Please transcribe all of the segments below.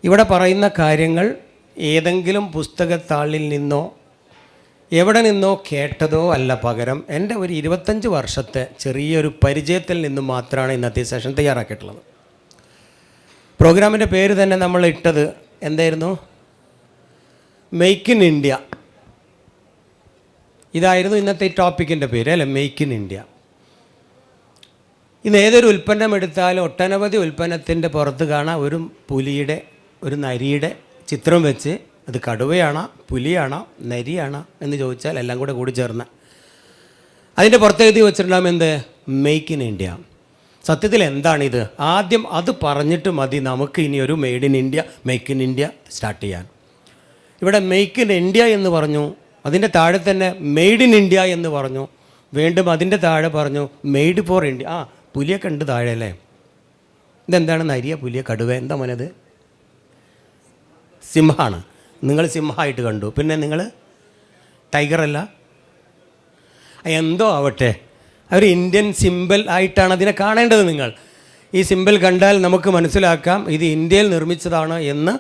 ഇവിടെ പറയുന്ന കാര്യങ്ങൾ ഏതെങ്കിലും പുസ്തകത്താളിൽ നിന്നോ എവിടെ നിന്നോ കേട്ടതോ അല്ല, പകരം എൻ്റെ ഒരു 25 വർഷത്തെ ചെറിയൊരു പരിചയത്തിൽ നിന്നും മാത്രമാണ് ഇന്നത്തെ സെഷൻ തയ്യാറാക്കിയിട്ടുള്ളത്. പ്രോഗ്രാമിൻ്റെ പേര് തന്നെ നമ്മൾ ഇട്ടത് എന്തായിരുന്നു? Make in India. ഇതായിരുന്നു ഇന്നത്തെ ടോപ്പിക്കിൻ്റെ പേര് അല്ലേ, മെയ്ക്ക് ഇൻ ഇന്ത്യ. ഇന്ന് ഏതൊരു ഉൽപ്പന്നം എടുത്താലും ഒട്ടനവധി ഉൽപ്പന്നത്തിൻ്റെ പുറത്ത് കാണാം ഒരു പുലിയുടെ, ഒരു നരിയുടെ ചിത്രം വെച്ച് അത് കടുവയാണോ പുലിയാണോ നരിയാണോ എന്ന് ചോദിച്ചാൽ എല്ലാം കൂടി ചേർന്ന് അതിൻ്റെ പുറത്തെഴുതി വെച്ചിട്ടുണ്ടാകും എന്ത്? Make in India. സത്യത്തിൽ എന്താണിത്? ആദ്യം അത് പറഞ്ഞിട്ട് മതി നമുക്ക് ഇനി ഒരു made in India, make in India start ചെയ്യാൻ. ഇവിടെ മെയ്ക്ക് ഇൻ ഇന്ത്യ എന്ന് പറഞ്ഞു, അതിൻ്റെ താഴെ തന്നെ മെയ്ഡ് ഇൻ ഇന്ത്യ എന്ന് പറഞ്ഞു, വീണ്ടും അതിൻ്റെ താഴെ പറഞ്ഞു മെയ്ഡ് ഫോർ ഇന്ത്യ. പുലിയൊക്കെ ഉണ്ട് താഴെ അല്ലേ? ഇതെന്താണ്? നരിയ, പുലിയ, കടുവ, എന്താ മോനത്? സിംഹമാണ്. നിങ്ങൾ സിംഹമായിട്ട് കണ്ടു, പിന്നെ നിങ്ങൾ ടൈഗറല്ല, എന്തോ ആവട്ടെ, ഒരു ഇന്ത്യൻ സിമ്പൽ ആയിട്ടാണ് അതിനെ കാണേണ്ടത്. നിങ്ങൾ ഈ സിമ്പൽ കണ്ടാൽ നമുക്ക് മനസ്സിലാക്കാം ഇത് ഇന്ത്യയിൽ നിർമ്മിച്ചതാണ് എന്ന്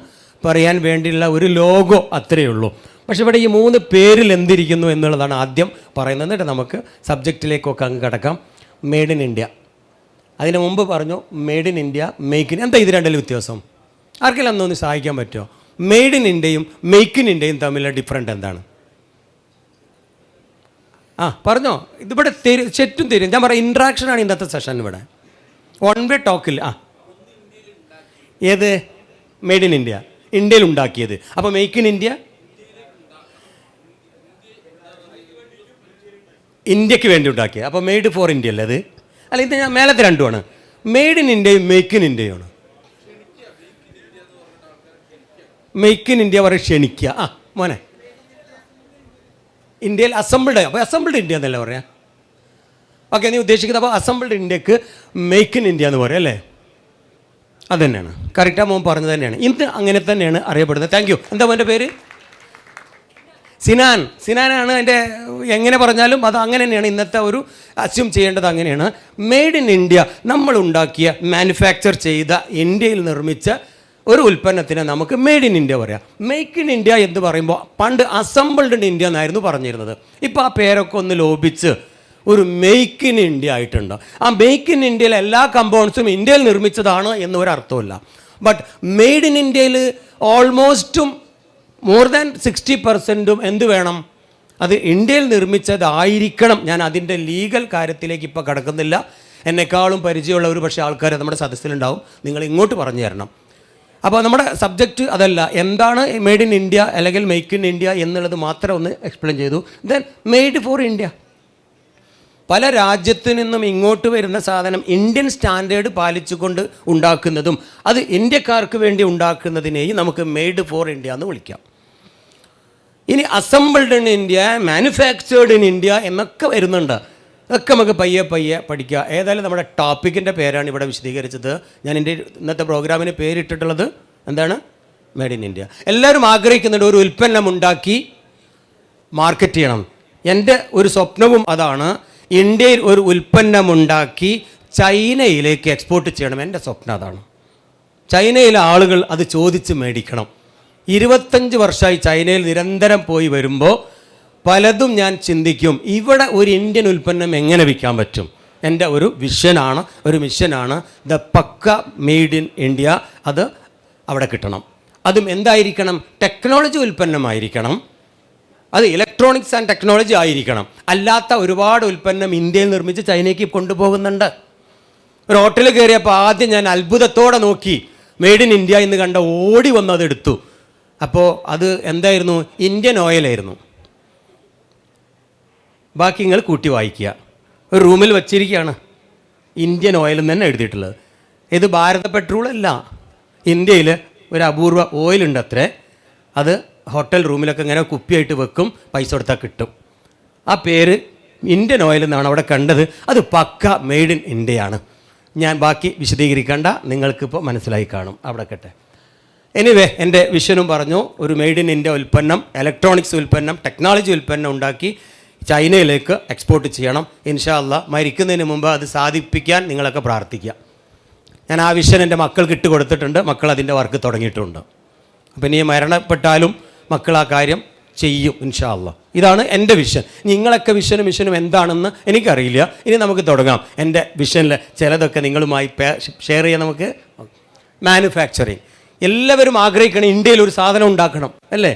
പറയാൻ വേണ്ടിയുള്ള ഒരു ലോഗോ, അത്രയേ ഉള്ളൂ. പക്ഷെ ഇവിടെ ഈ 3 പേരിൽ എന്തിരിക്കുന്നു എന്നുള്ളതാണ് ആദ്യം പറയുന്നത്. എന്നിട്ട് നമുക്ക് സബ്ജക്റ്റിലേക്കൊക്കെ അങ്ങ് കിടക്കാം. Made in India. അതിന് മുമ്പ് പറഞ്ഞു made in India, make in. എന്താ ഇത് രണ്ടിലും വ്യത്യാസം? ആർക്കെല്ലാം അന്നൊന്ന് സഹായിക്കാൻ പറ്റുമോ? മെയ്ഡ് ഇൻ ഇന്ത്യയും മെയ്ക്ക് ഇൻ ഇന്ത്യയും തമ്മിലുള്ള ഡിഫറൻറ്റ് എന്താണ്? പറഞ്ഞോ. ഇതിവിടെ ചുറ്റും തരും. ഞാൻ പറയാം, ഇൻട്രാക്ഷനാണ് ഇന്നത്തെ സെഷൻ. ഇവിടെ വൺ വേ ടോക്കിൽ. ഏത്? മെയ്ഡ് ഇൻ ഇന്ത്യ, ഇന്ത്യയിൽ ഉണ്ടാക്കിയത്. അപ്പോൾ മെയ്ക്ക് ഇൻ ഇന്ത്യ ഇന്ത്യക്ക് വേണ്ടി ഉണ്ടാക്കിയത്. അപ്പോൾ മെയ്ഡ് ഫോർ ഇന്ത്യ അല്ലേ അത്? അല്ല, ഇത് ഞാൻ മേലത്തെ രണ്ടുമാണ്. മെയ്ഡ് ഇൻ ഇന്ത്യയും മെയ്ക്ക് ഇൻ ഇന്ത്യയുമാണ്. മെയ്ക്ക് ഇൻ ഇന്ത്യ പറയും ക്ഷണിക്കുക. മോനെ, ഇന്ത്യയിൽ അസംബിൾഡ്, അപ്പോൾ അസംബിൾഡ് ഇന്ത്യ എന്നല്ലേ പറയാം. ഓക്കെ, നീ ഉദ്ദേശിക്കുന്നത് അപ്പോൾ അസംബിൾഡ് ഇന്ത്യക്ക് മെയ്ക്ക് ഇൻ ഇന്ത്യ എന്ന് പറയാം അല്ലേ? അത് തന്നെയാണ് കറക്റ്റാ, മോൻ പറഞ്ഞത് തന്നെയാണ്. ഇത് അങ്ങനെ തന്നെയാണ് അറിയപ്പെടുന്നത്. Thank you. എന്താ മോൻ്റെ പേര്? സിനാൻ. സിനാനാണ് എൻ്റെ, എങ്ങനെ പറഞ്ഞാലും അത് അങ്ങനെ തന്നെയാണ്. ഇന്നത്തെ ഒരു അസ്യൂം ചെയ്യേണ്ടത് അങ്ങനെയാണ്. മെയ്ഡ് ഇൻ ഇന്ത്യ, നമ്മൾ ഉണ്ടാക്കിയ, മാനുഫാക്ചർ ചെയ്ത, ഇന്ത്യയിൽ നിർമ്മിച്ച ഒരു ഉൽപ്പന്നത്തിന് നമുക്ക് മെയ്ഡ് ഇൻ ഇന്ത്യ പറയാം. മെയ്ക്ക് ഇൻ ഇന്ത്യ എന്ന് പറയുമ്പോൾ പണ്ട് അസംബിൾഡ് ഇൻ ഇന്ത്യ എന്നായിരുന്നു പറഞ്ഞിരുന്നത്. ഇപ്പോൾ ആ പേരൊക്കെ ഒന്ന് ലോപിച്ച് ഒരു മെയ്ക്ക് ഇൻ ഇന്ത്യ ആയിട്ടുണ്ട്. ആ മെയ്ക്ക് ഇൻ ഇന്ത്യയിലെ എല്ലാ കമ്പൗണ്ട്സും ഇന്ത്യയിൽ നിർമ്മിച്ചതാണ് എന്നൊരർത്ഥമില്ല. ബട്ട് മെയ്ഡ് ഇൻ ഇന്ത്യയിൽ ഓൾമോസ്റ്റും മോർ ദാൻ 60% എന്ത് വേണം? അത് ഇന്ത്യയിൽ നിർമ്മിച്ചതായിരിക്കണം. ഞാൻ അതിൻ്റെ ലീഗൽ കാര്യത്തിലേക്ക് ഇപ്പോൾ കടക്കുന്നില്ല. എന്നെക്കാളും പരിചയമുള്ള ഒരു പക്ഷേ ആൾക്കാർ നമ്മുടെ സദസ്സിലുണ്ടാവും. നിങ്ങൾ ഇങ്ങോട്ട് പറഞ്ഞു തരണം. അപ്പോൾ നമ്മുടെ സബ്ജക്റ്റ് അതല്ല. എന്താണ് മെയ്ഡ് ഇൻ ഇന്ത്യ അല്ലെങ്കിൽ മെയ്ക്ക് ഇൻ ഇന്ത്യ എന്നുള്ളത് മാത്രം ഒന്ന് എക്സ്പ്ലെയിൻ ചെയ്തു. Then made for India. പല രാജ്യത്തു നിന്നും ഇങ്ങോട്ട് വരുന്ന സാധനം ഇന്ത്യൻ സ്റ്റാൻഡേർഡ് പാലിച്ചുകൊണ്ട് ഉണ്ടാക്കുന്നതും അത് ഇന്ത്യക്കാർക്ക് വേണ്ടി ഉണ്ടാക്കുന്നതിനെയും നമുക്ക് മെയ്ഡ് ഫോർ ഇന്ത്യ എന്ന് വിളിക്കാം. ഇനി assembled in India, manufactured in India എന്നൊക്കെ വരുന്നുണ്ട്. അതൊക്കെ നമുക്ക് പയ്യെ പഠിക്കുക. ഏതായാലും നമ്മുടെ ടോപ്പിക്കിൻ്റെ പേരാണ് ഇവിടെ വിശദീകരിച്ചത്. ഞാൻ എൻ്റെ ഇന്നത്തെ പ്രോഗ്രാമിന് പേരിട്ടിട്ടുള്ളത് എന്താണ്? Made in India. എല്ലാവരും ആഗ്രഹിക്കുന്നുണ്ട് ഒരു ഉൽപ്പന്നം ഉണ്ടാക്കി മാർക്കറ്റ് ചെയ്യണം. എൻ്റെ ഒരു സ്വപ്നവും അതാണ്. ഇന്ത്യയിൽ ഒരു ഉൽപ്പന്നമുണ്ടാക്കി ചൈനയിലേക്ക് എക്സ്പോർട്ട് ചെയ്യണം. എൻ്റെ സ്വപ്നം അതാണ്. ചൈനയിലെ ആളുകൾ അത് ചോദിച്ച് മേടിക്കണം. 25 വർഷമായി ചൈനയിൽ നിരന്തരം പോയി വരുമ്പോൾ പലതും ഞാൻ ചിന്തിക്കും, ഇവിടെ ഒരു ഇന്ത്യൻ ഉൽപ്പന്നം എങ്ങനെ വിൽക്കാൻ പറ്റും? എൻ്റെ ഒരു വിഷനാണ്, ഒരു മിഷനാണ്. The pakka made in India അത് അവിടെ കിട്ടണം. അതും എന്തായിരിക്കണം? ടെക്നോളജി ഉൽപ്പന്നമായിരിക്കണം. അത് ഇലക്ട്രോണിക്സ് ആൻഡ് ടെക്നോളജി ആയിരിക്കണം. അല്ലാത്ത ഒരുപാട് ഉൽപ്പന്നം ഇന്ത്യയിൽ നിർമ്മിച്ച് ചൈനയ്ക്ക് കൊണ്ടുപോകുന്നുണ്ട്. ഒരു ഹോട്ടലിൽ കയറിയപ്പോൾ ആദ്യം ഞാൻ അത്ഭുതത്തോടെ നോക്കി, മെയ്ഡ് ഇൻ ഇന്ത്യ എന്ന് കണ്ട ഓടി വന്ന് അതെടുത്തു. അപ്പോൾ അത് എന്തായിരുന്നു? ഇന്ത്യൻ ഓയിലായിരുന്നു. ബാക്കി നിങ്ങൾ കൂട്ടി വായിക്കുക. ഒരു റൂമിൽ വച്ചിരിക്കുകയാണ്, ഇന്ത്യൻ ഓയിൽ എന്ന് തന്നെ എഴുതിയിട്ടുള്ളത്. ഇത് ഭാരത പെട്രോൾ അല്ല, ഇന്ത്യയിൽ ഒരു അപൂർവ ഓയിലുണ്ട് അത്രേ. അത് ഹോട്ടൽ റൂമിലൊക്കെ ഇങ്ങനെ കുപ്പിയായിട്ട് വെക്കും, പൈസ കൊടുത്താൽ കിട്ടും. ആ പേര് ഇന്ത്യൻ ഓയിൽ എന്നാണ് അവിടെ കണ്ടത്. അത് പക്ക മെയ്ഡ് ഇൻ ഇന്ത്യയാണ്. ഞാൻ ബാക്കി വിശദീകരിക്കേണ്ട, നിങ്ങൾക്കിപ്പോൾ മനസ്സിലായി കാണും. അവിടെ കട്ടെ. എനിവേ, എൻ്റെ വിഷനും പറഞ്ഞു ഒരു മെയ്ഡ് ഇൻ ഇന്ത്യ ഉൽപ്പന്നം, ഇലക്ട്രോണിക്സ് ഉൽപ്പന്നം, ടെക്നോളജി ഉൽപ്പന്നം ഉണ്ടാക്കി ചൈനയിലേക്ക് എക്സ്പോർട്ട് ചെയ്യണം. ഇൻഷാ അല്ലാഹ് മരിക്കുന്നതിന് മുമ്പ് അത് സാധിപ്പിക്കാൻ നിങ്ങളൊക്കെ പ്രാർത്ഥിക്കുക. ഞാൻ ആ വിഷൻ എൻ്റെ മക്കൾക്ക് ഇട്ട് കൊടുത്തിട്ടുണ്ട്. മക്കൾ അതിൻ്റെ വർക്ക് തുടങ്ങിയിട്ടുണ്ട്. അപ്പം ഇനി മരണപ്പെട്ടാലും മക്കൾ ആ കാര്യം ചെയ്യും ഇൻഷാ അല്ലാഹ്. ഇതാണ് എൻ്റെ വിഷൻ. നിങ്ങളൊക്കെ മിഷനും എന്താണെന്ന് എനിക്കറിയില്ല. ഇനി നമുക്ക് തുടങ്ങാം. എൻ്റെ വിഷനിൽ ചിലതൊക്കെ നിങ്ങളുമായി ഷെയർ ചെയ്യാൻ നമുക്ക്. മാനുഫാക്ചറിങ് എല്ലാവരും ആഗ്രഹിക്കണം, ഇന്ത്യയിൽ ഒരു സാധനം ഉണ്ടാക്കണം അല്ലേ?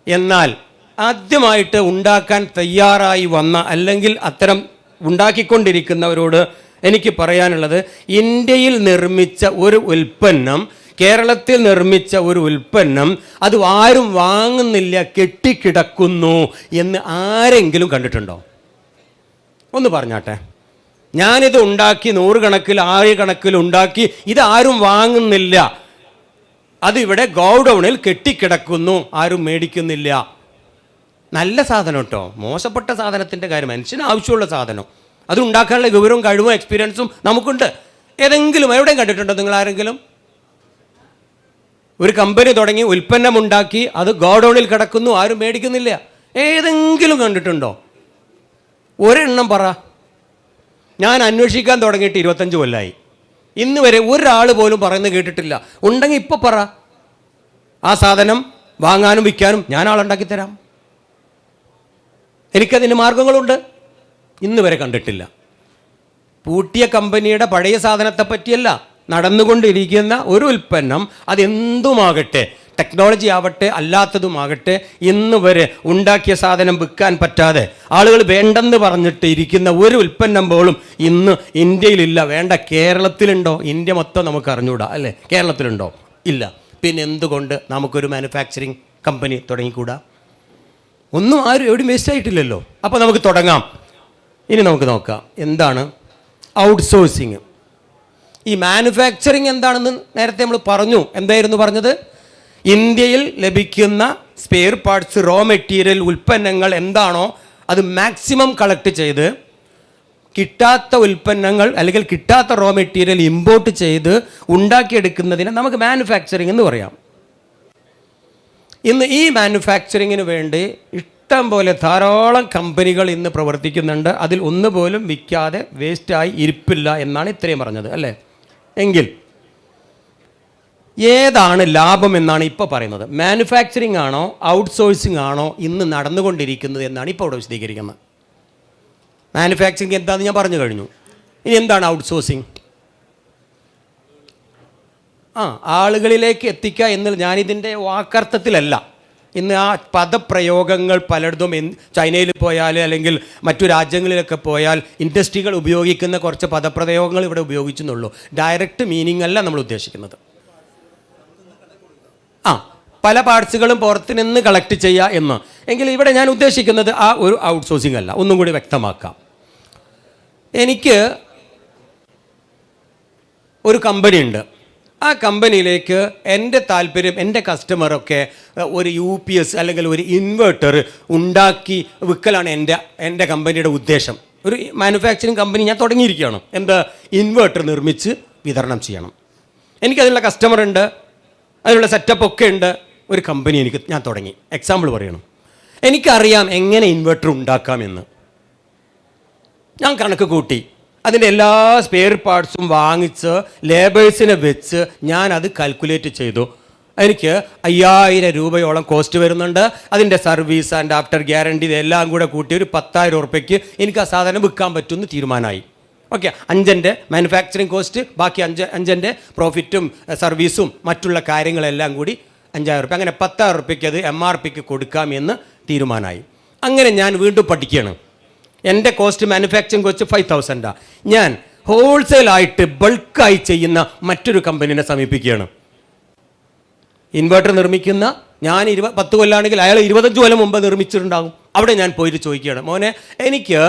എന്നാൽ ആദ്യമായിട്ട് ഉണ്ടാക്കാൻ തയ്യാറായി വന്ന അല്ലെങ്കിൽ അത്തരം ഉണ്ടാക്കിക്കൊണ്ടിരിക്കുന്നവരോട് എനിക്ക് പറയാനുള്ളത്, ഇന്ത്യയിൽ നിർമ്മിച്ച ഒരു ഉൽപ്പന്നം, കേരളത്തിൽ നിർമ്മിച്ച ഒരു ഉൽപ്പന്നം അത് ആരും വാങ്ങുന്നില്ല, കെട്ടിക്കിടക്കുന്നു എന്ന് ആരെങ്കിലും കണ്ടിട്ടുണ്ടോ? ഒന്ന് പറഞ്ഞാട്ടെ. ഞാനിത് ഉണ്ടാക്കി 100 കണക്കിൽ 1000 കണക്കിൽ ഉണ്ടാക്കി, ഇതാരും വാങ്ങുന്നില്ല, അതിവിടെ ഗോഡൗണിൽ കെട്ടിക്കിടക്കുന്നു, ആരും മേടിക്കുന്നില്ല. നല്ല സാധനം കേട്ടോ, മോശപ്പെട്ട സാധനത്തിൻ്റെ കാര്യം, മനുഷ്യന് ആവശ്യമുള്ള സാധനം, അത് ഉണ്ടാക്കാനുള്ള വിവരവും കഴിവും എക്സ്പീരിയൻസും നമുക്കുണ്ട്. ഏതെങ്കിലും എവിടെയും കണ്ടിട്ടുണ്ടോ നിങ്ങൾ ആരെങ്കിലും? ഒരു കമ്പനി തുടങ്ങി ഉൽപ്പന്നമുണ്ടാക്കി അത് ഗോഡൗണിൽ കിടക്കുന്നു, ആരും മേടിക്കുന്നില്ല, ഏതെങ്കിലും കണ്ടിട്ടുണ്ടോ? ഒരെണ്ണം പറ. ഞാൻ അന്വേഷിക്കാൻ തുടങ്ങിയിട്ട് 25 കൊല്ലമായി, ഇന്ന് വരെ ഒരാൾ പോലും പറയുന്നത് കേട്ടിട്ടില്ല. ഉണ്ടെങ്കിൽ ഇപ്പോൾ പറ, ആ സാധനം വാങ്ങാനും വിൽക്കാനും ഞാൻ ആളുണ്ടാക്കി തരാം, എനിക്കതിന് മാർഗങ്ങളുണ്ട്. ഇന്ന് വരെ കണ്ടിട്ടില്ല. പൂട്ടിയ കമ്പനിയുടെ പഴയ സാധനത്തെ പറ്റിയല്ല, നടന്നുകൊണ്ടിരിക്കുന്ന ഒരു ഉൽപ്പന്നം, അതെന്തുമാകട്ടെ, ടെക്നോളജി ആവട്ടെ അല്ലാത്തതുമാകട്ടെ, ഇന്ന് വരെ ഉണ്ടാക്കിയ സാധനം വിൽക്കാൻ പറ്റാതെ ആളുകൾ വേണ്ടെന്ന് പറഞ്ഞിട്ട് ഇരിക്കുന്ന ഒരു ഉൽപ്പന്നം പോലും ഇന്ന് ഇന്ത്യയിലില്ല. വേണ്ട, കേരളത്തിലുണ്ടോ? ഇന്ത്യ മൊത്തം നമുക്ക് അറിഞ്ഞൂടാ അല്ലേ? കേരളത്തിലുണ്ടോ? ഇല്ല. പിന്നെ എന്തുകൊണ്ട് നമുക്കൊരു മാനുഫാക്ചറിങ് കമ്പനി തുടങ്ങിക്കൂടാ? ഒന്നും ആരും എവിടെയും വേസ്റ്റ് ആയിട്ടില്ലല്ലോ. അപ്പോൾ നമുക്ക് തുടങ്ങാം. ഇനി നമുക്ക് നോക്കാം എന്താണ് ഔട്ട്സോഴ്സിങ്. ഈ മാനുഫാക്ചറിങ് എന്താണെന്ന് നേരത്തെ നമ്മൾ പറഞ്ഞു. എന്തായിരുന്നു പറഞ്ഞത്? ഇന്ത്യയിൽ ലഭിക്കുന്ന സ്പെയർ പാർട്സ്, റോ മെറ്റീരിയൽ, ഉൽപ്പന്നങ്ങൾ എന്താണോ അത് മാക്സിമം കളക്ട് ചെയ്ത്, കിട്ടാത്ത ഉൽപ്പന്നങ്ങൾ അല്ലെങ്കിൽ കിട്ടാത്ത റോ മെറ്റീരിയൽ ഇമ്പോർട്ട് ചെയ്ത് ഉണ്ടാക്കിയെടുക്കുന്നതിനെ നമുക്ക് മാനുഫാക്ചറിങ് എന്ന് പറയാം. ഇന്ന് ഈ മാനുഫാക്ചറിങ്ങിന് വേണ്ടി ഇഷ്ടം പോലെ ധാരാളം കമ്പനികൾ ഇന്ന് പ്രവർത്തിക്കുന്നുണ്ട്. അതിൽ ഒന്നുപോലും വിൽക്കാതെ വേസ്റ്റായി ഇരിപ്പില്ല എന്നാണ് ഇത്രയും പറഞ്ഞത് അല്ലേ? എങ്കിൽ ഏതാണ് ലാഭം എന്നാണ് ഇപ്പോൾ പറയുന്നത്? മാനുഫാക്ചറിങ് ആണോ ഔട്ട്സോഴ്സിങ് ആണോ ഇന്ന് നടന്നുകൊണ്ടിരിക്കുന്നത് എന്നാണ് ഇപ്പോൾ ഇവിടെ വിശദീകരിക്കുന്നത്. മാനുഫാക്ചറിങ് എന്താണെന്ന് ഞാൻ പറഞ്ഞു കഴിഞ്ഞു. ഇനി എന്താണ് ഔട്ട്സോഴ്സിങ്? ആളുകളിലേക്ക് എത്തിക്കുക എന്ന് ഞാനിതിൻ്റെ വാക്കർത്ഥത്തിലല്ല. ഇന്ന് ആ പദപ്രയോഗങ്ങൾ പലയിടത്തും ചൈനയിൽ പോയാൽ അല്ലെങ്കിൽ മറ്റു രാജ്യങ്ങളിലൊക്കെ പോയാൽ ഇൻഡസ്ട്രികൾ ഉപയോഗിക്കുന്ന കുറച്ച് പദപ്രയോഗങ്ങൾ ഇവിടെ ഉപയോഗിച്ചെന്നുള്ളൂ. ഡയറക്റ്റ് മീനിങ് അല്ല നമ്മൾ ഉദ്ദേശിക്കുന്നത്. പല പാർട്സുകളും പുറത്ത് നിന്ന് കളക്ട് ചെയ്യുക എന്ന്. എങ്കിൽ ഇവിടെ ഞാൻ ഉദ്ദേശിക്കുന്നത് ആ ഒരു ഔട്ട്സോഴ്സിങ് അല്ല. ഒന്നും കൂടി വ്യക്തമാക്കാം. എനിക്ക് ഒരു കമ്പനി ഉണ്ട്. ആ കമ്പനിയിലേക്ക് എൻ്റെ താല്പര്യം, എൻ്റെ കസ്റ്റമറൊക്കെ ഒരു UPS അല്ലെങ്കിൽ ഒരു ഇൻവെർട്ടർ ഉണ്ടാക്കി വിൽക്കലാണ് എൻ്റെ കമ്പനിയുടെ ഉദ്ദേശം. ഒരു മാനുഫാക്ചറിങ് കമ്പനി ഞാൻ തുടങ്ങിയിരിക്കുകയാണ്. എന്താ? ഇൻവെർട്ടർ നിർമ്മിച്ച് വിതരണം ചെയ്യണം. എനിക്കതിനുള്ള കസ്റ്റമർ ഉണ്ട്, അതിനുള്ള സെറ്റപ്പ് ഒക്കെ ഉണ്ട്. ഒരു കമ്പനി ഞാൻ തുടങ്ങി. എക്സാമ്പിൾ പറയണം. എനിക്കറിയാം എങ്ങനെ ഇൻവെർട്ടർ ഉണ്ടാക്കാമെന്ന്. ഞാൻ കണക്ക് കൂട്ടി അതിൻ്റെ എല്ലാ സ്പെയർ പാർട്സും വാങ്ങിച്ച് ലേബേഴ്സിനെ വെച്ച് ഞാൻ അത് കാൽക്കുലേറ്റ് ചെയ്തു. എനിക്ക് 5000 രൂപയോളം കോസ്റ്റ് വരുന്നുണ്ട്. അതിൻ്റെ സർവീസ് ആൻഡ് ആഫ്റ്റർ ഗ്യാരണ്ടി ഇതെല്ലാം കൂടെ കൂട്ടി ഒരു 10,000 ഉറുപ്പ്യക്ക് എനിക്ക് ആ സാധനം വിൽക്കാൻ പറ്റുമെന്ന് തീരുമാനമായി. ഓക്കെ, 5 മാനുഫാക്ചറിങ് കോസ്റ്റ്, ബാക്കി 5 പ്രോഫിറ്റും സർവീസും മറ്റുള്ള കാര്യങ്ങളെല്ലാം കൂടി 5000 ഉറുപ്പ്യ, അങ്ങനെ 10,000 ഉറുപ്പ്യക്ക് അത് MRPക്ക് കൊടുക്കാമെന്ന് തീരുമാനമായി. അങ്ങനെ ഞാൻ വീണ്ടും പഠിക്കുകയാണ്. എൻ്റെ കോസ്റ്റ്, മാനുഫാക്ചറിങ് കോസ്റ്റ് 5,000. ഞാൻ ഹോൾസെയിലായിട്ട് ബൾക്കായി ചെയ്യുന്ന മറ്റൊരു കമ്പനീനെ സമീപിക്കുകയാണ്. ഇൻവെർട്ടർ നിർമ്മിക്കുന്ന ഞാൻ 10 കൊല്ലാണെങ്കിൽ അയാൾ 25 കൊല്ലം മുമ്പ് നിർമ്മിച്ചിട്ടുണ്ടാകും. അവിടെ ഞാൻ പോയിട്ട് ചോദിക്കുകയാണ്, മോനെ എനിക്ക്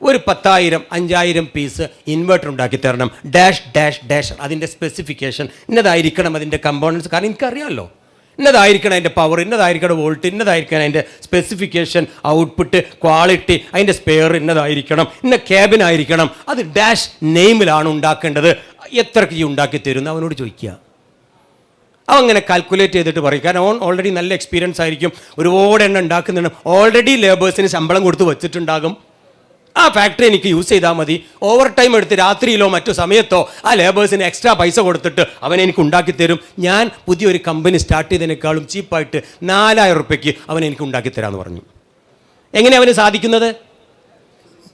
ഒരു 10,000 5,000 പീസ് ഇൻവെർട്ടർ ഉണ്ടാക്കി തരണം, ഡാഷ് ഡാഷ് ഡാഷ്, അതിൻ്റെ സ്പെസിഫിക്കേഷൻ ഇന്നതായിരിക്കണം, അതിൻ്റെ കമ്പോണൻസ്, കാരണം എനിക്കറിയാമല്ലോ, ഇന്നതായിരിക്കണം അതിൻ്റെ പവർ, ഇന്നതായിരിക്കണം വോൾട്ട്, ഇന്നതായിരിക്കണം അതിൻ്റെ സ്പെസിഫിക്കേഷൻ, ഔട്ട്പുട്ട്, ക്വാളിറ്റി, അതിൻ്റെ സ്പെയർ ഇന്നതായിരിക്കണം, ഇന്ന ക്യാബിനായിരിക്കണം, അത് ഡാഷ് നെയിമിലാണ് ഉണ്ടാക്കേണ്ടത്, എത്രക്ക് ഈ ഉണ്ടാക്കി തരുന്നു അവനോട് ചോദിക്കുക. അങ്ങനെ കാൽക്കുലേറ്റ് ചെയ്തിട്ട് പറയും. കാരണം ഓൺ ഓൾറെഡി നല്ല എക്സ്പീരിയൻസ് ആയിരിക്കും, ഒരുപാട് എണ്ണം ഉണ്ടാക്കുന്നുണ്ട്, ഓൾറെഡി ലേബേഴ്സിന് ശമ്പളം കൊടുത്ത് വെച്ചിട്ടുണ്ടാകും. ആ ഫാക്ടറി എനിക്ക് യൂസ് ചെയ്താൽ മതി. ഓവർ ടൈം എടുത്ത് രാത്രിയിലോ മറ്റു സമയത്തോ ആ ലേബേഴ്സിന് എക്സ്ട്രാ പൈസ കൊടുത്തിട്ട് അവൻ എനിക്ക് ഉണ്ടാക്കി തരും. ഞാൻ പുതിയൊരു കമ്പനി സ്റ്റാർട്ട് ചെയ്തതിനേക്കാളും ചീപ്പായിട്ട് 4000 റുപ്യയ്ക്ക് അവൻ എനിക്ക് ഉണ്ടാക്കി തരാമെന്ന് പറഞ്ഞു. എങ്ങനെ അവന് സാധിക്കുന്നത്?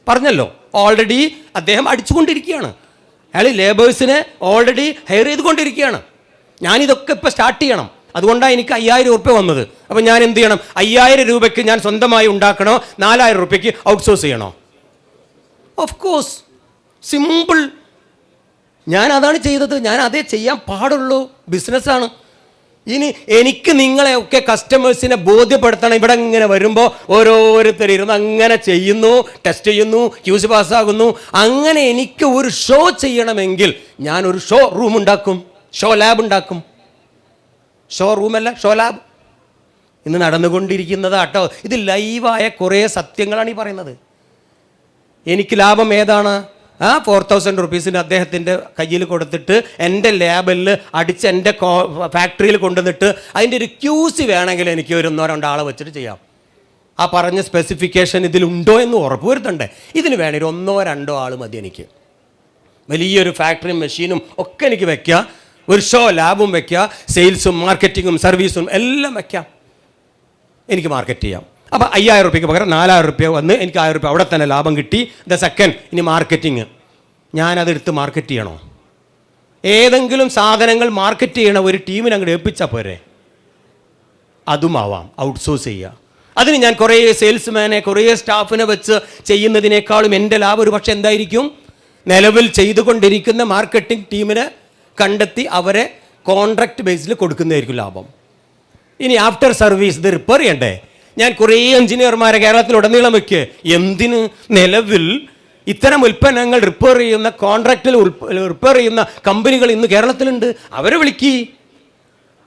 പറഞ്ഞല്ലോ, ഓൾറെഡി അദ്ദേഹം അടിച്ചുകൊണ്ടിരിക്കുകയാണ്. അയാൾ ലേബേഴ്സിനെ ഓൾറെഡി ഹയർ ചെയ്തുകൊണ്ടിരിക്കുകയാണ്. ഞാനിതൊക്കെ ഇപ്പോൾ സ്റ്റാർട്ട് ചെയ്യണം, അതുകൊണ്ടാണ് എനിക്ക് 5000 റുപ്യ വന്നത്. അപ്പം ഞാൻ എന്ത് ചെയ്യണം? 5000 രൂപയ്ക്ക് ഞാൻ സ്വന്തമായി ഉണ്ടാക്കണോ, 4000 റുപ്യയ്ക്ക് ഔട്ട്സോഴ്സ് ചെയ്യണോ? Of course, simple. ഞാൻ അതാണ് ചെയ്തത്, ഞാൻ അതേ ചെയ്യാൻ പാടുള്ളൂ. ബിസിനസ്സാണ്. ഇനി എനിക്ക് നിങ്ങളെ ഒക്കെ കസ്റ്റമേഴ്സിനെ ബോധ്യപ്പെടുത്തണം. ഇവിടെ ഇങ്ങനെ വരുമ്പോൾ ഓരോരുത്തർ ഇരുന്ന് അങ്ങനെ ചെയ്യുന്നു, ടെസ്റ്റ് ചെയ്യുന്നു, ക്യൂസ് പാസ്സാകുന്നു. അങ്ങനെ എനിക്ക് ഒരു ഷോ ചെയ്യണമെങ്കിൽ ഞാനൊരു ഷോ റൂം ഉണ്ടാക്കും, ഷോ ലാബ് ഉണ്ടാക്കും. ഷോ റൂമല്ല, ഷോ ലാബ്. ഇന്ന് നടന്നുകൊണ്ടിരിക്കുന്നത് കേട്ടോ. ഇത് ലൈവായ കുറേ സത്യങ്ങളാണ് ഈ പറയുന്നത്. എനിക്ക് ലാഭം ഏതാണ്? 4000 റുപ്പീസിന് അദ്ദേഹത്തിൻ്റെ കയ്യിൽ കൊടുത്തിട്ട് എൻ്റെ ലാബിൽ അടിച്ച് എൻ്റെ ഫാക്ടറിയിൽ കൊണ്ടുവന്നിട്ട് അതിൻ്റെ ഒരു ക്യൂസി വേണമെങ്കിൽ എനിക്ക് ഒരു 1-2 ആളെ വെച്ചിട്ട് ചെയ്യാം. ആ പറഞ്ഞ സ്പെസിഫിക്കേഷൻ ഇതിലുണ്ടോ എന്ന് ഉറപ്പ് വരുത്തണ്ടേ? ഇതിന് വേണമെങ്കിൽ 1-2 ആൾ മതി എനിക്ക്. വലിയൊരു ഫാക്ടറിയും മെഷീനും ഒക്കെ എനിക്ക് വയ്ക്കുക, ഒരു ഷോ ലാബും വയ്ക്കുക, സെയിൽസും മാർക്കറ്റിങ്ങും സർവീസും എല്ലാം വയ്ക്കാം, എനിക്ക് മാർക്കറ്റ് ചെയ്യാം. അപ്പോൾ 5000 റുപ്യക്ക് പകരം 4000 റുപ്യ വന്ന് എനിക്ക് 1000 റുപ്യ അവിടെ തന്നെ ലാഭം കിട്ടി. സെക്കൻഡ്, ഇനി മാർക്കറ്റിങ്. ഞാനതെടുത്ത് മാർക്കറ്റ് ചെയ്യണോ? ഏതെങ്കിലും സാധനങ്ങൾ മാർക്കറ്റ് ചെയ്യണ ഒരു ടീമിനെ അങ്ങോട്ട് ഏൽപ്പിച്ചാൽ പോരെ? അതും ആവാം, ഔട്ട്സോഴ്സ് ചെയ്യുക. അതിന് ഞാൻ കുറേ സെയിൽസ്മാനെ, കുറേ സ്റ്റാഫിനെ വെച്ച് ചെയ്യുന്നതിനേക്കാളും എൻ്റെ ലാഭം ഒരു പക്ഷേ എന്തായിരിക്കും? നിലവിൽ ചെയ്തുകൊണ്ടിരിക്കുന്ന മാർക്കറ്റിംഗ് ടീമിനെ കണ്ടെത്തി അവരെ കോൺട്രാക്ട് ബേസിൽ കൊടുക്കുന്നതായിരിക്കും ലാഭം. ഇനി ആഫ്റ്റർ സർവീസ് ഇത് റിപ്പയർ ചെയ്യണ്ടേ? ഞാൻ കുറേ എഞ്ചിനീയർമാരെ കേരളത്തിലുടനീളം വയ്ക്കുക. എന്തിന്? നിലവിൽ ഇത്തരം ഉൽപ്പന്നങ്ങൾ റിപ്പയർ ചെയ്യുന്ന, കോൺട്രാക്റ്റിൽ റിപ്പയർ ചെയ്യുന്ന കമ്പനികൾ ഇന്ന് കേരളത്തിലുണ്ട്. അവരെ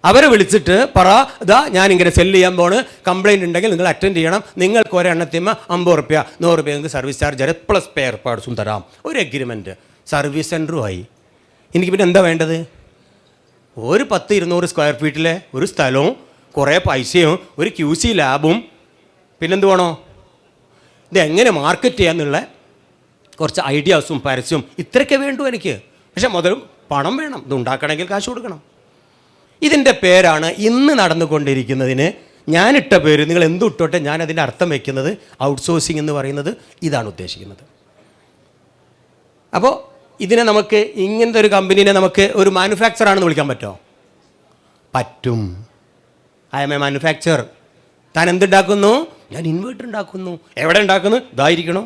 അവരെ വിളിച്ചിട്ട് പറ, ഇതാ ഞാനിങ്ങനെ സെല്ല് ചെയ്യാൻ പോണ്, കംപ്ലയിൻ്റ് ഉണ്ടെങ്കിൽ നിങ്ങൾ അറ്റൻഡ് ചെയ്യണം, നിങ്ങൾക്ക് ഒരെണ്ണത്തിന്മേൽ 50 റുപ്യ 100 റുപ്യ നിങ്ങൾക്ക് സർവീസ് ചാർജ് തരാം, പ്ലസ് സ്പെയർ പാർട്സും തരാം. ഒരു എഗ്രിമെൻറ്റ്, സർവീസ് സെൻറ്ററുമായി. എനിക്ക് പിന്നെ എന്താ വേണ്ടത്? ഒരു 10-200 സ്ക്വയർ ഫീറ്റിലെ ഒരു സ്ഥലവും കുറേ പൈസയും ഒരു QC ലാബും പിന്നെന്ത് വേണോ? ഇതെങ്ങനെ മാർക്കറ്റ് ചെയ്യാന്നുള്ള കുറച്ച് ഐഡിയാസും പരസ്യവും ഇത്രയൊക്കെ വേണ്ടു എനിക്ക്. പക്ഷെ മുതലും പണം വേണം, ഇത് ഉണ്ടാക്കണമെങ്കിൽ കാശ് കൊടുക്കണം. ഇതിൻ്റെ പേരാണ് ഇന്ന് നടന്നുകൊണ്ടിരിക്കുന്നതിന് ഞാനിട്ട പേര്. നിങ്ങൾ എന്തു ഇട്ടോട്ടെ, ഞാനതിൻ്റെ അർത്ഥം വയ്ക്കുന്നത് ഔട്ട്സോഴ്സിംഗ് എന്ന് പറയുന്നത് ഇതാണ് ഉദ്ദേശിക്കുന്നത്. അപ്പോൾ ഇതിനെ നമുക്ക്, ഇങ്ങനത്തെ ഒരു കമ്പനീനെ നമുക്ക് ഒരു മാനുഫാക്ചറാണെന്ന് വിളിക്കാൻ പറ്റുമോ? പറ്റും. I M A manufacture. താൻ എന്തുണ്ടാക്കുന്നു? ഞാൻ ഇൻവേർട്ടർ ഉണ്ടാക്കുന്നു. എവിടെ ഉണ്ടാക്കുന്നു? ഇതായിരിക്കണം.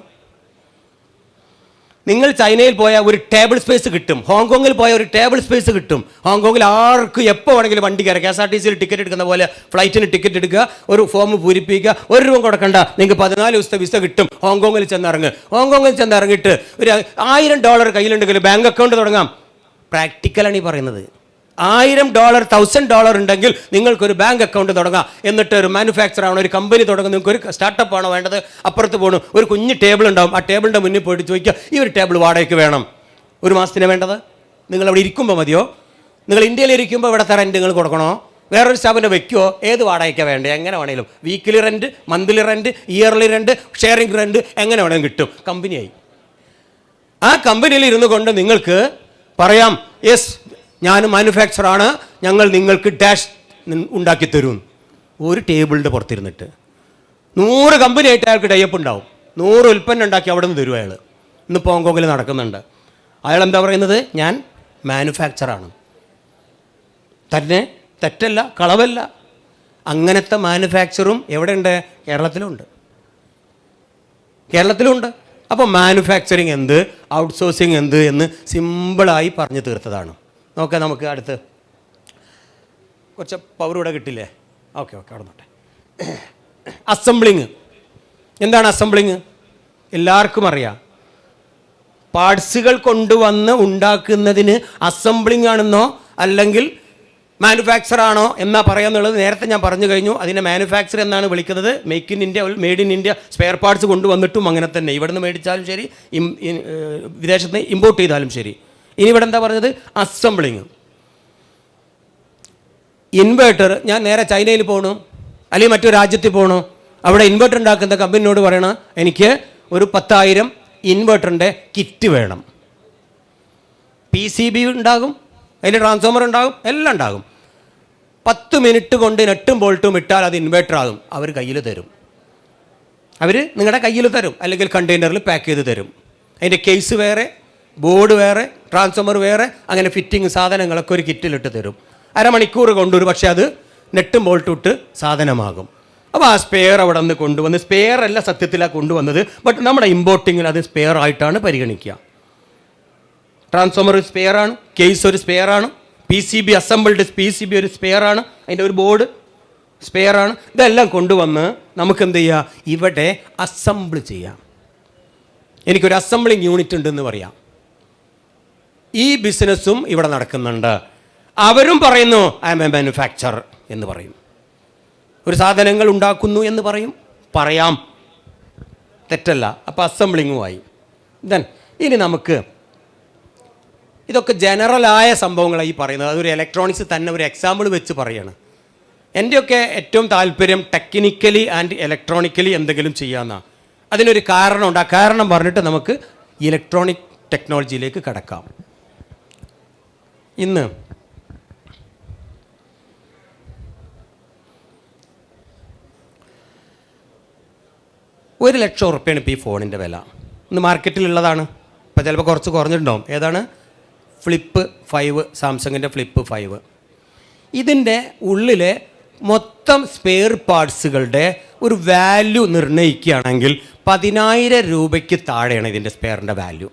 നിങ്ങൾ ചൈനയിൽ പോയാൽ ഒരു ടേബിൾ സ്പേസ് കിട്ടും, ഹോങ്കോങ്ങിൽ പോയാൽ ഒരു ടേബിൾ സ്പേസ് കിട്ടും. ഹോങ്കോങ്ങിൽ ആർക്കും എപ്പോൾ വേണമെങ്കിലും വണ്ടി കയറാം. KSRTCയിൽ ടിക്കറ്റ് എടുക്കുന്ന പോലെ ഫ്ലൈറ്റിന് ടിക്കറ്റ് എടുക്കുക, ഒരു ഫോം പൂരിപ്പിക്കുക, 1 രൂപ കൊടുക്കണ്ട, നിങ്ങൾക്ക് 14 ദിവസത്തെ വിസ കിട്ടും. ഹോങ്കോങ്ങിൽ ചെന്നിറങ്ങുക. ഹോങ്കോങ്ങിൽ ചെന്നിറങ്ങിയിട്ട് ഒരു $1000 കയ്യിലുണ്ടെങ്കിൽ ബാങ്ക് അക്കൗണ്ട് തുടങ്ങാം. പ്രാക്ടിക്കലാണ് ഈ പറയുന്നത്. $1000 $1000 ഉണ്ടെങ്കിൽ നിങ്ങൾക്കൊരു ബാങ്ക് അക്കൗണ്ട് തുടങ്ങാം. എന്നിട്ട് ഒരു മാനുഫാക്ചർ ആണോ, ഒരു കമ്പനി തുടങ്ങും, നിങ്ങൾക്ക് ഒരു സ്റ്റാർട്ടപ്പ് ആണോ വേണ്ടത്? അപ്പുറത്ത് പോകണം, ഒരു കുഞ്ഞ് ടേബിൾ ഉണ്ടാവും. ആ ടേബിളിൻ്റെ മുന്നിൽ പോയിട്ട് ചോദിക്കുക, ഈ ഒരു ടേബിൾ വാടകയ്ക്ക് വേണം, ഒരു മാസത്തിന് വേണ്ടത്? നിങ്ങളവിടെ ഇരിക്കുമ്പോൾ മതിയോ? നിങ്ങൾ ഇന്ത്യയിൽ ഇരിക്കുമ്പോൾ ഇവിടുത്തെ റെൻറ്റ് നിങ്ങൾ കൊടുക്കണോ? വേറൊരു സ്ഥാപനം വെക്കുമോ? ഏത് വാടകയ്ക്കാണ് വേണ്ടത്? എങ്ങനെ വേണമെങ്കിലും, weekly rent, monthly rent, yearly rent, sharing rent, എങ്ങനെ വേണമെങ്കിലും കിട്ടും. കമ്പനിയായി. ആ കമ്പനിയിൽ ഇരുന്നു കൊണ്ട് നിങ്ങൾക്ക് പറയാം, യെസ് ഞാൻ മാനുഫാക്ചറാണ്, ഞങ്ങൾ നിങ്ങൾക്ക് ഡാഷ് ഉണ്ടാക്കി തരും. ഒരു ടേബിളിൻ്റെ പുറത്തിരുന്നിട്ട് 100 കമ്പനിയായിട്ട് അയാൾക്ക് ടൈപ്പ് ഉണ്ടാവും. 100 ഉൽപ്പന്നം ഉണ്ടാക്കി അവിടെ നിന്ന് തരും അയാൾ. ഇന്നിപ്പോൾ ഹോങ്കോങ്ങിൽ നടക്കുന്നുണ്ട്. അയാൾ എന്താ പറയുന്നത്? ഞാൻ മാനുഫാക്ചറാണ്. തന്നെ തെറ്റല്ല, കളവല്ല. അങ്ങനത്തെ മാനുഫാക്ചറും എവിടെയുണ്ട്? കേരളത്തിലുണ്ട്. അപ്പോൾ മാനുഫാക്ചറിങ് എന്ത്, ഔട്ട്സോഴ്സിങ് എന്ത് എന്ന് സിമ്പിളായി പറഞ്ഞു തീർത്തതാണ്. നോക്കാം, നമുക്ക് അടുത്ത് കുറച്ച് പവർ ഇവിടെ കിട്ടില്ലേ? ഓക്കെ അവിടെ നോട്ടെ. അസംബ്ലിങ്. എന്താണ് അസംബ്ലിങ്? എല്ലാവർക്കും അറിയാം. പാർട്സുകൾ കൊണ്ടുവന്ന് ഉണ്ടാക്കുന്നതിന് അസംബ്ലിങ് ആണെന്നോ അല്ലെങ്കിൽ മാനുഫാക്ചർ ആണോ എന്നാ പറയാന്നുള്ളത് നേരത്തെ ഞാൻ പറഞ്ഞു കഴിഞ്ഞു. അതിനെ മാനുഫാക്ചർ എന്നാണ് വിളിക്കുന്നത്. Made in India spare parts കൊണ്ടുവന്നിട്ടും അങ്ങനെ തന്നെ. ഇവിടെ നിന്ന് മേടിച്ചാലും ശരി, വിദേശത്ത് നിന്ന് ഇമ്പോർട്ട് ചെയ്താലും ശരി. ഇനി ഇവിടെ എന്താ പറഞ്ഞത്? അസംബ്ലിങ്. ഇൻവേർട്ടർ, ഞാൻ നേരെ ചൈനയിൽ പോകണു അല്ലെങ്കിൽ മറ്റൊരു രാജ്യത്തിൽ പോകണു, അവിടെ ഇൻവേർട്ടർ ഉണ്ടാക്കുന്ന കമ്പനിയോട് പറയണം, എനിക്ക് ഒരു 10,000 ഇൻവെർട്ടറിൻ്റെ കിറ്റ് വേണം. PCB ഉണ്ടാകും, അതിൽ ട്രാൻസ്ഫോമർ ഉണ്ടാകും, എല്ലാം ഉണ്ടാകും. 10 മിനിറ്റ് കൊണ്ട് നെട്ടും ബോൾട്ടും ഇട്ടാൽ അത് ഇൻവെർട്ടർ ആകും. അവർ കയ്യിൽ തരും, അവർ നിങ്ങളുടെ കയ്യിൽ തരും, അല്ലെങ്കിൽ കണ്ടെയ്നറിൽ പാക്ക് ചെയ്ത് തരും. അതിൻ്റെ കേസ് വേറെ, ബോർഡ് വേറെ, ട്രാൻസ്ഫോമർ വേറെ, അങ്ങനെ ഫിറ്റിംഗ് സാധനങ്ങളൊക്കെ ഒരു കിറ്റിലിട്ട് തരും. അരമണിക്കൂർ കൊണ്ടൊരു പക്ഷേ അത് നെട്ടും ബോൾട്ടും ഇട്ട് സാധനമാകും. അപ്പോൾ ആ സ്പെയർ അവിടെ നിന്ന് കൊണ്ടുവന്ന്, സ്പെയർ അല്ല സത്യത്തിലാണ് കൊണ്ടുവന്നത്, ബട്ട് നമ്മുടെ ഇമ്പോർട്ടിങ്ങിൽ അത് സ്പെയർ ആയിട്ടാണ് പരിഗണിക്കുക. ട്രാൻസ്ഫോമർ ഒരു സ്പെയറാണ്, കേസ് ഒരു സ്പെയറാണ്, PCB അസംബിൾഡ് PCB ഒരു സ്പെയറാണ്, അതിൻ്റെ ഒരു ബോർഡ് സ്പെയറാണ്. ഇതെല്ലാം കൊണ്ടുവന്ന് നമുക്ക് എന്ത് ചെയ്യുക, ഇവിടെ അസംബിൾ ചെയ്യാം. എനിക്കൊരു അസംബ്ലിങ് യൂണിറ്റ് ഉണ്ടെന്ന് പറയാം. ഈ ബിസിനസ്സും ഇവിടെ നടക്കുന്നുണ്ട്. അവരും പറയുന്നു ഐ എം എ മാനുഫാക്ചർ എന്ന് പറയും. ഒരു സാധനങ്ങൾ ഉണ്ടാക്കുന്നു എന്ന് പറയാം, തെറ്റല്ല. അപ്പോൾ അസംബ്ലിങ്ങുമായി. ഇനി നമുക്ക് ഇതൊക്കെ ജനറലായ സംഭവങ്ങളാണ് ഈ പറയുന്നത്. അതൊരു ഇലക്ട്രോണിക്സ് തന്നെ ഒരു എക്സാമ്പിൾ വെച്ച് പറയാണ്. എൻ്റെയൊക്കെ ഏറ്റവും താല്പര്യം ടെക്നിക്കലി ആൻഡ് ഇലക്ട്രോണിക്കലി എന്തെങ്കിലും ചെയ്യാമെന്നാണ്. അതിനൊരു കാരണമുണ്ട്. ആ കാരണം പറഞ്ഞിട്ട് നമുക്ക് ഇലക്ട്രോണിക് ടെക്നോളജിയിലേക്ക് കടക്കാം. ഇന്ന് ₹1,00,000 ഇപ്പോൾ ഈ ഫോണിൻ്റെ വില. ഇന്ന് മാർക്കറ്റിലുള്ളതാണ്. ഇപ്പോൾ ചിലപ്പോൾ കുറച്ച് കുറഞ്ഞിട്ടുണ്ടാവും. ഏതാണ്? ഫ്ലിപ്പ് 5, സാംസങ്ങിൻ്റെ ഫ്ലിപ്പ് 5. ഇതിൻ്റെ ഉള്ളിലെ മൊത്തം സ്പെയർ പാർട്സുകളുടെ ഒരു വാല്യൂ നിർണ്ണയിക്കുകയാണെങ്കിൽ 10,000 രൂപയ്ക്ക് താഴെയാണ് ഇതിൻ്റെ സ്പെയറിൻ്റെ value,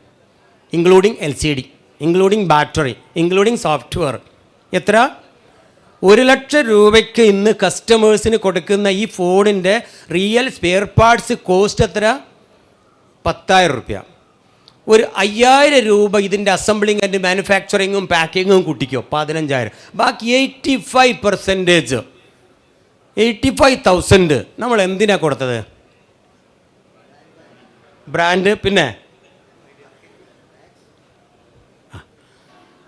including LCD, including battery, including software. എത്ര? 1,00,000 രൂപയ്ക്ക് ഇന്ന് കസ്റ്റമേഴ്സിന് കൊടുക്കുന്ന ഈ ഫോണിൻ്റെ റിയൽ സ്പെയർ പാർട്സ് കോസ്റ്റ് എത്ര? 10,000 രൂപ. ഒരു 5,000 രൂപ ഇതിൻ്റെ അസംബ്ലിങ് ആൻഡ് മാനുഫാക്ചറിങ്ങും പാക്കിങ്ങും കൂട്ടിക്കോ, 15,000. ബാക്കി 85%, 85,000 നമ്മൾ എന്തിനാണ് കൊടുത്തത്? ബ്രാൻഡ്. പിന്നെ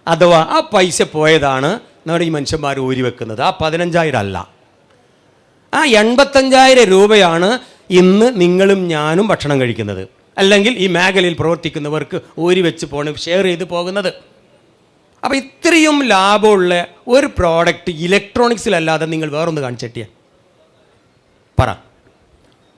അഥവാ ആ പൈസ പോയതാണ് നമ്മുടെ ഈ മനുഷ്യന്മാർ ഊരി വെക്കുന്നത്. ആ 15,000 അല്ല, ആ 85,000 രൂപയാണ് ഇന്ന് നിങ്ങളും ഞാനും ഭക്ഷണം കഴിക്കുന്നത്, അല്ലെങ്കിൽ ഈ മേഖലയിൽ പ്രവർത്തിക്കുന്നവർക്ക് ഊരി വെച്ച് ഷെയർ ചെയ്ത് പോകുന്നത്. അപ്പോൾ ഇത്രയും ലാഭമുള്ള ഒരു പ്രോഡക്റ്റ് ഇലക്ട്രോണിക്സിലല്ലാതെ നിങ്ങൾ വേറൊന്ന് കാണിച്ചിട്ടിയ പറ.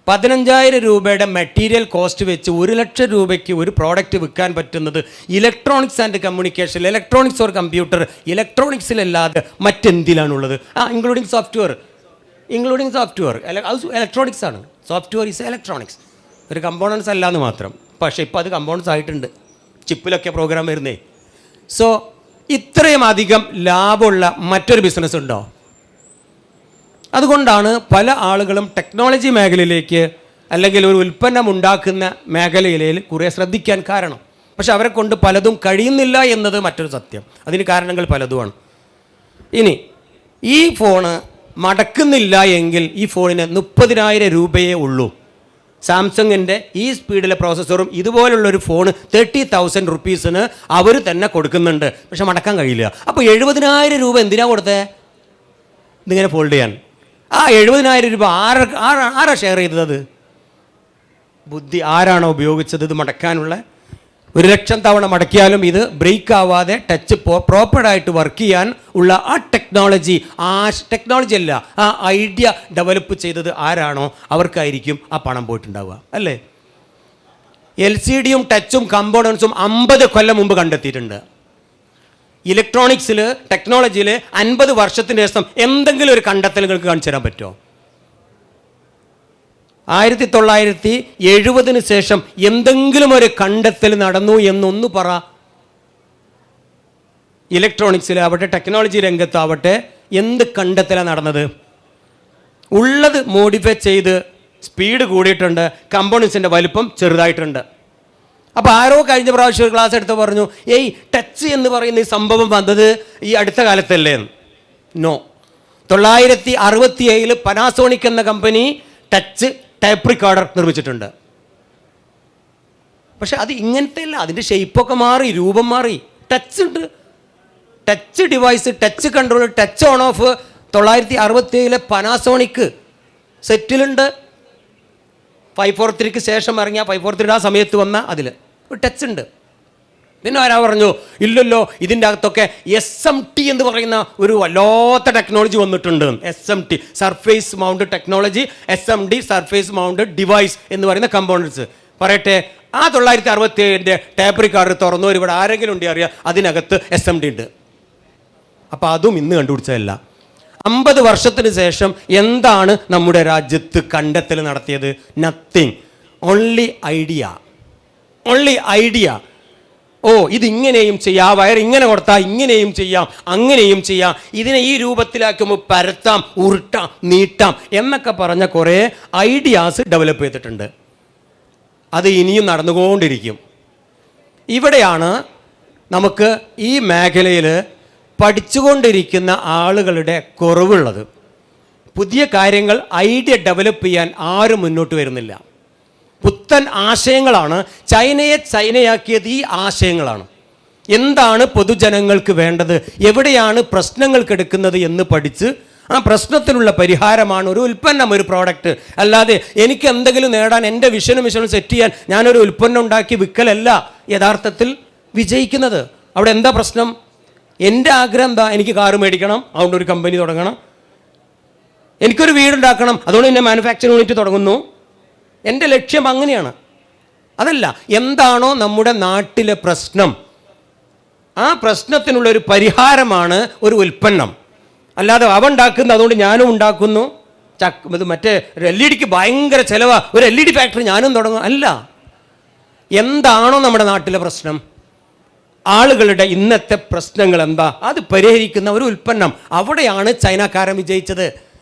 15,000 രൂപയുടെ മെറ്റീരിയൽ കോസ്റ്റ് വെച്ച് 1,00,000 രൂപയ്ക്ക് ഒരു പ്രോഡക്റ്റ് വിൽക്കാൻ പറ്റുന്നത് electronics and communication, electronics or computer, ഇലക്ട്രോണിക്സിലല്ലാതെ മറ്റെന്തിലാണുള്ളത്? ഇൻക്ലൂഡിങ് സോഫ്റ്റ്വെയർ, ഇലക്ട്രോണിക്സ് ആണ്. സോഫ്റ്റ്വെയർ ഈസ് ഇലക്ട്രോണിക്സ്, ഒരു കമ്പോണൻസ് അല്ലാന്ന് മാത്രം. പക്ഷേ ഇപ്പോൾ അത് കമ്പോണൻസ് ആയിട്ടുണ്ട്, ചിപ്പിലൊക്കെ പ്രോഗ്രാം വരുന്നേ. സോ ഇത്രയും അധികം ലാഭമുള്ള മറ്റൊരു ബിസിനസ് ഉണ്ടോ? അതുകൊണ്ടാണ് പല ആളുകളും ടെക്നോളജി മേഖലയിലേക്ക്, അല്ലെങ്കിൽ ഒരു ഉൽപ്പന്നം ഉണ്ടാക്കുന്ന മേഖലയിൽ കുറേ ശ്രദ്ധിക്കാൻ കാരണം. പക്ഷെ അവരെ കൊണ്ട് പലതും കഴിയുന്നില്ല എന്നത് മറ്റൊരു സത്യം. അതിന് കാരണങ്ങൾ പലതുമാണ്. ഇനി ഈ ഫോണ് മടക്കുന്നില്ല എങ്കിൽ ഈ ഫോണിന് 30,000 രൂപയേ ഉള്ളൂ. സാംസങ്ങിൻ്റെ ഈ സ്പീഡിലെ പ്രോസസ്സറും ഇതുപോലുള്ളൊരു ഫോണ് 30,000 റുപ്പീസിന് അവർ തന്നെ കൊടുക്കുന്നുണ്ട്. പക്ഷെ മടക്കാൻ കഴിയില്ല. അപ്പോൾ 70,000 രൂപ എന്തിനാണ് കൊടുത്തത്? ഇതിങ്ങനെ ഫോൾഡ് ചെയ്യാൻ. ആ 70,000 രൂപ ആരാ ഷെയർ ചെയ്തത്? ബുദ്ധി ആരാണോ ഉപയോഗിച്ചത് ഇത് മടക്കാനുള്ള? 1,00,000 തവണ മടക്കിയാലും ഇത് ബ്രേക്ക് ആവാതെ ടച്ച് പ്രോപ്പറായിട്ട് വർക്ക് ചെയ്യാൻ ഉള്ള ആ ടെക്നോളജി അല്ല, ആ ഐഡിയ ഡെവലപ്പ് ചെയ്തത് ആരാണോ അവർക്കായിരിക്കും ആ പണം പോയിട്ടുണ്ടാവുക, അല്ലേ? LCDയും ടച്ചും കമ്പോണൻസും 50 കൊല്ലം മുമ്പ് കണ്ടെത്തിയിട്ടുണ്ട്. ഇലക്ട്രോണിക്സിൽ, ടെക്നോളജിയിൽ 50 വർഷത്തിന് ശേഷം എന്തെങ്കിലും ഒരു കണ്ടെത്തൽ നിങ്ങൾക്ക് കാണിച്ചു തരാൻ പറ്റുമോ? 1970 ശേഷം എന്തെങ്കിലും ഒരു കണ്ടെത്തൽ നടന്നു എന്നൊന്ന് പറ. ഇലക്ട്രോണിക്സിലാവട്ടെ, ടെക്നോളജി രംഗത്താവട്ടെ, എന്ത് കണ്ടെത്തലാണ് നടന്നത്? ഉള്ളത് മോഡിഫൈ ചെയ്ത് സ്പീഡ് കൂടിയിട്ടുണ്ട്, കമ്പോണൻസിൻ്റെ വലിപ്പം ചെറുതായിട്ടുണ്ട്. അപ്പോൾ ആരോ കഴിഞ്ഞ പ്രാവശ്യം ക്ലാസ് എടുത്ത് പറഞ്ഞു, ടച്ച് എന്ന് പറയുന്ന ഈ സംഭവം വന്നത് ഈ അടുത്ത കാലത്തല്ലേ? നോ. 1967 പനാസോണിക് എന്ന കമ്പനി ടച്ച് ടൈപ്പ് റിക്കോർഡർ നിർമ്മിച്ചിട്ടുണ്ട്. പക്ഷെ അത് ഇങ്ങനത്തെ അല്ല, അതിൻ്റെ ഷേപ്പൊക്കെ മാറി, രൂപം മാറി. ടച്ച് ഉണ്ട്, touch device, touch control, touch on of 1967 പനാസോണിക് സെറ്റിലുണ്ട്. 543 ശേഷം ഇറങ്ങിയ 543 ആ സമയത്ത് വന്ന അതിൽ ഒരു ടച്ച് ഉണ്ട്. പിന്നെ ആരാ പറഞ്ഞു ഇല്ലല്ലോ ഇതിൻ്റെ അകത്തൊക്കെ SMT എന്ന് പറയുന്ന ഒരു വല്ലാത്ത ടെക്നോളജി വന്നിട്ടുണ്ട്. SMT surface mount technology, SMD surface mount device എന്ന് പറയുന്ന കമ്പോണൻസ്. പറയട്ടെ, ആ 967 ടേപ്പ് റിക്കാർഡർ തുറന്നു ഇവിടെ ആരെങ്കിലും ഉണ്ടെങ്കിൽ അറിയാം അതിനകത്ത് SMD ഉണ്ട്. അപ്പോൾ അതും ഇന്ന് കണ്ടുപിടിച്ചതല്ല. 50 വർഷത്തിന് ശേഷം എന്താണ് നമ്മുടെ രാജ്യത്ത് കണ്ടെത്തൽ നടത്തിയത്? Nothing, only idea. ഓ, ഇതിങ്ങനെയും ചെയ്യാം, ആ വയർ ഇങ്ങനെ കൊടുത്താൽ ഇങ്ങനെയും ചെയ്യാം, അങ്ങനെയും ചെയ്യാം, ഇതിനെ ഈ രൂപത്തിലാക്കുമ്പോൾ പരത്താം, ഉരുട്ടാം, നീട്ടാം എന്നൊക്കെ പറഞ്ഞ കുറേ ഐഡിയാസ് ഡെവലപ്പ് ചെയ്തിട്ടുണ്ട്. അത് ഇനിയും നടന്നുകൊണ്ടിരിക്കും. ഇവിടെയാണ് നമുക്ക് ഈ മേഖലയിൽ പഠിച്ചുകൊണ്ടിരിക്കുന്ന ആളുകളുടെ കുറവുള്ളത്. പുതിയ കാര്യങ്ങൾ ഐഡിയ ഡെവലപ്പ് ചെയ്യാൻ ആരും മുന്നോട്ട് വരുന്നില്ല. പുത്തൻ ആശയങ്ങളാണ്. ചൈനയാക്കിയത് ഈ ആശയങ്ങളാണ്. എന്താണ് പൊതുജനങ്ങൾക്ക് വേണ്ടത്, എവിടെയാണ് പ്രശ്നങ്ങൾ കിടക്കുന്നത് എന്ന് പഠിച്ച് ആ പ്രശ്നത്തിനുള്ള പരിഹാരമാണ് ഒരു ഉൽപ്പന്നം, ഒരു പ്രോഡക്റ്റ്. അല്ലാതെ എനിക്ക് എന്തെങ്കിലും നേടാൻ എൻ്റെ മിഷനും സെറ്റ് ചെയ്യാൻ ഞാനൊരു ഉൽപ്പന്നം ഉണ്ടാക്കി വിൽക്കലല്ല യഥാർത്ഥത്തിൽ വിജയിക്കുന്നത്. അവിടെ എന്താ പ്രശ്നം? എൻ്റെ ആഗ്രഹം എന്താ? എനിക്ക് കാറ് മേടിക്കണം, അതുകൊണ്ട് ഒരു കമ്പനി തുടങ്ങണം. എനിക്കൊരു വീടുണ്ടാക്കണം, അതുകൊണ്ട് എൻ്റെ മാനുഫാക്ചറിംഗ് യൂണിറ്റ് തുടങ്ങുന്നു. എൻ്റെ ലക്ഷ്യം അങ്ങനെയാണ്. അതല്ല, എന്താണോ നമ്മുടെ നാട്ടിലെ പ്രശ്നം, ആ പ്രശ്നത്തിനുള്ളൊരു പരിഹാരമാണ് ഒരു ഉൽപ്പന്നം. അല്ലാതെ അവ ഉണ്ടാക്കുന്നു അതുകൊണ്ട് ഞാനും ഉണ്ടാക്കുന്നു. ഇത് മറ്റേ LED ഭയങ്കര ചിലവാ, ഒരു LED ഫാക്ടറി ഞാനും തുടങ്ങും. അല്ല, എന്താണോ നമ്മുടെ നാട്ടിലെ പ്രശ്നം, ആളുകളുടെ ഇന്നത്തെ പ്രശ്നങ്ങൾ എന്താ, അത് പരിഹരിക്കുന്ന ഒരു ഉൽപ്പന്നം. അവിടെയാണ് ചൈനക്കാരൻ വിജയിച്ചത്.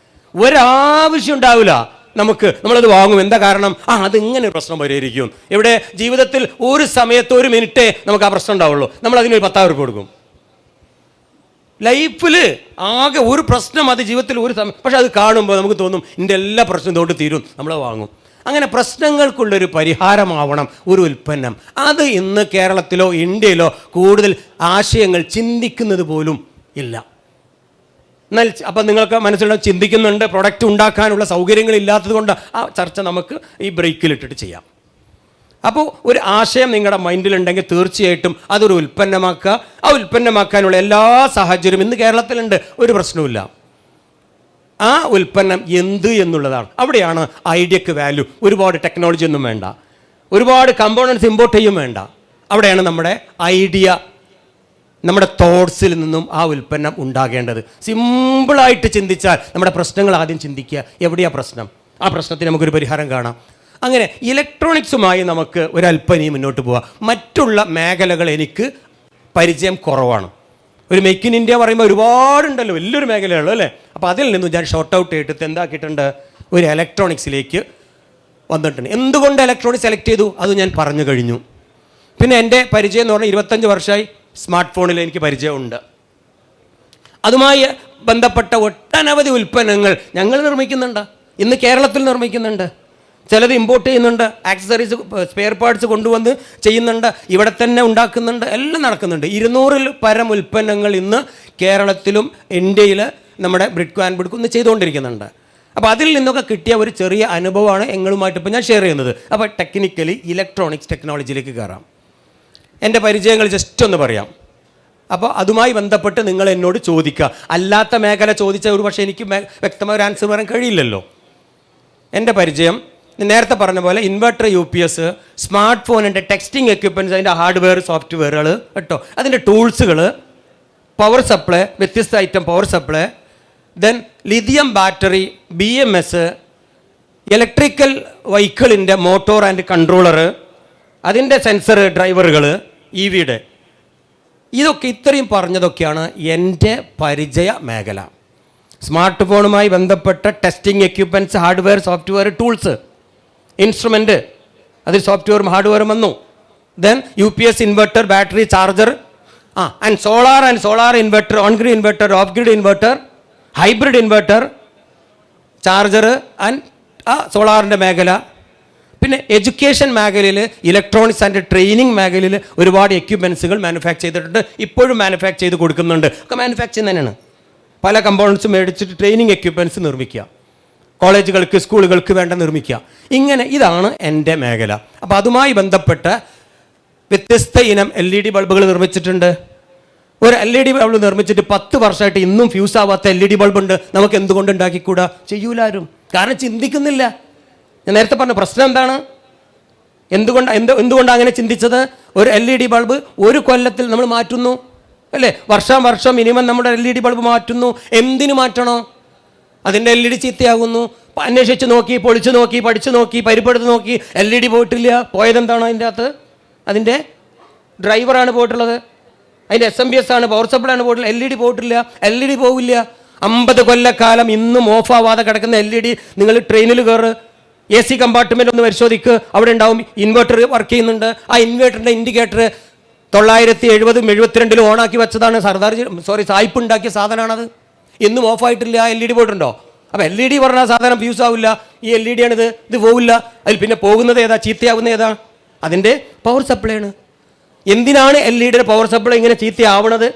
ഒരാവശ്യം ഉണ്ടാവില്ല നമ്മളത് വാങ്ങും. എന്താ കാരണം? അതിങ്ങനെ ഒരു പ്രശ്നം പരിഹരിക്കും. ഇവിടെ ജീവിതത്തിൽ ഒരു സമയത്ത് ഒരു മിനിറ്റേ നമുക്ക് ആ പ്രശ്നം ഉണ്ടാവുള്ളൂ, നമ്മൾ അതിനൊരു 10,000 രൂപ കൊടുക്കും. ലൈഫിൽ ആകെ ഒരു പ്രശ്നം, അത് ജീവിതത്തിൽ ഒരു സമയം, പക്ഷെ അത് കാണുമ്പോൾ നമുക്ക് തോന്നും എൻ്റെ എല്ലാ പ്രശ്നവും ഇതുകൊണ്ട് തീരും, നമ്മൾ വാങ്ങും. അങ്ങനെ പ്രശ്നങ്ങൾക്കുള്ളൊരു പരിഹാരമാവണം ഒരു ഉൽപ്പന്നം. അത് ഇന്ന് കേരളത്തിലോ ഇന്ത്യയിലോ കൂടുതൽ ആശയങ്ങൾ ചിന്തിക്കുന്നത് പോലും ഇല്ല. എന്നാൽ അപ്പം നിങ്ങൾക്ക് മനസ്സിലുണ്ടാവും, ചിന്തിക്കുന്നുണ്ട്, പ്രൊഡക്റ്റ് ഉണ്ടാക്കാനുള്ള സൗകര്യങ്ങളില്ലാത്തത് കൊണ്ട് ആ ചർച്ച നമുക്ക് ഈ ബ്രേക്കിലിട്ടിട്ട് ചെയ്യാം. അപ്പോൾ ഒരു ആശയം നിങ്ങളുടെ മൈൻഡിലുണ്ടെങ്കിൽ തീർച്ചയായിട്ടും അതൊരു ഉൽപ്പന്നമാക്കുക. ആ ഉൽപ്പന്നമാക്കാനുള്ള എല്ലാ സാഹചര്യവും ഇന്ന് കേരളത്തിലുണ്ട്, ഒരു പ്രശ്നവുമില്ല. ആ ഉൽപ്പന്നം എന്ത് എന്നുള്ളതാണ്. അവിടെയാണ് ഐഡിയക്ക് വാല്യൂ. ഒരുപാട് ടെക്നോളജി ഒന്നും വേണ്ട, ഒരുപാട് കമ്പോണൻസ് ഇമ്പോർട്ട് ചെയ്യും വേണ്ട. അവിടെയാണ് നമ്മുടെ ഐഡിയ, നമ്മുടെ തോട്ട്സിൽ നിന്നും ആ ഉൽപ്പന്നം ഉണ്ടാകേണ്ടത്. സിമ്പിളായിട്ട് ചിന്തിച്ചാൽ നമ്മുടെ പ്രശ്നങ്ങൾ ആദ്യം ചിന്തിക്കുക, എവിടെയാണ് പ്രശ്നം, ആ പ്രശ്നത്തിന് നമുക്കൊരു പരിഹാരം കാണാം. അങ്ങനെ ഇലക്ട്രോണിക്സുമായി നമുക്ക് ഒരല്പനീ മുന്നോട്ട് പോവാം. മറ്റുള്ള മേഖലകൾ എനിക്ക് പരിചയം കുറവാണ്. ഒരു മേക്ക് ഇൻ ഇന്ത്യ പറയുമ്പോൾ ഒരുപാടുണ്ടല്ലോ, വലിയൊരു മേഖലയുള്ളൂ അല്ലേ. അപ്പോൾ അതിൽ നിന്നും ഞാൻ ഷോർട്ട് ഔട്ട് ചെയ്തിട്ട് എന്താക്കിയിട്ടുണ്ട്, ഒരു ഇലക്ട്രോണിക്സിലേക്ക് വന്നിട്ടുണ്ട്. എന്തുകൊണ്ട് ഇലക്ട്രോണിക്സ് സെലക്ട് ചെയ്തു അത് ഞാൻ പറഞ്ഞു കഴിഞ്ഞു. പിന്നെ എൻ്റെ പരിചയം എന്ന് പറഞ്ഞാൽ 25 വർഷമായി സ്മാർട്ട് ഫോണിൽ എനിക്ക് പരിചയമുണ്ട്. അതുമായി ബന്ധപ്പെട്ട ഒട്ടനവധി ഉൽപ്പന്നങ്ങൾ ഞങ്ങൾ നിർമ്മിക്കുന്നുണ്ട്, ഇന്ന് കേരളത്തിൽ നിർമ്മിക്കുന്നുണ്ട്. ചിലത് ഇമ്പോർട്ട് ചെയ്യുന്നുണ്ട്, ആക്സസറീസ് സ്പെയർ പാർട്സ് കൊണ്ടുവന്ന് ചെയ്യുന്നുണ്ട്, ഇവിടെ തന്നെ ഉണ്ടാക്കുന്നുണ്ട്, എല്ലാം നടക്കുന്നുണ്ട്. 200-ൽ പരം ഉൽപ്പന്നങ്ങൾ ഇന്ന് കേരളത്തിലും ഇന്ത്യയിൽ നമ്മുടെ ബ്രിഡ്കോ ആൻഡ് ബ്രിഡ്കോ ഒന്ന് ചെയ്തുകൊണ്ടിരിക്കുന്നുണ്ട്. അപ്പോൾ അതിൽ നിന്നൊക്കെ കിട്ടിയ ഒരു ചെറിയ അനുഭവമാണ് നിങ്ങളുമായിട്ട് ഇപ്പോൾ ഞാൻ ഷെയർ ചെയ്യുന്നത്. അപ്പോൾ ടെക്നിക്കലി ഇലക്ട്രോണിക്സ് ടെക്നോളജിയിലേക്ക് കയറാം. എൻ്റെ പരിചയങ്ങൾ ജസ്റ്റ് ഒന്ന് പറയാം. അപ്പോൾ അതുമായി ബന്ധപ്പെട്ട് നിങ്ങൾ എന്നോട് ചോദിക്കുക. അല്ലാത്ത മേഖല ചോദിച്ചാൽ ഒരു പക്ഷേ എനിക്ക് വ്യക്തമായ ഒരു ആൻസർ പറയാൻ കഴിയില്ലല്ലോ. എൻ്റെ പരിചയം നേരത്തെ പറഞ്ഞ പോലെ ഇൻവെർട്ടർ, UPS, സ്മാർട്ട് ഫോണിൻ്റെ ടെക്സ്റ്റിംഗ് എക്യുപ്മെൻറ്റ്സ്, അതിൻ്റെ ഹാർഡ്വെയർ, സോഫ്റ്റ്വെയറുകൾ കേട്ടോ, അതിൻ്റെ ടൂൾസുകൾ, പവർ സപ്ലൈ, വ്യത്യസ്ത item power supply, then lithium battery, BMS, electrical വെഹിക്കിളിൻ്റെ മോട്ടോർ ആൻഡ് കൺട്രോളർ, അതിൻ്റെ സെൻസർ, ഡ്രൈവറുകൾ, EVയുടെ, ഇതൊക്കെ ഇത്രയും പറഞ്ഞതൊക്കെയാണ് എൻ്റെ പരിചയ മേഖല. സ്മാർട്ട് ഫോണുമായി ബന്ധപ്പെട്ട testing equipments, hardware, software, tools, instrument, അതിൽ സോഫ്റ്റ്വെയറും ഹാർഡ്വെയറും വന്നു. Then UPS, inverter, battery, charger, and solar inverter, on grid inverter, off grid inverter, hybrid inverter, charger and സോളാറിൻ്റെ മേഖല. പിന്നെ എഡ്യൂക്കേഷൻ മേഖലയിൽ, ഇലക്ട്രോണിക്സ് ആൻഡ് ട്രെയിനിങ് മേഖലയിൽ ഒരുപാട് എക്യുപ്മെൻസുകൾ മാനുഫാക്ചർ ചെയ്തിട്ടുണ്ട്, ഇപ്പോഴും മാനുഫാക്ചർ ചെയ്ത് കൊടുക്കുന്നുണ്ട്. ഒക്കെ മാനുഫാക്ചർ തന്നെയാണ്. പല കമ്പോണൻസും മേടിച്ചിട്ട് ട്രെയിനിങ് എക്യുപ്മെൻറ്റ്സ് നിർമ്മിക്കുക. കോളേജുകൾക്ക് സ്കൂളുകൾക്ക് വേണ്ട നിർമ്മിക്കുക. ഇങ്ങനെ ഇതാണ് എൻ്റെ മേഖല. അപ്പോൾ അതുമായി ബന്ധപ്പെട്ട വ്യത്യസ്ത ഇനം LED ബൾബുകൾ നിർമ്മിച്ചിട്ടുണ്ട്. ഒരു LED ബൾബ് നിർമ്മിച്ചിട്ട് 10 വർഷമായിട്ട് ഇന്നും ഫ്യൂസ് ആവാത്ത LED ബൾബ് ഉണ്ട്. നമുക്ക് എന്തുകൊണ്ട് ഉണ്ടാക്കിക്കൂടാ? ചെയ്യൂലാരും. കാരണം ചിന്തിക്കുന്നില്ല. ഞാൻ നേരത്തെ പറഞ്ഞ പ്രശ്നം എന്താണ്? എന്തുകൊണ്ടാണ് അങ്ങനെ ചിന്തിച്ചത്? ഒരു LED ബൾബ് ഒരു കൊല്ലത്തിൽ നമ്മൾ മാറ്റുന്നു അല്ലേ? വർഷം മിനിമം നമ്മുടെ LED ബൾബ് മാറ്റുന്നു. എന്തിനു മാറ്റണോ? അതിൻ്റെ LED ചീത്തയാകുന്നു. അന്വേഷിച്ച് നോക്കി, പൊളിച്ചു നോക്കി, പഠിച്ചു നോക്കി, പരിപ്പെടുത്ത് നോക്കി, LED പോയിട്ടില്ല. പോയതെന്താണോ? അതിൻ്റെ അകത്ത് അതിൻ്റെ ഡ്രൈവറാണ് പോയിട്ടുള്ളത്, അതിൻ്റെ SMBS ആണ്, പവർ സപ്ലൈ ആണ് പോയിട്ടുള്ളത്. LED പോയിട്ടില്ല. LED പോവില്ല. 50 കൊല്ലക്കാലം ഇന്നും ഓഫാവാതെ കിടക്കുന്ന LED നിങ്ങൾ ട്രെയിനിൽ കയറ്, AC കമ്പാർട്ട്മെൻ്റ് ഒന്ന് പരിശോധിക്ക്, അവിടെ ഉണ്ടാവും ഇൻവെർട്ടർ വർക്ക് ചെയ്യുന്നുണ്ട്. ആ ഇൻവെർട്ടറിൻ്റെ ഇൻഡിക്കേറ്റർ 970-72 ഓണാക്കി വെച്ചതാണ്. സായിപ്പ് ഉണ്ടാക്കിയ സാധനമാണത്. ഇന്നും ഓഫായിട്ടില്ല. LED പോയിട്ടുണ്ടോ? അപ്പോൾ LED പറഞ്ഞാൽ സാധനം ഫ്യൂസ് ആവില്ല. ഈ LED ആണിത്. ഇത് പോവില്ല. അതിൽ പിന്നെ പോകുന്നത് ഏതാ? ചീത്തയാവുന്ന ഏതാ? അതിൻ്റെ പവർ സപ്ലൈ ആണ്. എന്തിനാണ് LED പവർ സപ്ലൈ ഇങ്ങനെ ചീത്തയാവണത്?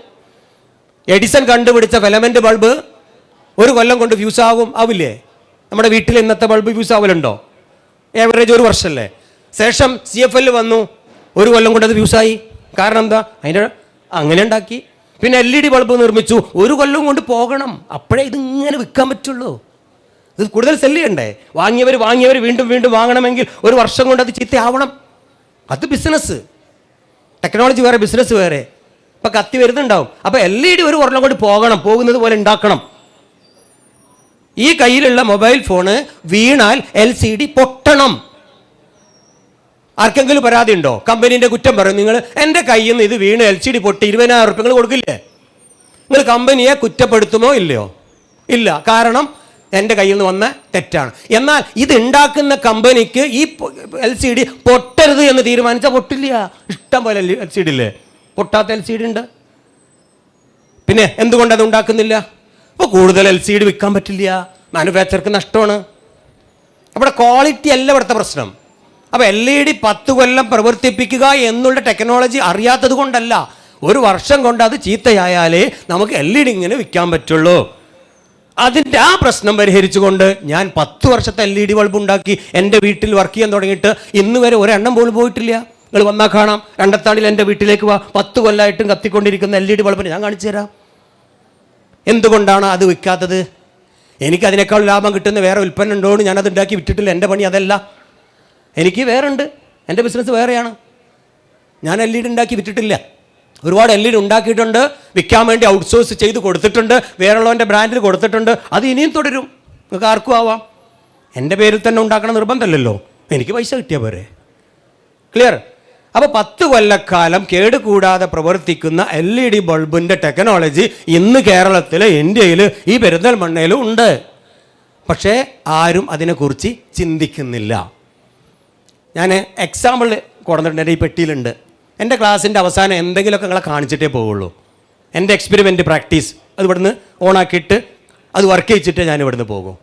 എഡിസൺ കണ്ടുപിടിച്ച ഫിലമെൻ്റ് ബൾബ് 1 കൊല്ലം കൊണ്ട് ഫ്യൂസ് ആവില്ലേ? നമ്മുടെ വീട്ടിൽ ഇന്നത്തെ ബൾബ് ഫ്യൂസ് ആവലുണ്ടോ? ഏവറേജ് 1 വർഷമല്ലേ. ശേഷം CFL വന്നു, 1 കൊല്ലം കൊണ്ട് അത് ഫ്യൂസായി. കാരണം എന്താ? അതിൻ്റെ അങ്ങനെ ഉണ്ടാക്കി. പിന്നെ LED ബൾബ് നിർമ്മിച്ചു, 1 കൊല്ലം കൊണ്ട് പോകണം. അപ്പോഴേ ഇതിങ്ങനെ വിൽക്കാൻ പറ്റുള്ളൂ. ഇത് കൂടുതൽ സെല്ല് ചെയ്യണ്ടേ? വാങ്ങിയവർ വീണ്ടും വാങ്ങണമെങ്കിൽ 1 വർഷം കൊണ്ട് അത് ചീത്തയാവണം. അത് ബിസിനസ്. ടെക്നോളജി വേറെ, ബിസിനസ് വേറെ. ഇപ്പം കത്തി വരുന്നുണ്ടാവും. അപ്പോൾ LED 1 കൊല്ലം കൊണ്ട് പോകണം, പോകുന്നത് പോലെ ഉണ്ടാക്കണം. ഈ കയ്യിലുള്ള മൊബൈൽ ഫോണ് വീണാൽ LCD പൊട്ടണം. ആർക്കെങ്കിലും പരാതി ഉണ്ടോ? കമ്പനീൻ്റെ കുറ്റം പറയും. നിങ്ങൾ എൻ്റെ കയ്യിൽ നിന്ന് ഇത് വീണ് LCD പൊട്ടി 20,000 റുപ്യ നിങ്ങൾ കൊടുക്കില്ലേ? നിങ്ങൾ കമ്പനിയെ കുറ്റപ്പെടുത്തുമോ? ഇല്ലയോ? ഇല്ല. കാരണം എൻ്റെ കയ്യിൽ നിന്ന് വന്ന തെറ്റാണ്. എന്നാൽ ഇത് ഉണ്ടാക്കുന്ന കമ്പനിക്ക് ഈ LCD പൊട്ടരുത് എന്ന് തീരുമാനിച്ചാൽ പൊട്ടില്ല. ഇഷ്ടം പോലെ LCD ഇല്ലേ? പൊട്ടാത്ത LCD ഉണ്ട്. പിന്നെ എന്തുകൊണ്ടത് ഉണ്ടാക്കുന്നില്ല? അപ്പോൾ കൂടുതൽ LCD വിൽക്കാൻ പറ്റില്ല. മാനുഫാക്ചർക്ക് നഷ്ടമാണ്. അവിടെ ക്വാളിറ്റി അല്ല ഇവിടുത്തെ പ്രശ്നം. അപ്പോൾ LED 10 കൊല്ലം പ്രവർത്തിപ്പിക്കുക എന്നുള്ള ടെക്നോളജി അറിയാത്തത് കൊണ്ടല്ല, 1 വർഷം കൊണ്ട് അത് ചീത്തയായാലേ നമുക്ക് LED ഇങ്ങനെ വിൽക്കാൻ പറ്റുള്ളൂ. അതിൻ്റെ ആ പ്രശ്നം പരിഹരിച്ചുകൊണ്ട് ഞാൻ 10 വർഷത്തെ LED ബൾബ് ഉണ്ടാക്കി എൻ്റെ വീട്ടിൽ വർക്ക് ചെയ്യാൻ തുടങ്ങിയിട്ട് ഇന്ന് വരെ ഒരെണ്ണം പോലും പോയിട്ടില്ല. നിങ്ങൾ വന്നാൽ കാണാം. രണ്ടത്താണിൽ എൻ്റെ വീട്ടിലേക്ക് വാ, 10 കൊല്ലമായിട്ടും കത്തിക്കൊണ്ടിരിക്കുന്ന LED ബൾബിന് ഞാൻ കാണിച്ചു തരാം. എന്തുകൊണ്ടാണ് അത് വിൽക്കാത്തത്? എനിക്കതിനേക്കാൾ ലാഭം കിട്ടുന്ന വേറെ ഉൽപ്പന്നം ഉണ്ടോന്ന് ഞാനത് ഉണ്ടാക്കി വിറ്റിട്ടില്ല. എൻ്റെ പണി അതല്ല. എനിക്ക് വേറെ ഉണ്ട്. എൻ്റെ ബിസിനസ് വേറെയാണ്. ഞാൻ LED ഉണ്ടാക്കി വിറ്റിട്ടില്ല. ഒരുപാട് LED ഉണ്ടാക്കിയിട്ടുണ്ട്, വിൽക്കാൻ വേണ്ടി ഔട്ട്സോഴ്സ് ചെയ്ത് കൊടുത്തിട്ടുണ്ട്, വേറെയുള്ളവൻ്റെ ബ്രാൻഡിൽ കൊടുത്തിട്ടുണ്ട്. അത് ഇനിയും തുടരും. നിങ്ങൾക്ക് ആർക്കും ആവാം. എൻ്റെ പേരിൽ തന്നെ ഉണ്ടാക്കണം നിർബന്ധമല്ലല്ലോ. എനിക്ക് പൈസ കിട്ടിയാൽ പോരെ. ക്ലിയർ? അപ്പോൾ 10 കൊല്ലക്കാലം കേടുകൂടാതെ പ്രവർത്തിക്കുന്ന LED ബൾബിൻ്റെ ടെക്നോളജി ഇന്ന് കേരളത്തിൽ, ഇന്ത്യയിൽ, ഈ പെരിന്തൽമണ്ണയിലും ഉണ്ട്. പക്ഷേ ആരും അതിനെക്കുറിച്ച് ചിന്തിക്കുന്നില്ല. ഞാൻ എക്സാമ്പിൾ കൊടുത്തിട്ടുണ്ട്. എൻ്റെ ഈ പെട്ടിയിലുണ്ട്. എൻ്റെ ക്ലാസ്സിൻ്റെ അവസാനം എന്തെങ്കിലുമൊക്കെ നിങ്ങളെ കാണിച്ചിട്ടേ പോവുള്ളൂ. എൻ്റെ എക്സ്പെരിമെൻ്റ് പ്രാക്ടീസ് അത് ഇവിടുന്ന് ഓണാക്കിയിട്ട് അത് വർക്ക് ചെയ്യിച്ചിട്ട് ഞാൻ ഇവിടുന്ന് പോകും.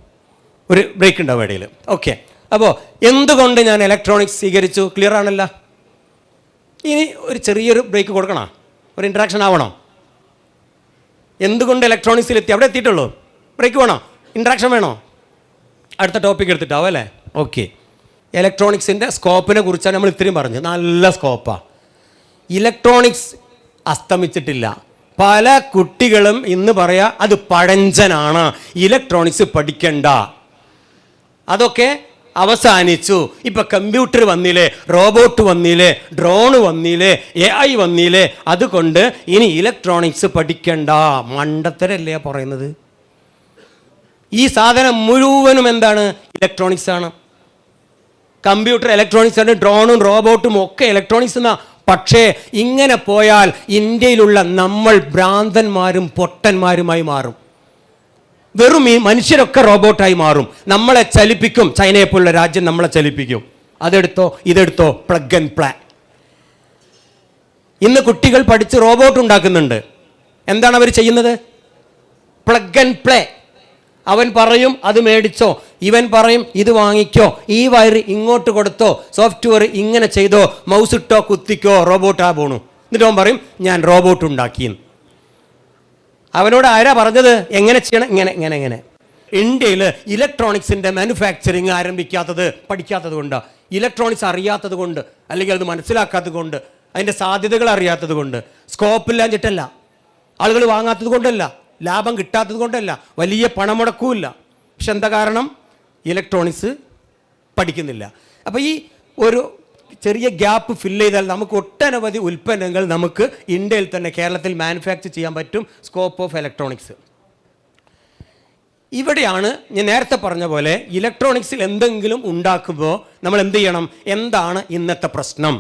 ഒരു ബ്രേക്ക് ഉണ്ടാവും ഇടയിൽ. ഓക്കെ. അപ്പോൾ എന്തുകൊണ്ട് ഞാൻ ഇലക്ട്രോണിക്സ് സ്വീകരിച്ചു? ക്ലിയർ ആണല്ലോ. ഇനി ഒരു ചെറിയൊരു ബ്രേക്ക് കൊടുക്കണോ? ഒരു ഇൻട്രാക്ഷൻ ആവണോ? എന്തുകൊണ്ട് ഇലക്ട്രോണിക്സിലെത്തി? അവിടെ എത്തിയിട്ടുള്ളൂ. ബ്രേക്ക് വേണോ? ഇൻട്രാക്ഷൻ വേണോ? അടുത്ത ടോപ്പിക് എടുത്തിട്ടാവും അല്ലേ? ഓക്കെ. ഇലക്ട്രോണിക്സിൻ്റെ സ്കോപ്പിനെ കുറിച്ചാണ് നമ്മൾ ഇത്രയും പറഞ്ഞു. നല്ല സ്കോപ്പാണ്. ഇലക്ട്രോണിക്സ് അസ്തമിച്ചിട്ടില്ല. പല കുട്ടികളും ഇന്ന് പറയാ അത് പഴഞ്ചനാണ്, ഇലക്ട്രോണിക്സ് പഠിക്കണ്ട, അതൊക്കെ അവസാനിച്ചു. ഇപ്പം കമ്പ്യൂട്ടർ വന്നില്ലേ, റോബോട്ട് വന്നില്ലേ, ഡ്രോൺ വന്നില്ലേ, AI വന്നില്ലേ, അതുകൊണ്ട് ഇനി ഇലക്ട്രോണിക്സ് പഠിക്കണ്ട. മണ്ടത്തരല്ലേ പറയുന്നത്? ഈ സാധനം മുഴുവനും എന്താണ്? ഇലക്ട്രോണിക്സ് ആണ്. കമ്പ്യൂട്ടർ ഇലക്ട്രോണിക്സ് ആണ്, ഡ്രോണും റോബോട്ടും ഒക്കെ ഇലക്ട്രോണിക്സ് എന്നാ. പക്ഷേ ഇങ്ങനെ പോയാൽ ഇന്ത്യയിലുള്ള നമ്മൾ ഭ്രാന്തന്മാരും പൊട്ടന്മാരുമായി മാറും. വെറും ഈ മനുഷ്യരൊക്കെ റോബോട്ടായി മാറും. നമ്മളെ ചലിപ്പിക്കും. ചൈനയെപ്പോലുള്ള രാജ്യം നമ്മളെ ചലിപ്പിക്കും. അതെടുത്തോ ഇതെടുത്തോ, പ്ലഗ് ആൻഡ് പ്ലേ. ഇന്ന് കുട്ടികൾ പഠിച്ച് റോബോട്ട് ഉണ്ടാക്കുന്നുണ്ട്. എന്താണ് അവർ ചെയ്യുന്നത്? Plug and play. അവൻ പറയും അത് മേടിച്ചോ, ഇവൻ പറയും ഇത് വാങ്ങിക്കോ, ഈ വയർ ഇങ്ങോട്ട് കൊടുത്തോ, സോഫ്റ്റ്വെയർ ഇങ്ങനെ ചെയ്തോ, മൗസ് ഇട്ടോ കുത്തിക്കോ, റോബോട്ടാ പോണു. എന്നിട്ട് അവൻ പറയും ഞാൻ റോബോട്ട് ഉണ്ടാക്കി. അവനോട് ആരാ പറഞ്ഞത് എങ്ങനെ ചെയ്യണം? ഇങ്ങനെ ഇങ്ങനെ ഇങ്ങനെ. ഇന്ത്യയിൽ ഇലക്ട്രോണിക്സിൻ്റെ മാനുഫാക്ചറിങ് ആരംഭിക്കാത്തത്? പഠിക്കാത്തത് കൊണ്ട്, ഇലക്ട്രോണിക്സ് അറിയാത്തത് കൊണ്ട്, അല്ലെങ്കിൽ അത് മനസ്സിലാക്കാത്തത് കൊണ്ട്, അതിൻ്റെ സാധ്യതകൾ അറിയാത്തത് കൊണ്ട്, സ്കോപ്പില്ലാഞ്ഞിട്ടല്ല, ആളുകൾ വാങ്ങാത്തത് കൊണ്ടല്ല, ലാഭം കിട്ടാത്തത് കൊണ്ടല്ല, വലിയ പണമുടക്കുമില്ല. പക്ഷെ എന്താ കാരണം? ഇലക്ട്രോണിക്സ് പഠിക്കുന്നില്ല. അപ്പോൾ ഈ ഒരു ചെറിയ ഗ്യാപ്പ് ഫില്ല് ചെയ്താൽ നമുക്ക് ഒട്ടനവധി ഉൽപ്പന്നങ്ങൾ നമുക്ക് ഇന്ത്യയിൽ തന്നെ, കേരളത്തിൽ മാനുഫാക്ചർ ചെയ്യാൻ പറ്റും. സ്കോപ്പ് ഓഫ് ഇലക്ട്രോണിക്സ് ഇവിടെയാണ്. ഞാൻ നേരത്തെ പറഞ്ഞ പോലെ ഇലക്ട്രോണിക്സിൽ എന്തെങ്കിലും ഉണ്ടാക്കുമ്പോൾ നമ്മൾ എന്ത് ചെയ്യണം? എന്താണ് ഇന്നത്തെ പ്രശ്നം?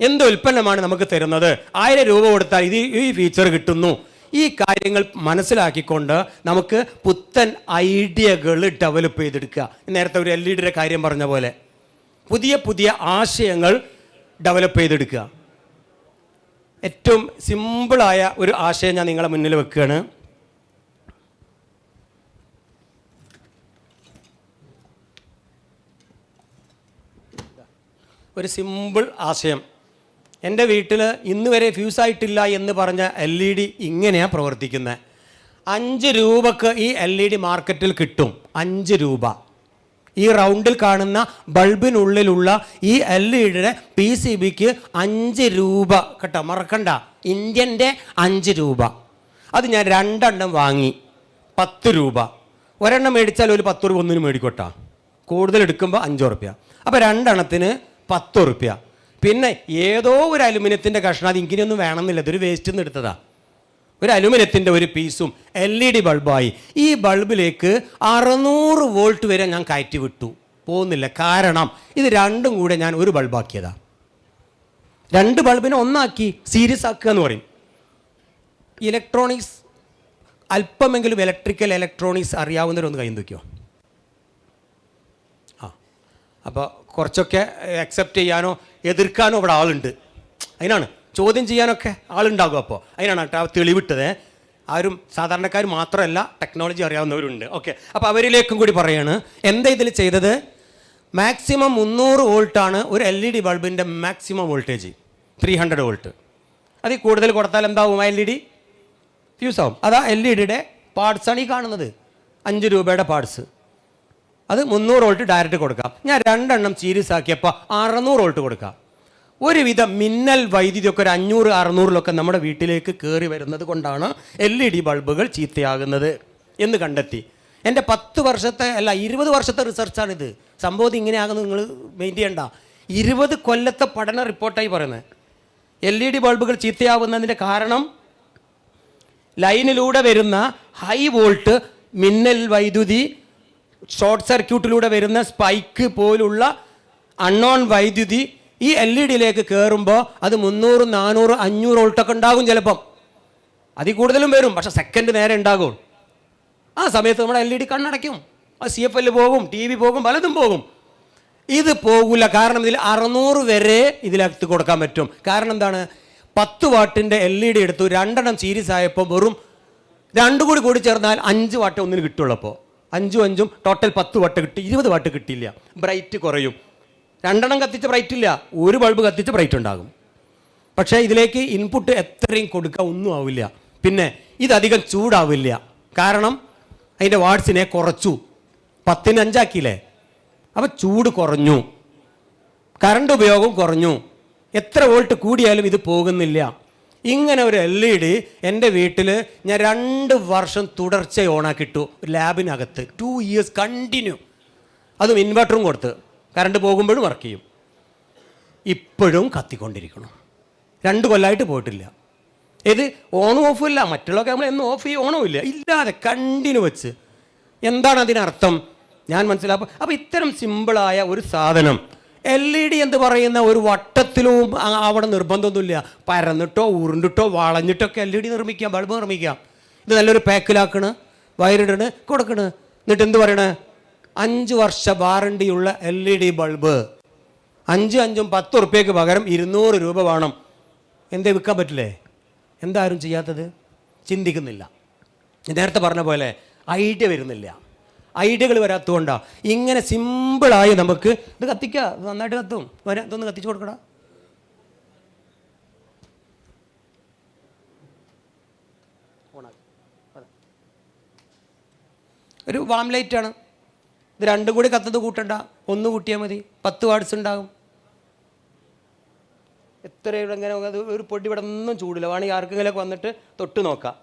എന്ത് ഉൽപ്പന്നമാണ് നമുക്ക് തരുന്നത്? 1000 രൂപ കൊടുത്താൽ ഈ ഫീച്ചർ കിട്ടുന്നു. ഈ കാര്യങ്ങൾ മനസ്സിലാക്കിക്കൊണ്ട് നമുക്ക് പുത്തൻ ഐഡിയകൾ ഡെവലപ്പ് ചെയ്തെടുക്കുക. നേരത്തെ ഒരു LED കാര്യം പറഞ്ഞ പോലെ പുതിയ പുതിയ ആശയങ്ങൾ ഡെവലപ്പ് ചെയ്തെടുക്കുക. ഏറ്റവും സിമ്പിളായ ഒരു ആശയം ഞാൻ നിങ്ങളെ മുന്നിൽ വെക്കുകയാണ്. ഒരു സിമ്പിൾ ആശയം. എൻ്റെ വീട്ടിൽ ഇന്ന് വരെ ഫ്യൂസായിട്ടില്ല എന്ന് പറഞ്ഞ LED ഇങ്ങനെയാണ് പ്രവർത്തിക്കുന്നത്. 5 രൂപക്ക് ഈ LED മാർക്കറ്റിൽ കിട്ടും. 5 രൂപ. ഈ റൗണ്ടിൽ കാണുന്ന ബൾബിനുള്ളിലുള്ള ഈ LEഡിയുടെ PCBക്ക് 5 രൂപ കേട്ടോ, മറക്കണ്ട. ഇന്ത്യൻ്റെ 5 രൂപ. അത് ഞാൻ 2 എണ്ണം വാങ്ങി 10 രൂപ. ഒരെണ്ണം മേടിച്ചാൽ ഒരു 10 രൂപ ഒന്നിനും മേടിക്കോട്ടാ. കൂടുതൽ എടുക്കുമ്പോൾ 5 റുപ്യ. അപ്പോൾ 2 എണ്ണത്തിന് 10 റുപ്യ. പിന്നെ ഏതോ ഒരു അലുമിനിയത്തിൻ്റെ കഷ്ണം, അത് ഇങ്ങനെയൊന്നും വേണമെന്നില്ല, ഇതൊരു വേസ്റ്റിൽ നിന്ന് എടുത്തതാ. ഒരു അലുമിനിയത്തിൻ്റെ ഒരു പീസും LED ബൾബായി. ഈ ബൾബിലേക്ക് 600 വോൾട്ട് വരെ ഞാൻ കയറ്റി വിട്ടു. പോകുന്നില്ല. കാരണം ഇത് രണ്ടും കൂടെ ഞാൻ ഒരു ബൾബാക്കിയതാ. 2 ബൾബിനെ ഒന്നാക്കി സീരീസ് ആക്കുക എന്ന് പറയും. ഇലക്ട്രോണിക്സ് അല്പമെങ്കിലും ഇലക്ട്രോണിക്സ് അറിയാവുന്നവരൊന്ന് കൈ നോക്കിയോ? അപ്പോൾ കുറച്ചൊക്കെ അക്സെപ്റ്റ് ചെയ്യാനോ എതിർക്കാനോ ഇവിടെ ആളുണ്ട്. അതിനാണ് ചോദ്യം ചെയ്യാനൊക്കെ ആളുണ്ടാകും. അപ്പോൾ അതിനാണ് കേട്ടോ തെളിവിട്ടത്. ആരും സാധാരണക്കാർ മാത്രമല്ല, ടെക്നോളജി അറിയാവുന്നവരുണ്ട്. ഓക്കെ, അപ്പോൾ അവരിലേക്കും കൂടി പറയാണ്. എന്താ ഇതിൽ ചെയ്തത്? മാക്സിമം 300 വോൾട്ടാണ് ഒരു LED ബൾബിൻ്റെ മാക്സിമം വോൾട്ടേജ്. 300 വോൾട്ട്. അതിൽ കൂടുതൽ കൊടുത്താൽ എന്താവും? LED ഫ്യൂസ് ആവും. അതാ LEഡിയുടെ പാർട്സാണ് ഈ കാണുന്നത്. 5 രൂപയുടെ പാർട്സ്. അത് 300 വോൾട്ട് ഡയറക്റ്റ് കൊടുക്കാം. ഞാൻ 2 എണ്ണം സീരീസ് ആക്കിയപ്പോൾ 600 വോൾട്ട് കൊടുക്കാം. ഒരുവിധം മിന്നൽ വൈദ്യുതിയൊക്കെ ഒരു 500-600 നമ്മുടെ വീട്ടിലേക്ക് കയറി വരുന്നത് കൊണ്ടാണ് LED ബൾബുകൾ ചീത്തയാകുന്നത് എന്ന് കണ്ടെത്തി. എൻ്റെ 10 വർഷത്തെ അല്ല 20 വർഷത്തെ റിസർച്ചാണിത്. സംഭവം ഇങ്ങനെയാകുന്നത് നിങ്ങൾ മെയിൻ ചെയ്യണ്ട. 20 കൊല്ലത്തെ പഠന റിപ്പോർട്ടായി പറയുന്നത്. LED ബൾബുകൾ ചീത്തയാവുന്നതിൻ്റെ കാരണം ലൈനിലൂടെ വരുന്ന ഹൈ വോൾട്ട് മിന്നൽ വൈദ്യുതി, ഷോർട്ട് സർക്യൂട്ടിലൂടെ വരുന്ന സ്പൈക്ക് പോലുള്ള അൺനോൺ വൈദ്യുതി ഈ LEഡിയിലേക്ക് കയറുമ്പോൾ അത് 300, 400, 500 വോൾട്ടൊക്കെ ഉണ്ടാകും. ചിലപ്പം അതിൽ കൂടുതലും വരും. പക്ഷെ സെക്കൻഡ് നേരെ ഉണ്ടാകും. ആ സമയത്ത് നമ്മുടെ LED കണ്ണടയ്ക്കും. അത് CFL പോകും, TV പോകും, പലതും പോകും. ഇത് പോകില്ല. കാരണം ഇതിൽ 600 വരെ ഇതിനകത്ത് കൊടുക്കാൻ പറ്റും. കാരണം എന്താണ്? 10 വാട്ടിൻ്റെ LED എടുത്തു, 2 എണ്ണം സീരീസ് ആയപ്പോൾ വെറും 2 കൂടി ചേർന്നാൽ 5 വാട്ട് ഒന്നിന് കിട്ടുള്ളൂ. അപ്പോൾ 5 ടോട്ടൽ 10 വാട്ട് കിട്ടി. 20 വാട്ട് കിട്ടിയില്ല. ബ്രൈറ്റ് കുറയും. 2 എണ്ണം കത്തിച്ച് ബ്രൈറ്റ് ഇല്ല, ഒരു ബൾബ് കത്തിച്ച് ബ്രൈറ്റ് ഉണ്ടാകും. പക്ഷേ ഇതിലേക്ക് ഇൻപുട്ട് എത്രയും കൊടുക്കുക ഒന്നും ആവില്ല. പിന്നെ ഇതധികം ചൂടാവില്ല. കാരണം അതിൻ്റെ വാട്ട്സിനെ കുറച്ചു. 10ന് 5 ആക്കിയില്ലേ? അപ്പോൾ ചൂട് കുറഞ്ഞു, കറണ്ട് ഉപയോഗം കുറഞ്ഞു. എത്ര വോൾട്ട് കൂടിയാലും ഇത് പോകുന്നില്ല. ഇങ്ങനെ ഒരു LED എൻ്റെ വീട്ടിൽ ഞാൻ 2 വർഷം തുടർച്ച ഓണാക്കിട്ടു. ലാബിനകത്ത് 2 ഇയേഴ്സ് കണ്ടിന്യൂ. അതും ഇൻവെർട്ടറും കൊടുത്ത് കറണ്ട് പോകുമ്പോഴും വർക്ക് ചെയ്യും. ഇപ്പോഴും കത്തിക്കൊണ്ടിരിക്കണം. 2 കൊല്ലമായിട്ട് പോയിട്ടില്ല. ഇത് ഓണും ഓഫും ഇല്ല. മറ്റുള്ളതൊക്കെ നമ്മൾ എന്നും ഓഫ് ചെയ്യും, ഓണും ഇല്ല, ഇല്ലാതെ കണ്ടിന്യൂ വെച്ച്. എന്താണ് അതിനർത്ഥം? ഞാൻ മനസ്സിലാക്കും. അപ്പോൾ ഇത്തരം സിമ്പിളായ ഒരു സാധനം LED എന്ന് പറയുന്ന ഒരു വട്ടത്തിലും അവിടെ നിർബന്ധമൊന്നുമില്ല. പരന്നിട്ടോ ഉരുണ്ടിട്ടോ വളഞ്ഞിട്ടൊക്കെ LED നിർമ്മിക്കാം, ബൾബ് നിർമ്മിക്കാം. ഇത് നല്ലൊരു പാക്കിലാക്കണ്, വയറിടണ്, കൊടുക്കണ്. എന്നിട്ട് എന്ത് പറയണേ? 5 വർഷ വാറണ്ടിയുള്ള LED ബൾബ്. 5 10 റുപ്യക്ക് പകരം 200 രൂപ വേണം. എന്തേ വിൽക്കാൻ പറ്റില്ലേ? എന്താരും ചെയ്യാത്തത്? ചിന്തിക്കുന്നില്ല. നേരത്തെ പറഞ്ഞ പോലെ ഐഡിയ വരുന്നില്ല. ഐഡിയകൾ വരാത്തതുകൊണ്ടാണ്. ഇങ്ങനെ സിമ്പിളായി നമുക്ക് ഇത് കത്തിക്കുക, നന്നായിട്ട് കത്തും. ഇതൊന്ന് കത്തിച്ചു കൊടുക്കടാ. ഒരു വാം ലൈറ്റാണ്. ഇത് രണ്ടും കൂടി കത്തുന്നത് കൂട്ടണ്ട, ഒന്ന് കൂട്ടിയാൽ മതി, 10 വാട്ട്സ് ഉണ്ടാകും. എത്രയുടെ ഇങ്ങനെ അത് ഒരു പൊടി ഇവിടെ ഒന്നും ചൂടില്ല. വേണമെങ്കിൽ ആർക്കെങ്കിലൊക്കെ വന്നിട്ട് തൊട്ട് നോക്കാം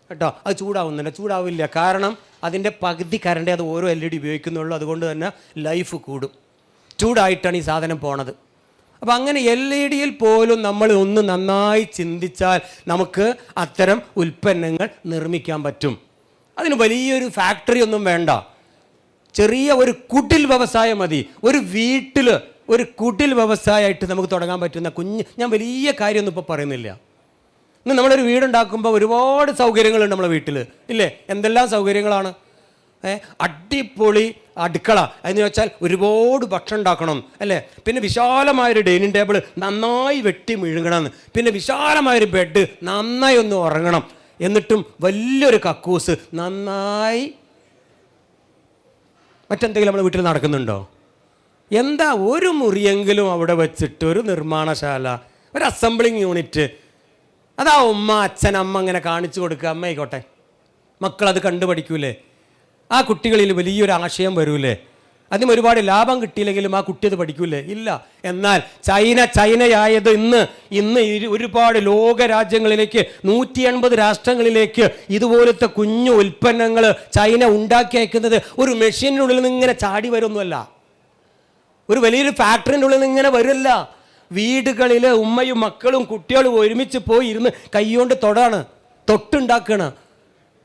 കേട്ടോ. അത് ചൂടാവുന്നില്ല, ചൂടാവില്ല. കാരണം അതിൻ്റെ പകുതി കറണ്ടേ അത് ഓരോ LED ഉപയോഗിക്കുന്നുള്ളൂ. അതുകൊണ്ട് തന്നെ ലൈഫ് കൂടും. ചൂടായിട്ടാണ് ഈ സാധനം പോണത്. അപ്പോൾ അങ്ങനെ LED പോലും നമ്മൾ ഒന്ന് നന്നായി ചിന്തിച്ചാൽ നമുക്ക് അത്തരം ഉൽപ്പന്നങ്ങൾ നിർമ്മിക്കാൻ പറ്റും. അതിന് വലിയൊരു ഫാക്ടറി ഒന്നും വേണ്ട, ചെറിയ ഒരു കുടിൽ വ്യവസായം മതി. ഒരു വീട്ടിൽ ഒരു കുടിൽ വ്യവസായമായിട്ട് നമുക്ക് തുടങ്ങാൻ പറ്റുന്ന ഞാൻ വലിയ കാര്യമൊന്നും ഇപ്പോൾ പറയുന്നില്ല. ഇന്ന് നമ്മളൊരു വീടുണ്ടാക്കുമ്പോൾ ഒരുപാട് സൗകര്യങ്ങളുണ്ട് നമ്മളെ വീട്ടിൽ, ഇല്ലേ? എന്തെല്ലാം സൗകര്യങ്ങളാണ്. അടിപൊളി അടുക്കള എന്ന് വെച്ചാൽ ഒരുപാട് ഭക്ഷണം ഉണ്ടാക്കണം, അല്ലേ? പിന്നെ വിശാലമായൊരു ഡൈനിങ് ടേബിൾ നന്നായി വെട്ടി മെഴുകണം, പിന്നെ വിശാലമായൊരു ബെഡ് നന്നായി ഒന്ന് ഉറങ്ങണം, എന്നിട്ടും വലിയൊരു കക്കൂസ് നന്നായി. മറ്റെന്തെങ്കിലും നമ്മുടെ വീട്ടിൽ നടക്കുന്നുണ്ടോ? എന്താ ഒരു മുറിയെങ്കിലും അവിടെ വെച്ചിട്ട് ഒരു നിർമ്മാണശാല, ഒരു അസംബ്ലിങ് യൂണിറ്റ്, അതാ ഉമ്മ അച്ഛൻ അമ്മ അങ്ങനെ കാണിച്ചു കൊടുക്കുക. അമ്മ ആയിക്കോട്ടെ, മക്കളത് കണ്ടു പഠിക്കൂലേ? ആ കുട്ടികളിൽ വലിയൊരു ആശയം വരൂലേ? അതിന് ഒരുപാട് ലാഭം കിട്ടിയില്ലെങ്കിലും ആ കുട്ടി അത് പഠിക്കൂലേ? ഇല്ല. എന്നാൽ ചൈനയായത് ഇന്ന് ഒരുപാട് ലോക രാജ്യങ്ങളിലേക്ക് 180 രാഷ്ട്രങ്ങളിലേക്ക് ഇതുപോലത്തെ കുഞ്ഞു ഉൽപ്പന്നങ്ങൾ ചൈന ഉണ്ടാക്കി അയക്കുന്നത് ഒരു മെഷീനുള്ളിൽ നിന്ന് ഇങ്ങനെ ചാടി വരുമൊന്നുമല്ല, ഒരു വലിയൊരു ഫാക്ടറിൻ്റെ ഉള്ളിൽ നിന്ന് ഇങ്ങനെ വരില്ല. വീടുകളിൽ ഉമ്മയും മക്കളും കുട്ടികളും ഒരുമിച്ച് പോയി ഇരുന്ന് കൈകൊണ്ട് തൊട്ടുണ്ടാക്കുകയാണ്.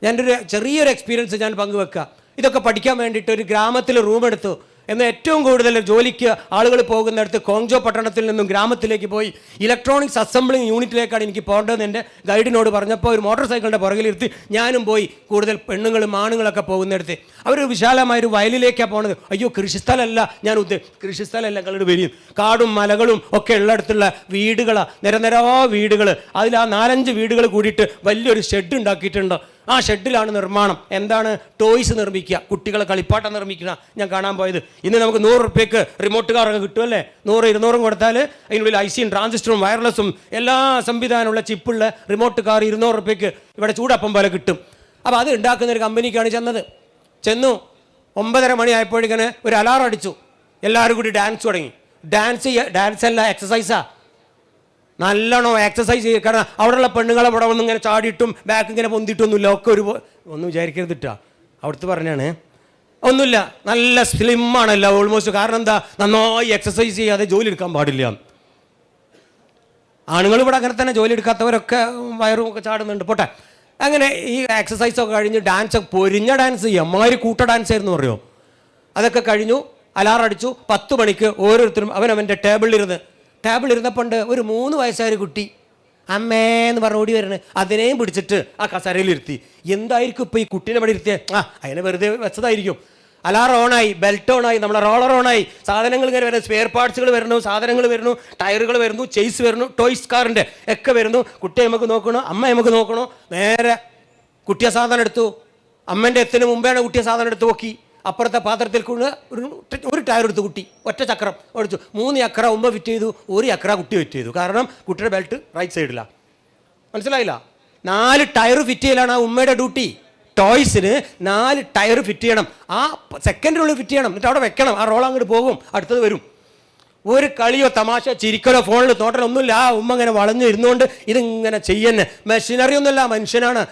ഞാനൊരു ചെറിയൊരു എക്സ്പീരിയൻസ് ഞാൻ പങ്കുവെക്കാം. ഇതൊക്കെ പഠിക്കാൻ വേണ്ടിയിട്ട് ഒരു ഗ്രാമത്തിൽ റൂം എടുത്തു. എന്നാൽ ഏറ്റവും കൂടുതൽ ജോലിക്ക് ആളുകൾ പോകുന്നിടത്ത് കോങ്ജോ പട്ടണത്തിൽ നിന്നും ഗ്രാമത്തിലേക്ക് പോയി ഇലക്ട്രോണിക്സ് അസംബ്ലിങ് യൂണിറ്റിലേക്കാണ് എനിക്ക് പോകേണ്ടതെന്ന് എൻ്റെ ഗൈഡിനോട് പറഞ്ഞപ്പോൾ ഒരു മോട്ടോർ സൈക്കിളിൻ്റെ പുറകിലിരുത്തി ഞാനും പോയി. കൂടുതൽ പെണ്ണുങ്ങളും ആണുങ്ങളൊക്കെ പോകുന്നിടത്ത് അവർ വിശാലമായൊരു വയലിലേക്കാണ് പോകുന്നത്. അയ്യോ, കൃഷിസ്ഥലമല്ല ഞാൻ കൃഷിസ്ഥലമല്ല, ഞങ്ങളുടെ വരിയും കാടും മലകളും ഒക്കെ ഉള്ളിടത്തുള്ള വീടുകളാണ്, നിരനിരാ വീടുകൾ. അതിൽ ആ 4-5 വീടുകൾ കൂടിയിട്ട് വലിയൊരു ഷെഡ് ഉണ്ടാക്കിയിട്ടുണ്ട്. ആ ഷെഡിലാണ് നിർമ്മാണം. എന്താണ്? ടോയ്സ് നിർമ്മിക്കുക, കുട്ടികളെ കളിപ്പാട്ടം നിർമ്മിക്കുക. ഞാൻ കാണാൻ പോയത്. ഇന്ന് നമുക്ക് 100 രൂപയ്ക്ക് റിമോട്ട് കാറൊക്കെ കിട്ടുമല്ലേ? 100-200 കൊടുത്താൽ അതിനുള്ളിൽ IC-യും ട്രാൻസിസ്റ്ററും വയർലെസ്സും എല്ലാ സംവിധാനമുള്ള ചിപ്പുള്ള റിമോട്ട് കാർ 200 രൂപയ്ക്ക് ഇവിടെ ചൂടപ്പം പോലെ കിട്ടും. അപ്പോൾ അത് ഉണ്ടാക്കുന്ന ഒരു കമ്പനിക്കാണ് ചെന്നു 9:30 മണി ആയപ്പോഴേക്കിന് ഒരു അലാറം അടിച്ചു. എല്ലാവരും കൂടി ഡാൻസ് തുടങ്ങി. ഡാൻസ് അല്ല, എക്സസൈസാ. നല്ലോണം എക്സസൈസ് ചെയ്യുക. കാരണം അവിടെയുള്ള പെണ്ണുങ്ങളെ അവിടെ ഒന്നും ഇങ്ങനെ ചാടിയിട്ടും ബാക്ക് ഇങ്ങനെ പൊന്തിയിട്ടൊന്നുമില്ല. ഒക്കെ ഒന്നും വിചാരിക്കരുതിട്ടാ, അവിടുത്തെ പറഞ്ഞാണ്. ഒന്നുമില്ല, നല്ല സ്ലിമ്മാണല്ലോ ഓൾമോസ്റ്റ്. കാരണം എന്താ? നന്നായി എക്സസൈസ് ചെയ്യാതെ ജോലി എടുക്കാൻ പാടില്ല. ആണുങ്ങൾ ഇവിടെ അങ്ങനെ തന്നെ, ജോലി എടുക്കാത്തവരൊക്കെ വയറും ഒക്കെ ചാടുന്നുണ്ട്. പോട്ടെ. അങ്ങനെ ഈ എക്സസൈസൊക്കെ കഴിഞ്ഞ് ഡാൻസൊക്കെ പൊരിഞ്ഞ ഡാൻസ്, അമ്മാതിരി കൂട്ട ഡാൻസ് ആയിരുന്നു പറയുമോ. അതൊക്കെ കഴിഞ്ഞു. അലാറം അടിച്ചു. 10 മണിക്ക് ഓരോരുത്തരും അവനവൻ്റെ ടേബിളിരുന്നപ്പോണ്ട് ഒരു 3 വയസ്സായ കുട്ടി അമ്മേന്ന് പറഞ്ഞ് ഓടി വരുന്നത്. അതിനെയും പിടിച്ചിട്ട് ആ കസേരയിലിരുത്തി. എന്തായിരിക്കും ഇപ്പോൾ ഈ കുട്ടീനെ ഇവിടെ ഇരുത്തിയേ? അതിനെ വെറുതെ വെച്ചതായിരിക്കും. അലാറം ഓണായി, ബെൽറ്റ് ഓണായി, നമ്മളെ റോളർ ഓണായി, സാധനങ്ങൾ ഇങ്ങനെ വരുന്നു, സ്പെയർ പാർട്സുകൾ വരുന്നു, സാധനങ്ങൾ വരുന്നു, ടയറുകൾ വരുന്നു, ചെയ്സ് വരുന്നു, ടോയ്സ് കാറിൻ്റെ ഒക്കെ വരുന്നു. കുട്ടിയെ നമുക്ക് നോക്കണോ, അമ്മ നമുക്ക് നോക്കണോ? നേരെ കുട്ടിയെ സാധനം എടുത്തു. അമ്മേൻ്റെ എത്തിന് മുമ്പേയാണ് കുട്ടിയെ സാധനം എടുത്ത് നോക്കി. അപ്പുറത്തെ പാത്രത്തിൽ കൊണ്ട് ഒരു ടയർ എടുത്ത് കുട്ടി ഒറ്റ ചക്രം ഓടിച്ചു. 3 ചക്ര ഉമ്മ ഫിറ്റ് ചെയ്തു, 1 ചക്ര കുട്ടി ഫിറ്റ് ചെയ്തു. കാരണം കുട്ടിയുടെ ബെൽറ്റ് റൈറ്റ് സൈഡിലാണ്. മനസ്സിലായില്ല? 4 ടയർ ഫിറ്റ് ചെയ്യലാണ് ആ ഉമ്മയുടെ ഡ്യൂട്ടി. ടോയ്സിന് 4 ടയർ ഫിറ്റ് ചെയ്യണം. ആ സെക്കൻഡിനുള്ളിൽ ഫിറ്റ് ചെയ്യണം. എന്നിട്ട് അവിടെ വെക്കണം. ആ റോൾ അങ്ങോട്ട് പോകും, അടുത്തത് വരും. ഒരു കളിയോ തമാശ ചിരിക്കലോ ഫോണിൽ തോട്ടലോ ഒന്നുമില്ല. ആ ഉമ്മ ഇങ്ങനെ വളഞ്ഞു ഇരുന്നുകൊണ്ട് ഇതിങ്ങനെ ചെയ്യുന്നത്. മെഷീനറി ഒന്നുമില്ല, മനുഷ്യനാണ്.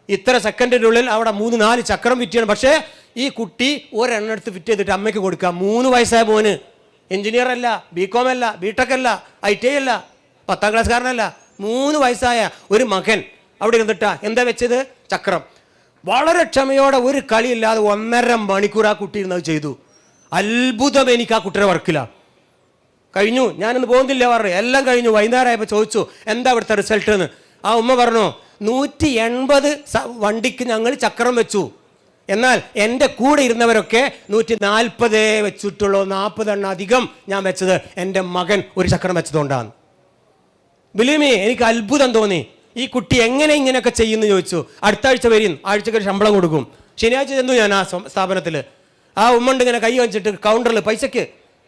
ഇത്ര സെക്കൻഡിൻ്റെ ഉള്ളിൽ അവിടെ 3-4 ചക്രം ഫിറ്റ് ചെയ്യണം. പക്ഷേ ഈ കുട്ടി ഒരെണ്ണം എടുത്ത് ഫിറ്റ് ചെയ്തിട്ട് അമ്മയ്ക്ക് കൊടുക്കുക. 3 വയസ്സായ മോന്, എഞ്ചിനീയർ അല്ല, BCom അല്ല, BTech അല്ല, ITI അല്ല, 10ാം ക്ലാസ്സുകാരനല്ല, 3 വയസ്സായ ഒരു മകൻ അവിടെ ഇരുന്നിട്ടാ എന്താ വെച്ചത്? ചക്രം. വളരെ ക്ഷമയോടെ ഒരു കളിയില്ലാതെ 1.5 മണിക്കൂർ ആ കുട്ടി ഇരുന്നത് ചെയ്തു. അത്ഭുതം എനിക്ക് ആ കുട്ടിയുടെ വർക്കില്ല. കഴിഞ്ഞു, ഞാനൊന്ന് പോകുന്നില്ല പറഞ്ഞു. എല്ലാം കഴിഞ്ഞു. വൈകുന്നേരം ആയപ്പോൾ ചോദിച്ചു എന്താ ഇവിടുത്തെ റിസൾട്ട് എന്ന്. ആ ഉമ്മ പറഞ്ഞു 180 വണ്ടിക്ക് ഞങ്ങൾ ചക്രം വെച്ചു. എന്നാൽ എൻ്റെ കൂടെ ഇരുന്നവരൊക്കെ 140 വെച്ചിട്ടുള്ളൂ. 40 എണ്ണം അധികം ഞാൻ വെച്ചത് എൻ്റെ മകൻ ഒരു ചക്രം വെച്ചതുകൊണ്ടാണ്. ബിലീമി, എനിക്ക് അത്ഭുതം തോന്നി. ഈ കുട്ടി എങ്ങനെ ഇങ്ങനെയൊക്കെ ചെയ്യുമെന്ന് ചോദിച്ചു. അടുത്ത ആഴ്ച വരും, ആഴ്ചക്ക് ശമ്പളം കൊടുക്കും. ശനിയാഴ്ച ചെന്നു ഞാൻ ആ സ്ഥാപനത്തിൽ. ആ ഉമ്മണ്ട് ഇങ്ങനെ കൈ വെച്ചിട്ട് കൗണ്ടറിൽ പൈസയ്ക്ക്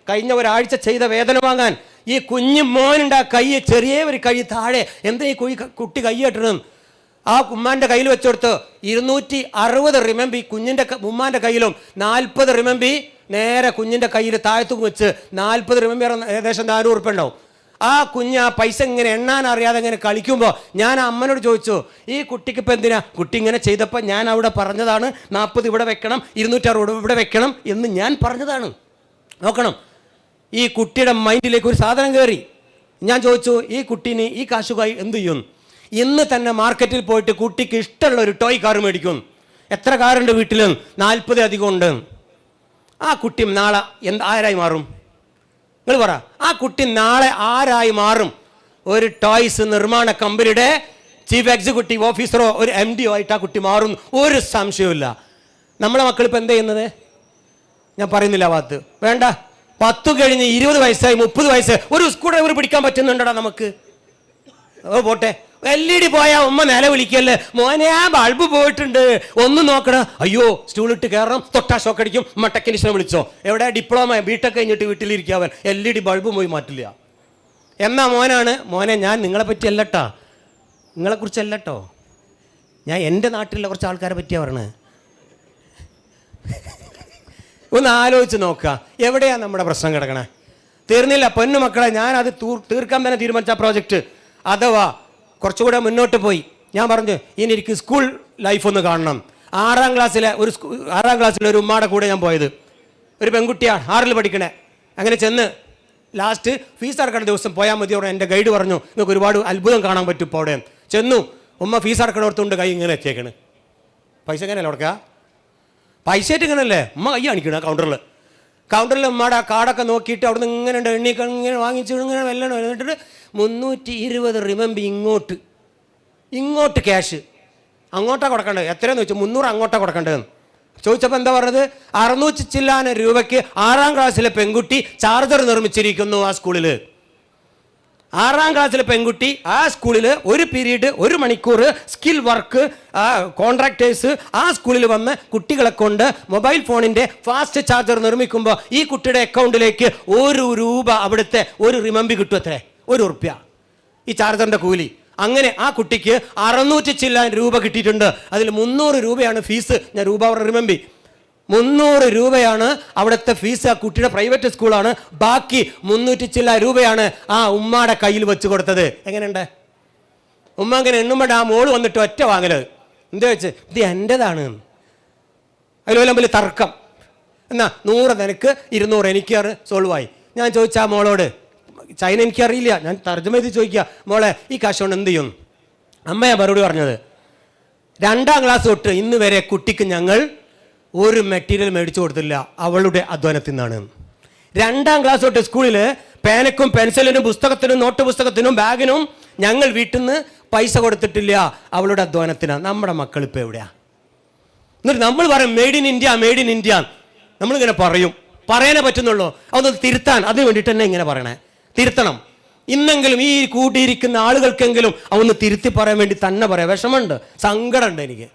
കഴിഞ്ഞ ഒരാഴ്ച ചെയ്ത വേതനം വാങ്ങാൻ. ഈ കുഞ്ഞു മോനുണ്ട് ആ കൈ, ചെറിയ ഒരു കൈ താഴെ. എന്താ ഈ കുട്ടി കൈ കെട്ടണം? ആ ഉമ്മാൻ്റെ കയ്യിൽ വെച്ചെടുത്ത് 260 റിമമ്പി കുഞ്ഞിൻ്റെ ഉമ്മാൻ്റെ കയ്യിലും 40 റിമമ്പി നേരെ കുഞ്ഞിൻ്റെ കയ്യിൽ താഴത്തും വെച്ച് 40 റിമമ്പി ഏകദേശം 400 ഉറുപ്പ്യ ഉണ്ടാവും. ആ കുഞ്ഞ് ആ പൈസ ഇങ്ങനെ എണ്ണാൻ അറിയാതെ ഇങ്ങനെ കളിക്കുമ്പോൾ ഞാൻ അമ്മനോട് ചോദിച്ചു, ഈ കുട്ടിക്ക് ഇപ്പം എന്തിനാ? കുട്ടി ഇങ്ങനെ ചെയ്തപ്പോൾ ഞാൻ അവിടെ പറഞ്ഞതാണ് 40 ഇവിടെ വെക്കണം, 260 ഇവിടെ വെക്കണം എന്ന് ഞാൻ പറഞ്ഞതാണ്. നോക്കണം, ഈ കുട്ടിയുടെ മൈൻഡിലേക്ക് ഒരു സാധനം കയറി. ഞാൻ ചോദിച്ചു, ഈ കുട്ടീന് ഈ കാശുകായി എന്ത് ചെയ്യും? ഇന്ന് തന്നെ മാർക്കറ്റിൽ പോയിട്ട് കുട്ടിക്ക് ഇഷ്ടമുള്ള ഒരു ടോയ് കാർ മേടിക്കും. എത്ര കാറുണ്ട് വീട്ടിൽ? 40 അധികം ഉണ്ട്. ആ കുട്ടി നാളെ ആരായി മാറും? നിങ്ങൾ പറ, ആ കുട്ടി നാളെ ആരായി മാറും? ഒരു ടോയ്സ് നിർമ്മാണ കമ്പനിയുടെ ചീഫ് എക്സിക്യൂട്ടീവ് ഓഫീസറോ ഒരു MD ആയിട്ട് ആ കുട്ടി മാറും, ഒരു സംശയവുമില്ല. നമ്മളെ മക്കൾ ഇപ്പം എന്താ ചെയ്യുന്നത്? ഞാൻ പറയുന്നില്ല ഭാഗത്ത് വേണ്ട. 10 കഴിഞ്ഞ് 20 വയസ്സായി 30 വയസ്സ് ഒരു സ്കൂൾ ഡ്രൈവർ പിടിക്കാൻ പറ്റുന്നുണ്ടടാ നമുക്ക്? പോട്ടെ, LED പോയാ ഉമ്മ നില വിളിക്കല്ലേ, മോനെ ആ ബൾബ് പോയിട്ടുണ്ട് ഒന്ന് നോക്കണം. അയ്യോ സ്റ്റൂളിട്ട് കയറണം, തൊട്ടാ ഷോക്ക് അടിക്കും, ടെക്നീഷ്യനെ വിളിച്ചോ. എവിടെ? ഡിപ്ലോമ ബിടെക് കഴിഞ്ഞിട്ട് വീട്ടിലിരിക്കാവൻ LED ബൾബ് പോയി മാറ്റില്ല. എന്നാ മോനാണ്? മോനെ ഞാൻ നിങ്ങളെ പറ്റി അല്ലട്ടാ, നിങ്ങളെക്കുറിച്ചല്ലോ, ഞാൻ എൻ്റെ നാട്ടിലുള്ള കുറച്ച് ആൾക്കാരെ പറ്റിയാ പറഞ്ഞത്. ഒന്ന് ആലോചിച്ച് നോക്കുക, എവിടെയാണ് നമ്മുടെ പ്രശ്നം കിടക്കണേ? തീർന്നില്ല പൊന്നു മക്കളെ. ഞാനത് തീർക്കാൻ തന്നെ തീരുമാനിച്ച പ്രോജക്റ്റ്. അഥവാ കുറച്ചുകൂടെ മുന്നോട്ട് പോയി ഞാൻ പറഞ്ഞു, ഇനി എനിക്ക് സ്കൂൾ ലൈഫ് ഒന്ന് കാണണം. 6ാം ക്ലാസ്സിലെ ഒരു ഉമ്മാടെ കൂടെ ഞാൻ പോയത്. ഒരു പെൺകുട്ടിയാണ്, 6ൽ പഠിക്കണേ. അങ്ങനെ ചെന്ന് ലാസ്റ്റ് ഫീസ് അടക്കണ ദിവസം പോയാൽ മതി. അവിടെ എൻ്റെ ഗൈഡ് പറഞ്ഞു, നിങ്ങൾക്ക് ഒരുപാട് അത്ഭുതം കാണാൻ പറ്റും ഇപ്പോൾ അവിടെ. ചെന്നു, ഉമ്മ ഫീസ് അടക്കണോർത്തുകൊണ്ട് കൈ ഇങ്ങനെ എത്തിയേക്കണ്. പൈസ എങ്ങനെയല്ല കൊടുക്കുക? പൈസ ആയിട്ട് ഇങ്ങനല്ലേ ഉമ്മ കൈ കാണിക്കണ കൗണ്ടറിൽ ഉമ്മയുടെ കാർഡൊക്കെ നോക്കിയിട്ട് അവിടെ നിന്ന് ഇങ്ങനെ ഉണ്ട്, എണ്ണീക്ക ഇങ്ങനെ വാങ്ങിച്ചു ഇങ്ങനെ വെല്ലണം. എന്നിട്ട് 320 റിമമ്പി ഇങ്ങോട്ട് ക്യാഷ് അങ്ങോട്ടാണ് കൊടുക്കേണ്ടത്. എത്രയെന്ന് ചോദിച്ചു? 300 അങ്ങോട്ടാണ് കൊടുക്കേണ്ടതെന്ന് ചോദിച്ചപ്പോൾ എന്താ പറഞ്ഞത്? 600 ചില്ലാന രൂപയ്ക്ക് 6ാം ക്ലാസ്സിലെ പെൺകുട്ടി ചാർജർ നിർമ്മിച്ചിരിക്കുന്നു ആ സ്കൂളിൽ. 6ാം ക്ലാസ്സിലെ പെൺകുട്ടി ആ സ്കൂളിൽ ഒരു പീരീഡ് 1 മണിക്കൂർ സ്കിൽ വർക്ക് കോൺട്രാക്ടേഴ്സ് ആ സ്കൂളിൽ വന്ന് കുട്ടികളെ കൊണ്ട് മൊബൈൽ ഫോണിൻ്റെ ഫാസ്റ്റ് ചാർജർ നിർമ്മിക്കുമ്പോൾ ഈ കുട്ടിയുടെ അക്കൗണ്ടിലേക്ക് 1 രൂപ അവിടുത്തെ 1 റിമമ്പി കിട്ടും. എത്ര? 1 ഉറുപ്പ്യ ഈ ചാർജറിൻ്റെ കൂലി. അങ്ങനെ ആ കുട്ടിക്ക് 600 ചില്ലാൻ രൂപ കിട്ടിയിട്ടുണ്ട്. അതിൽ 300 രൂപയാണ് ഫീസ്. ഞാൻ രൂപ റിമമ്പി 300 രൂപയാണ് അവിടുത്തെ ഫീസ്. ആ കുട്ടിയുടെ പ്രൈവറ്റ് സ്കൂളാണ്. ബാക്കി 300 ചില്ല രൂപയാണ് ആ ഉമ്മാടെ കയ്യിൽ വെച്ച് കൊടുത്തത്. എങ്ങനെയുണ്ട്? ഉമ്മ അങ്ങനെ എണ്ണുമ്പോൾ ആ മോള് വന്നിട്ട് ഒറ്റ വാങ്ങല്. എന്താ വെച്ച്? ഇത് എൻ്റെതാണ്. അതിൽ തമ്മിൽ തർക്കം. എന്നാ 100 നിനക്ക്, 200 എനിക്കാണ്, സോൾവായി. ഞാൻ ചോദിച്ച ആ മോളോട്, ചൈന എനിക്കറിയില്ല, ഞാൻ തർജ്ജമ ചെയ്ത് ചോദിക്കുക, മോളെ ഈ കാശ് കൊണ്ട് എന്ത് ചെയ്യും? അമ്മയാ മറുപടി പറഞ്ഞത്, 2ാം ക്ലാസ് തൊട്ട് ഇന്ന് വരെ കുട്ടിക്ക് ഞങ്ങൾ ഒരു മെറ്റീരിയൽ മേടിച്ചു കൊടുത്തില്ല, അവളുടെ അധ്വാനത്തിൽ നിന്നാണ്. 2ാം ക്ലാസ് തൊട്ട് സ്കൂളിൽ പേനക്കും പെൻസിലിനും പുസ്തകത്തിനും നോട്ട് പുസ്തകത്തിനും ബാഗിനും ഞങ്ങൾ വീട്ടിൽ നിന്ന് പൈസ കൊടുത്തിട്ടില്ല, അവളുടെ അധ്വാനത്തിനാണ്. നമ്മുടെ മക്കൾ ഇപ്പോൾ എവിടെയാ? എന്നിട്ട് നമ്മൾ പറയും made in India, made in India. നമ്മളിങ്ങനെ പറയാനേ പറ്റുന്നുള്ളൂ. അതൊന്ന് തിരുത്താൻ അതിന് വേണ്ടിയിട്ട് തന്നെ ഇങ്ങനെ പറയണേ. തിരുത്തണം. ഇന്നെങ്കിലും ഈ കൂട്ടിയിരിക്കുന്ന ആളുകൾക്കെങ്കിലും അതൊന്ന് തിരുത്തി പറയാൻ വേണ്ടി തന്നെ പറയാം. വിഷമമുണ്ട്, സങ്കടമുണ്ട് എനിക്ക്.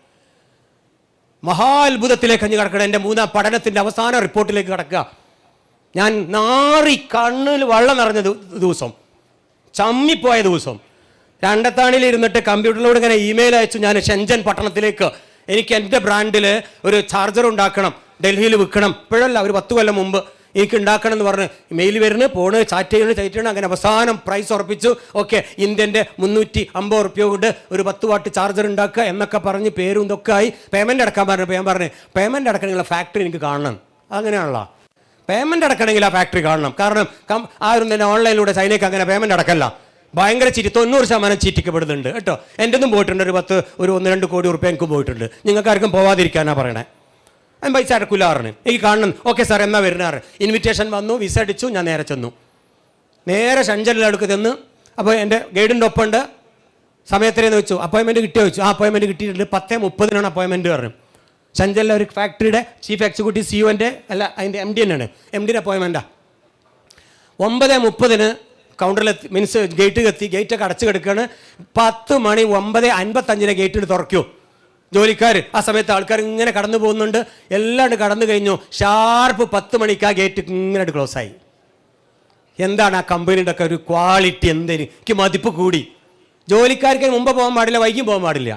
മഹാത്ഭുതത്തിലേക്ക് കഞ്ഞു കിടക്കണം. എൻ്റെ 3ാം പഠനത്തിൻ്റെ അവസാന റിപ്പോർട്ടിലേക്ക് കിടക്കുക. ഞാൻ നാറി കണ്ണിൽ വെള്ളം നിറഞ്ഞ ദിവസം, ചമ്മിപ്പോയ ദിവസം, രണ്ടത്താണിയിൽ ഇരുന്നിട്ട് കമ്പ്യൂട്ടറിലൂടെ ഇങ്ങനെ ഇമെയിൽ അയച്ചു. ഞാൻ ഷെൻജൻ പട്ടണത്തിലേക്ക് എനിക്ക് എൻ്റെ ബ്രാൻഡിൽ ഒരു ചാർജർ ഉണ്ടാക്കണം, ഡൽഹിയിൽ വിൽക്കണം. ഇപ്പോഴല്ല, ഒരു 10 കൊല്ലം മുമ്പ് എനിക്ക് ഉണ്ടാക്കണം എന്ന് പറഞ്ഞ് മെയിൽ വരുന്നു, പോണ്, ചാറ്റ് ചെയ്യണം. അങ്ങനെ അവസാനം പ്രൈസ് ഉറപ്പിച്ചു. ഓക്കെ, ഇന്ത്യൻ്റെ 350 ഉറുപ്പ്യ കൊണ്ട് ഒരു 10 വാട്ട് ചാർജർ ഉണ്ടാക്കുക എന്നൊക്കെ പറഞ്ഞ് പേരും ഇതൊക്കെ ആയി. പേയ്മെൻറ്റ് അടക്കാൻ പറഞ്ഞപ്പോൾ ഞാൻ പറഞ്ഞു, പേയ്മെൻറ്റ് അടക്കണമെങ്കിൽ ആ ഫാക്ടറി എനിക്ക് കാണണം. അങ്ങനെയാണല്ലോ, പേയ്മെൻറ്റ് അടക്കണമെങ്കിൽ ആ ഫാക്ടറി കാണണം. കാരണം ആരും തന്നെ ഓൺലൈനിലൂടെ ചൈനയ്ക്ക് അങ്ങനെ പേയ്മെൻറ്റ് അടക്കല്ല. ഭയങ്കര ചീറ്റി, 90% ചീറ്റിക്കപ്പെടുന്നുണ്ട് കേട്ടോ. എൻ്റെ ഒന്നും പോയിട്ടുണ്ട്, ഒരു 1-2 കോടി ഉറുപ്പ്യ എനിക്കും പോയിട്ടുണ്ട്. നിങ്ങൾക്കാർക്കും പോവാതിരിക്കാനാണ് പറയണേ. ഞാൻ പൈസ അടക്കില്ല പറഞ്ഞു, എനിക്ക് കാണണം. ഓക്കെ സാർ എന്നാ വരുന്നാറ്. ഇൻവിറ്റേഷൻ വന്നു, വിസ അടിച്ചു. ഞാൻ നേരെ ചെന്നു, നേരെ ഷെൻജനിൽ അടുക്ക് ചെന്ന്. അപ്പോൾ എൻ്റെ ഗൈഡിൻ്റെ ഒപ്പമുണ്ട്. സമയത്തിനെന്ന് വെച്ചു, അപ്പോയിൻമെൻറ്റ് കിട്ടിയോ വെച്ചു. ആ അപ്പോയിൻമെൻറ്റ് കിട്ടിയിട്ടുണ്ട്. 10:30 അപ്പോയിൻമെൻറ്റ് പറഞ്ഞു. ഷെൻജനിലെ ഒരു ഫാക്ടറിയുടെ ചീഫ് എക്സിക്യൂട്ടീവ് CEO അല്ല, അതിൻ്റെ MD തന്നെയാണ്. MD അപ്പോയിൻമെൻറ്റാണ്. 9:30 കൗണ്ടറിൽ മീൻസ് ഗേറ്റ് എത്തി. ഗേറ്റൊക്കെ അടച്ചു കിടക്കുകയാണ്. 10 മണി 9:55 ഗേറ്റിൽ തുറക്കൂ. ജോലിക്കാർ ആ സമയത്ത് ആൾക്കാർ ഇങ്ങനെ കടന്നു പോകുന്നുണ്ട്. എല്ലാം കടന്നു കഴിഞ്ഞു. ഷാർപ്പ് 10 മണിക്ക് ആ ഗേറ്റ് ഇങ്ങനെ ക്ലോസ് ആയി. എന്താണ് ആ കമ്പനിയുടെ ഒക്കെ ഒരു ക്വാളിറ്റി? എനിക്ക് മതിപ്പ് കൂടി. ജോലിക്കാർക്ക് മുമ്പ് പോകാൻ പാടില്ല, വൈകി പോകാൻ പാടില്ല.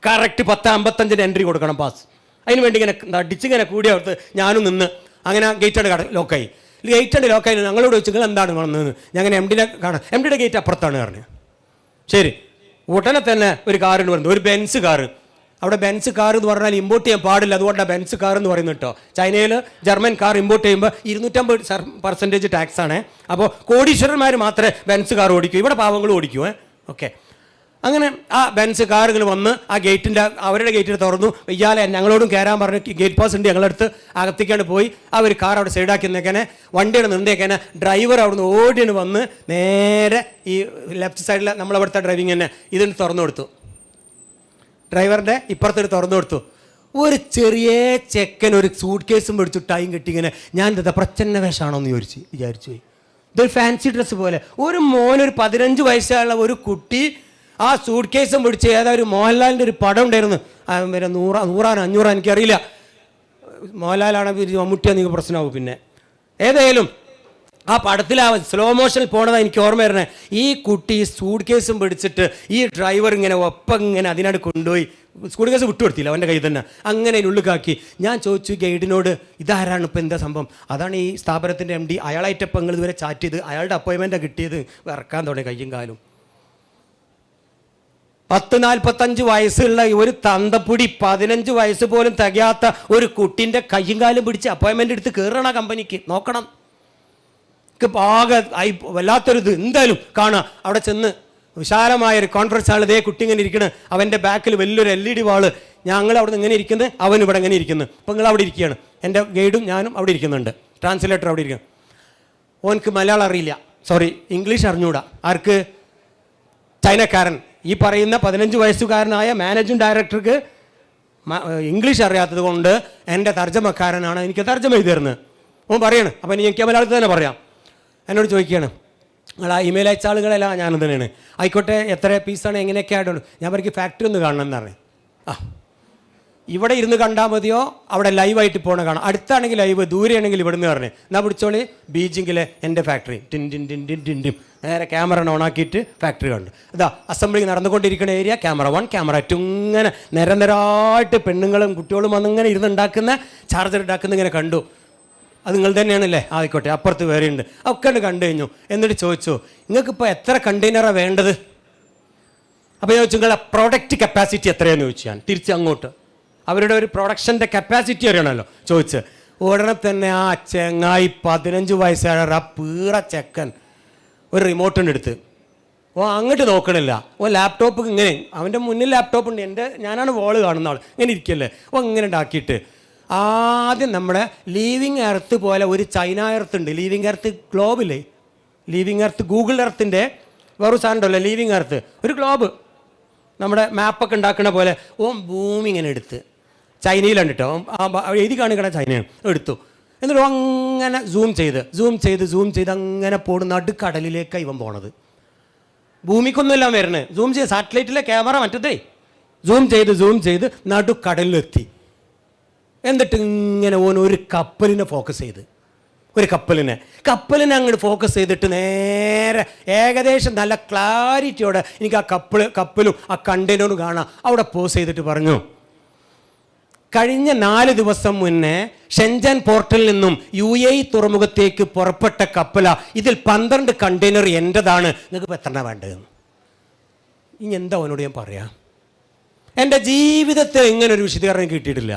കറക്റ്റ് 10:55 എൻട്രി കൊടുക്കണം പാസ്. അതിന് വേണ്ടി ഇങ്ങനെ അടിച്ചിങ്ങനെ കൂടി അവിടുത്തെ ഞാനും നിന്ന് അങ്ങനെ ഗേറ്റാണ് ലോക്കായി. ഗേറ്റാണ് ലോക്കായി. ഞങ്ങളോട് ചോദിച്ചു നിങ്ങൾ എന്താണ് വന്നത്? ഞങ്ങൾ എംഡിനെ കാണാം. എംഡിയുടെ ഗേറ്റ് അപ്പുറത്താണ് പറഞ്ഞു. ശരി, ഉടനെ തന്നെ ഒരു കാറിന് പറഞ്ഞു, ഒരു ബെൻസ് കാറ്. അവിടെ ബെൻസ് കാർ എന്ന് പറഞ്ഞാൽ ഇമ്പോർട്ട് ചെയ്യാൻ പാടില്ല, അതുകൊണ്ടാണ് ബെൻസ് കാർ എന്ന് പറയുന്നത് കേട്ടോ. ചൈനയിൽ ജർമ്മൻ കാർ ഇമ്പോർട്ട് ചെയ്യുമ്പോൾ 250% ടാക്സ് ആണ്. അപ്പോൾ കോടീശ്വരന്മാർ മാത്രമേ ബെൻസ് കാർ ഓടിക്കൂ, ഇവിടെ പാവങ്ങൾ ഓടിക്കൂ. ഓക്കെ, അങ്ങനെ ആ ബെൻസ് കാറുകൾ വന്ന് ആ ഗേറ്റിൻ്റെ അവരുടെ ഗേറ്റിൽ തുറന്നു. ഇയാളെ ഞങ്ങളോടും കയറാൻ പറഞ്ഞ് ഗേറ്റ് പാസ് ഉണ്ട് ഞങ്ങളടുത്ത് അകത്തേക്കാണ്ട് പോയി. ആ ഒരു കാർ അവിടെ സൈഡാക്കി നിന്നേക്കാനെ വണ്ടിയുടെ നിന്നേക്കാനെ ഡ്രൈവർ അവിടുന്ന് ഓടിയാണ് വന്ന് നേരെ ഈ ലെഫ്റ്റ് സൈഡിൽ നമ്മളവിടുത്തെ ഡ്രൈവിങ് തന്നെ ഇതിന് തുറന്നു കൊടുത്തു. ഡ്രൈവറിൻ്റെ ഇപ്പുറത്തൊരു തുറന്നു കൊടുത്തു. ഒരു ചെറിയ ചെക്കൻ ഒരു സൂട്ട് കേസും പിടിച്ചു ടൈം കെട്ടി ഇങ്ങനെ. ഞാൻ എന്താ പ്രച്ഛന്ന വേഷമാണോ എന്ന് വിചാരിച്ചു പോയി. ഇതൊരു ഫാൻസി ഡ്രസ്സ് പോലെ. ഒരു മോനൊരു 15 വയസ്സുള്ള ഒരു കുട്ടി ആ സൂട്ട് കേസും പിടിച്ച് ഏതാ ഒരു മോഹൻലാലിൻ്റെ ഒരു പടം ഉണ്ടായിരുന്നു. പിന്നെ 100 500 എനിക്കറിയില്ല. മോഹൻലാലാണ് മമ്മൂട്ടിയാണ് നിങ്ങൾക്ക് പ്രശ്നമാവും. പിന്നെ ഏതായാലും ആ പടത്തിൽ ആ സ്ലോ മോഷനിൽ പോണതാണ് എനിക്ക് ഓർമ്മ വരുന്നത്. ഈ കുട്ടി സൂട്ട് കേസും പിടിച്ചിട്ട് ഈ ഡ്രൈവർ ഇങ്ങനെ ഒപ്പം ഇങ്ങനെ അതിനോട് കൊണ്ടുപോയി സൂട്ട് കേസ് വിട്ടുകൊടുത്തില്ല, അവൻ്റെ കയ്യിൽ തന്നെ അങ്ങനെ ഉള്ളിലാക്കി. ഞാൻ ചോദിച്ചു ഗൈഡിനോട്, ഇതാരാണ് ഇപ്പം എന്താ സംഭവം? അതാണ് ഈ സ്ഥാപനത്തിൻ്റെ MD. അയാളായിട്ടപ്പം നിങ്ങൾ ഇതുവരെ ചാറ്റ് ചെയ്ത് അയാളുടെ അപ്പോയിൻമെൻറ്റാണ് കിട്ടിയത്. ഇറക്കാൻ തുടങ്ങി കയ്യും കാലും. 10-45 വയസ്സുള്ള ഒരു തന്തപ്പൊടി 15 വയസ്സ് പോലും തികയാത്ത ഒരു കുട്ടിൻ്റെ കയ്യും കാലും പിടിച്ച് അപ്പോയിൻമെൻ്റ് എടുത്ത് കയറണം ആ കമ്പനിക്ക്. നോക്കണം, ആകെ വല്ലാത്തൊരിത്. എന്തായാലും കാണുക അവിടെ ചെന്ന് വിശാലമായൊരു കോൺഫറൻസ് ഹാൾ. ഇതേ കുട്ടി ഇങ്ങനെ ഇരിക്കുന്നത്, അവൻ്റെ ബാക്കിൽ വലിയൊരു LED വാള്. ഞങ്ങൾ അവിടെ നിന്ന് ഇങ്ങനെ ഇരിക്കുന്നത്, അവൻ ഇവിടെ ഇങ്ങനെ ഇരിക്കുന്നത്. അപ്പം നിങ്ങൾ അവിടെ ഇരിക്കുകയാണ്, എൻ്റെ ഗൈഡും ഞാനും അവിടെ ഇരിക്കുന്നുണ്ട്, ട്രാൻസ്ലേറ്റർ അവിടെ ഇരിക്കുന്നു. ഓനക്ക് മലയാളം അറിയില്ല, സോറി ഇംഗ്ലീഷ് അറിഞ്ഞൂടാ. ആർക്ക്? ചൈനക്കാരൻ. ഈ പറയുന്ന 15 വയസ്സുകാരനായ മാനേജിംഗ് ഡയറക്ടർക്ക് ഇംഗ്ലീഷ് അറിയാത്തത് കൊണ്ട് എൻ്റെ തർജ്ജമക്കാരനാണ് എനിക്ക് തർജ്ജമ ചെയ്ത് തരുന്നത്. ഓൻ പറയണം. അപ്പം എനിക്ക് മലയാളത്തിൽ തന്നെ പറയാം. എന്നോട് ചോദിക്കുകയാണ്, നിങ്ങൾ ആ ഇമെയിൽ അയച്ച ആളുകളെല്ലാം ഞാനും തന്നെയാണ്. ആയിക്കോട്ടെ, എത്ര പീസാണ് എങ്ങനെയൊക്കെ ആയിട്ടുണ്ട്? ഞാൻ എനിക്ക് ഫാക്ടറി ഒന്ന് കാണണം എന്ന് പറഞ്ഞു. ഇവിടെ ഇരുന്ന് കണ്ടാൽ മതിയോ അവിടെ ലൈവായിട്ട് പോകണ കാണാം? അടുത്താണെങ്കിൽ ലൈവ്, ദൂരെയാണെങ്കിൽ ഇവിടുന്ന് പറഞ്ഞേ എന്നാൽ പിടിച്ചോളി. ബീജിങ്ങിലെ എൻ്റെ factory tin tin tin tin tin tin നേരെ ക്യാമറ ഓണാക്കിയിട്ട് ഫാക്ടറി കണ്ടു. ഇതാ അസംബ്ലിങ് നടന്നുകൊണ്ടിരിക്കുന്ന ഏരിയ, ക്യാമറ 1 ക്യാമറ 2 ഇങ്ങനെ നിരന്തരമായിട്ട് പെണ്ണുങ്ങളും കുട്ടികളും വന്നിങ്ങനെ ഇരുന്നുണ്ടാക്കുന്ന ചാർജർ ഉണ്ടാക്കുന്ന ഇങ്ങനെ കണ്ടു. അത് നിങ്ങൾ തന്നെയാണല്ലേ? ആയിക്കോട്ടെ, അപ്പുറത്ത് വേറെ ഉണ്ട്. ഒക്കെ കണ്ടു കഴിഞ്ഞു. എന്നിട്ട് ചോദിച്ചു, നിങ്ങൾക്കിപ്പോൾ എത്ര കണ്ടെയ്നറാണ് വേണ്ടത്? അപ്പോൾ ചോദിച്ചു, നിങ്ങളുടെ പ്രൊഡക്റ്റ് കപ്പാസിറ്റി എത്രയാണെന്ന് ചോദിച്ചു. ഞാൻ തിരിച്ച് അങ്ങോട്ട് അവരുടെ ഒരു പ്രൊഡക്ഷൻ്റെ കപ്പാസിറ്റി അറിയണമല്ലോ ചോദിച്ച്. ഉടനെ തന്നെ ആ ചെങ്ങായി 15 വയസ്സായ പീറ ചെക്കൻ ഒരു റിമോട്ടിൻ്റെ എടുത്ത് അങ്ങോട്ട് നോക്കണില്ല. ലാപ്ടോപ്പ് ഇങ്ങനെ അവൻ്റെ മുന്നിൽ ലാപ്ടോപ്പ് ഉണ്ട്. ഞാനാണ് വോള് കാണുന്ന ആൾ. ഇങ്ങനെ ഇരിക്കല്ലേ. ഇങ്ങനെ ഉണ്ടാക്കിയിട്ട് ആദ്യം നമ്മുടെ ലീവിങ് എർത്ത് പോലെ ഒരു ചൈന എർത്ത് ഉണ്ട്. ലീവിങ് എർത്ത് ഗ്ലോബില്ലേ? ലീവിങ് എർത്ത് ഗൂഗിൾ എർത്തിൻ്റെ വേറൊരു സാധനം ഉണ്ടല്ലോ, ലീവിങ് എർത്ത്. ഒരു ഗ്ലോബ് നമ്മുടെ മാപ്പൊക്കെ ഉണ്ടാക്കുന്ന പോലെ ഭൂമി ഇങ്ങനെ എടുത്ത് ചൈനയിലാണ് കേട്ടോ, എഴുതി കാണിക്കണ ചൈനയാണ്. എടുത്തു. എന്നിട്ട് അങ്ങനെ സൂം ചെയ്ത് അങ്ങനെ പോണ് നടുക്കടലിലേക്കാണ് ഇവൻ പോണത്. ഭൂമിക്കൊന്നുമെല്ലാം വരുന്നത്. സൂം ചെയ്ത് സാറ്റലൈറ്റിലെ ക്യാമറ മറ്റത്തേ സൂം ചെയ്ത് നടുക്കടലിലെത്തി. എന്നിട്ട് ഇങ്ങനെ ഒരു കപ്പലിനെ ഫോക്കസ് ചെയ്ത്, ഒരു കപ്പലിനെ അങ്ങോട്ട് ഫോക്കസ് ചെയ്തിട്ട് നേരെ ഏകദേശം നല്ല ക്ലാരിറ്റിയോടെ എനിക്ക് ആ കപ്പലും ആ കണ്ടെയ്നറും കാണാം. അവിടെ പോസ് ചെയ്തിട്ട് പറഞ്ഞു, കഴിഞ്ഞ 4 ദിവസം മുന്നേ ഷെൻജൻ പോർട്ടിൽ നിന്നും UAE തുറമുഖത്തേക്ക് പുറപ്പെട്ട കപ്പല. ഇതിൽ 12 കണ്ടെയ്നർ എൻ്റെതാണ്. നിങ്ങൾക്ക് ഇപ്പോൾ എത്ര വേണ്ടതെന്ന് ഇനി എന്താ അവനോട് ഞാൻ പറയാം? എൻ്റെ ജീവിതത്തിൽ ഇങ്ങനൊരു വിശദീകരണം കിട്ടിയിട്ടില്ല.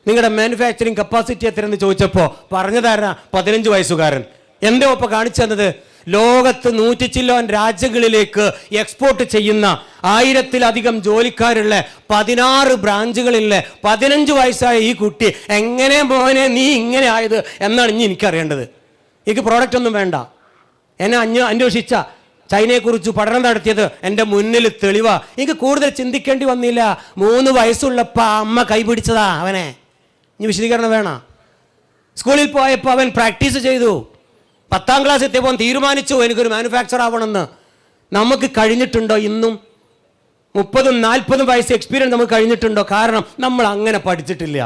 നിങ്ങളുടെ മാനുഫാക്ചറിങ് കപ്പാസിറ്റി എത്രയെന്ന് ചോദിച്ചപ്പോൾ പറഞ്ഞതാരാ? 15 വയസ്സുകാരൻ. എൻ്റെ ഒപ്പം കാണിച്ചു തന്നത് ലോകത്ത് 100 ചില്ലോൻ രാജ്യങ്ങളിലേക്ക് എക്സ്പോർട്ട് ചെയ്യുന്ന 1000-ലധികം ജോലിക്കാരുള്ള 16 ബ്രാഞ്ചുകളിലുള്ള 15 വയസ്സായ ഈ കുട്ടി എങ്ങനെ മോനെ നീ ഇങ്ങനെ ആയത് എന്നാണ് ഇനി എനിക്കറിയേണ്ടത്. എനിക്ക് പ്രോഡക്റ്റ് ഒന്നും വേണ്ട. എന്നെ അന്വേഷിച്ച ചൈനയെക്കുറിച്ച് പഠനം നടത്തിയത് എൻ്റെ മുന്നിൽ തെളിവാ. എനിക്ക് കൂടുതൽ ചിന്തിക്കേണ്ടി വന്നില്ല. 3 വയസ്സുള്ളപ്പോൾ അമ്മ കൈപിടിച്ചതാ അവനെ. ഇനി വിശദീകരണം വേണം. സ്കൂളിൽ പോയപ്പോൾ അവൻ പ്രാക്ടീസ് ചെയ്തു. 10ാം ക്ലാസ് എത്തിയപ്പോൾ തീരുമാനിച്ചു എനിക്കൊരു മാനുഫാക്ചർ ആവണമെന്ന്. നമുക്ക് കഴിഞ്ഞിട്ടുണ്ടോ? ഇന്നും 30-40 വയസ്സ് എക്സ്പീരിയൻസ് നമുക്ക് കഴിഞ്ഞിട്ടുണ്ടോ? കാരണം നമ്മൾ അങ്ങനെ പഠിച്ചിട്ടില്ല.